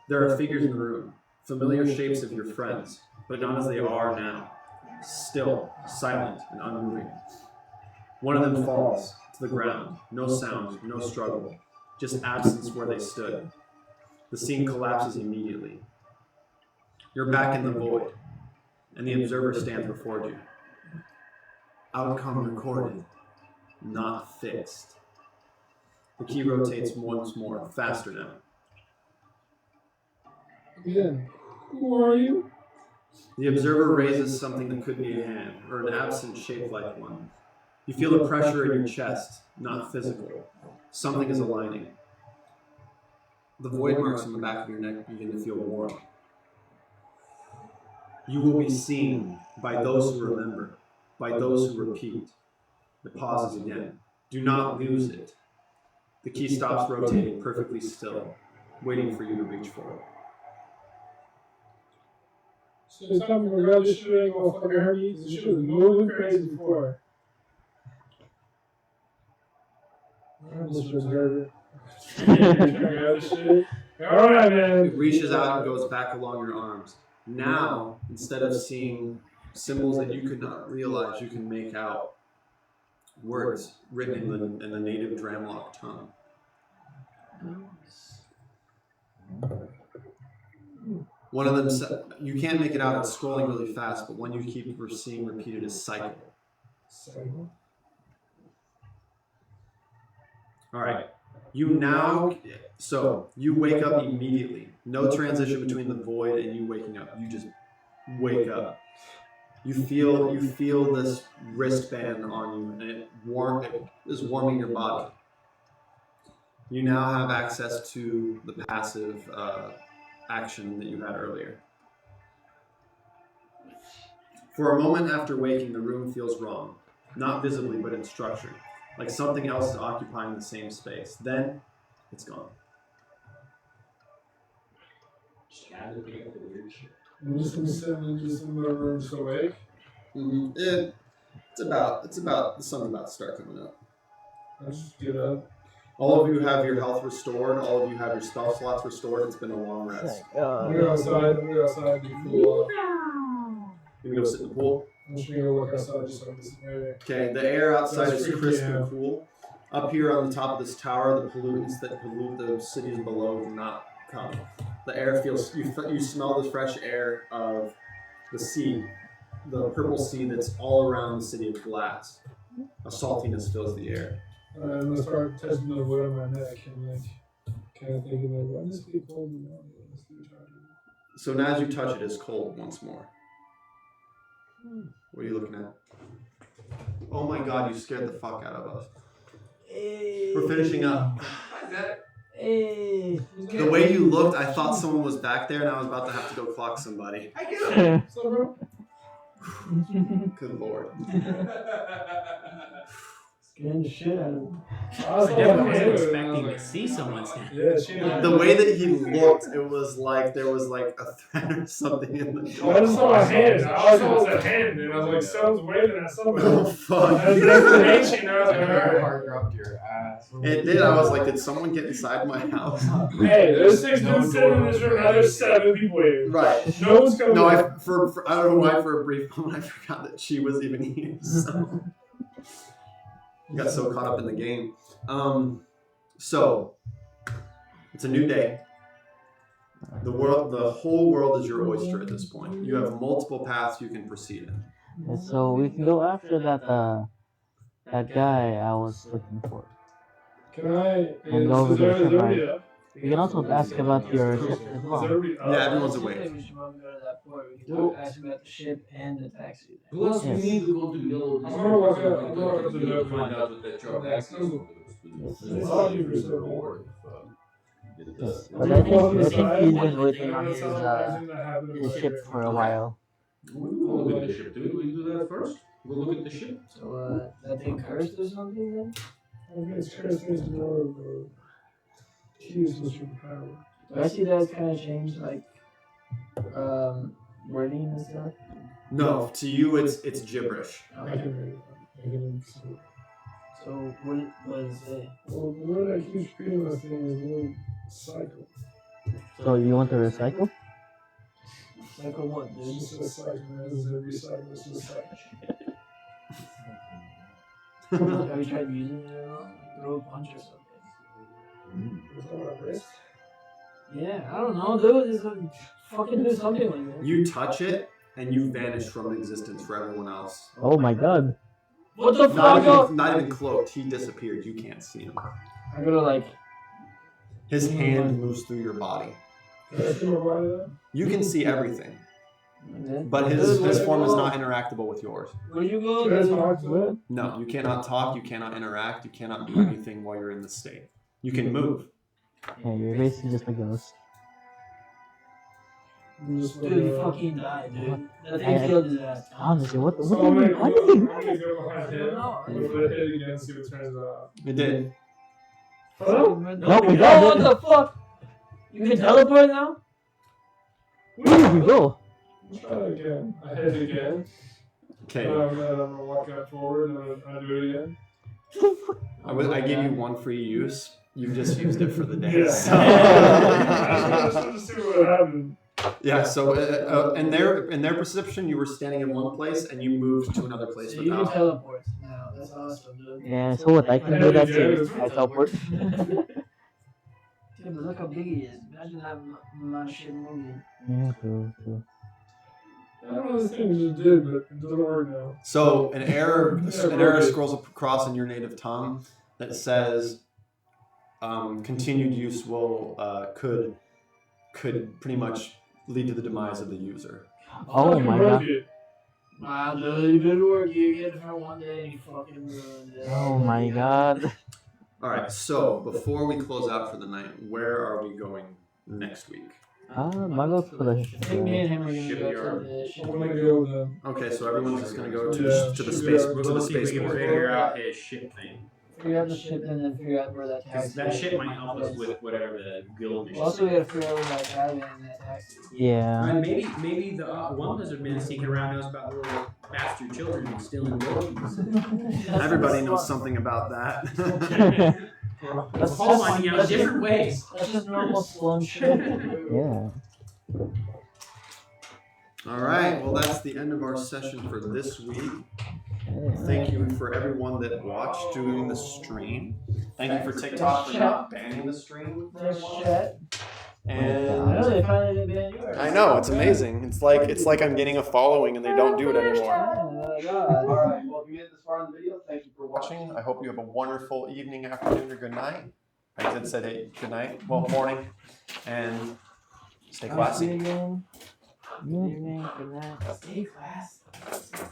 There are figures in the room, familiar shapes of your friends, but not as they are now. Still, silent, and unmoving. One of them falls to the ground. No sound, no struggle. Just absence where they stood. The scene collapses immediately. You're back in the void, and the observer stands before you. Outcome recorded, not fixed. The key rotates once more, faster now. Again, who are you? The observer raises something that could be a hand, or an absent shape like one. You feel the pressure in your chest, not physical. Something is aligning. The void marks on the back of your neck begin to feel warm. You will be seen by those who remember, by those who repeat. It pauses again. Do not lose it. The key stops rotating perfectly still, waiting for you to reach for it. So it's time to grab this shit ain't gonna fucking hurt you. This shit was moving crazy before. Mr. Observer. Grab this shit. Alright, man. It reaches out and goes back along your arms. Now, instead of seeing symbols that you could not realize, you can make out words written in the native Dramlock tongue. One of them, you can't make it out, it's scrolling really fast, but one you keep seeing repeated is cycle. Cycle? Alright, so you wake up immediately. No transition between the void and you waking up. You just wake up. You feel this wristband on you, and it is warming your body. You now have access to the passive action that you had earlier. For a moment after waking, the room feels wrong. Not visibly, but in structure. Like something else is occupying the same space. Then, it's gone. I'm just gonna sit in the room just awake. Mm-hmm. It's about the sun's about to start coming up. I just get up. All of you have your health restored. All of you have your spell slots restored. It's been a long rest. We're outside. You cool off. You can go sit in the pool. I'm just gonna go look outside just so I can sit there. Okay, the air outside is crisp and cool. Up here on the top of this tower, the pollutants that pollute the cities below do not come. The air feels, you smell the fresh air of the sea, the purple sea that's all around the city of glass. A saltiness fills the air. I'm gonna start testing the wood on my neck and kind of thinking like, why does it get cold in the morning? So now as you touch it, it's cold once more. What are you looking at? Oh my god, you scared the fuck out of us. We're finishing up. Hey. The way you looked, I thought someone was back there and I was about to have to go clock somebody. I get it. So, bro. Good lord. Scaring the shit out of him. I definitely wasn't expecting to see someone stand. Yeah, The way that he looked, it was like there was like a threat or something in the door. I just saw a hand. I saw a hand, and I was like, someone's waving at somebody. Oh fuck. That's the ancient, and I was like, alright. Hard dropped your ass. It did. I was like, did someone get inside my house? Hey, there's 6 dudes sitting in this room, now there's 7 people here. Right. No one's coming. No, I don't know why for a brief moment I forgot that she was even here. So. Got so caught up in the game. So it's a new day. The whole world is your oyster at this point. You have multiple paths you can proceed in. And so we can go after that guy I was looking for. Can I? And go over Is there there. already up? We can also ask about your ship as Is well. everybody up? Yeah, everyone's I awake. think we should probably go to that port. We can ask about the ship and the taxi. Plus, Yes. we need to go to Yellow District. I'm gonna walk out- I'm gonna walk up to We need the- to find out what that truck access was. It's not you for so bored. Yes. But I think he's been waiting on his ship for a while. We'll look at the ship. Do we do that first? We'll look at the ship. So, that thing cursed or something then? I guess Chris needs more of a useless power. Do I see that it's kind of changed, like, wording and stuff? No, to you it's gibberish. I can read it. I can see it. So, what was it? Well, the word I keep reading this thing is the word cycle. So, you want to recycle? Recycle what, It's dude? just a cycle. It's a recycle. It's just a cycle. Have you tried using it at all? Throw a punch or something? It's on my wrist. Yeah, I don't know, dude. Just fucking do something like that. You touch it and you vanish from existence for everyone else. Oh my god. What the Not fuck? not even cloaked. He disappeared. You can't see him. I'm gonna like. His hand moves through your body. Can I see my body though? You can see everything, but his form is not interactable with yours. Where'd you go? Can I talk to it? No, you cannot talk. You cannot interact. You cannot do anything while you're in this state. You can move. Yeah, you're basically just a ghost. I'm just Dude, he fucking died, dude. That thing killed his ass. Honestly, what So I'm gonna go behind him. I'm gonna hit it again, see what turns out. It did. Oh? No, we got what the fuck? You can teleport now? Where did you go? Let's try it again. I hit it again. Okay. And I'm gonna walk out forward and I do it again. I gave you one free use. You've just used it for the day. Yeah. So. I just wanted to see what happened. Yeah. So in their perception, you were standing in one place and you moved to another place So you can without. teleport now. That's awesome, dude. Yeah, so what? I can do that too. I teleport. Dude, but look how big he is. Imagine that my shit moving. Yeah, true. I don't know this thing just did, but it doesn't work now. So an error scrolls across in your native tongue that says continued use will could pretty much lead to the demise of the user. Oh my Broke god. it. Wow, dude, good work. You get it for one day and you fucking ruined it. Oh my god. All right. So before we close out for the night, where are we going next week? My vote's for the ship. I think me and him are gonna go Shipyard. to the ship. I'm gonna go with them. Okay, so everyone's just gonna go to Yeah, the shipyard. space We're to the gonna see if we can spaceport. figure out his ship thing. Figure out the ship and then figure out where that Because taxi that is. ship might help us with whatever the guild mission. Also, we gotta figure out where that cabin and that taxi is. Yeah. And maybe the one lizard man sneaking around knows about little bastard children stealing gold. Everybody knows something about that. That's All finding out different ways. That's just normal slum shit. Yeah. All right. Well, that's the end of our session for this week. Thank you for everyone that watched during the stream. Thank you for TikTok for not banning the stream. Thanks, chat. I And know they finally didn't ban yours. I know it's amazing. It's like I'm getting a following and they don't do it anymore. Oh my god. All right. Well, if you made it this far in the video, thank you for watching. I hope you have a wonderful evening, afternoon, or good night. I did say hey, good night. Well, morning, and stay See you classy. again. Good evening. Good night. Stay classy.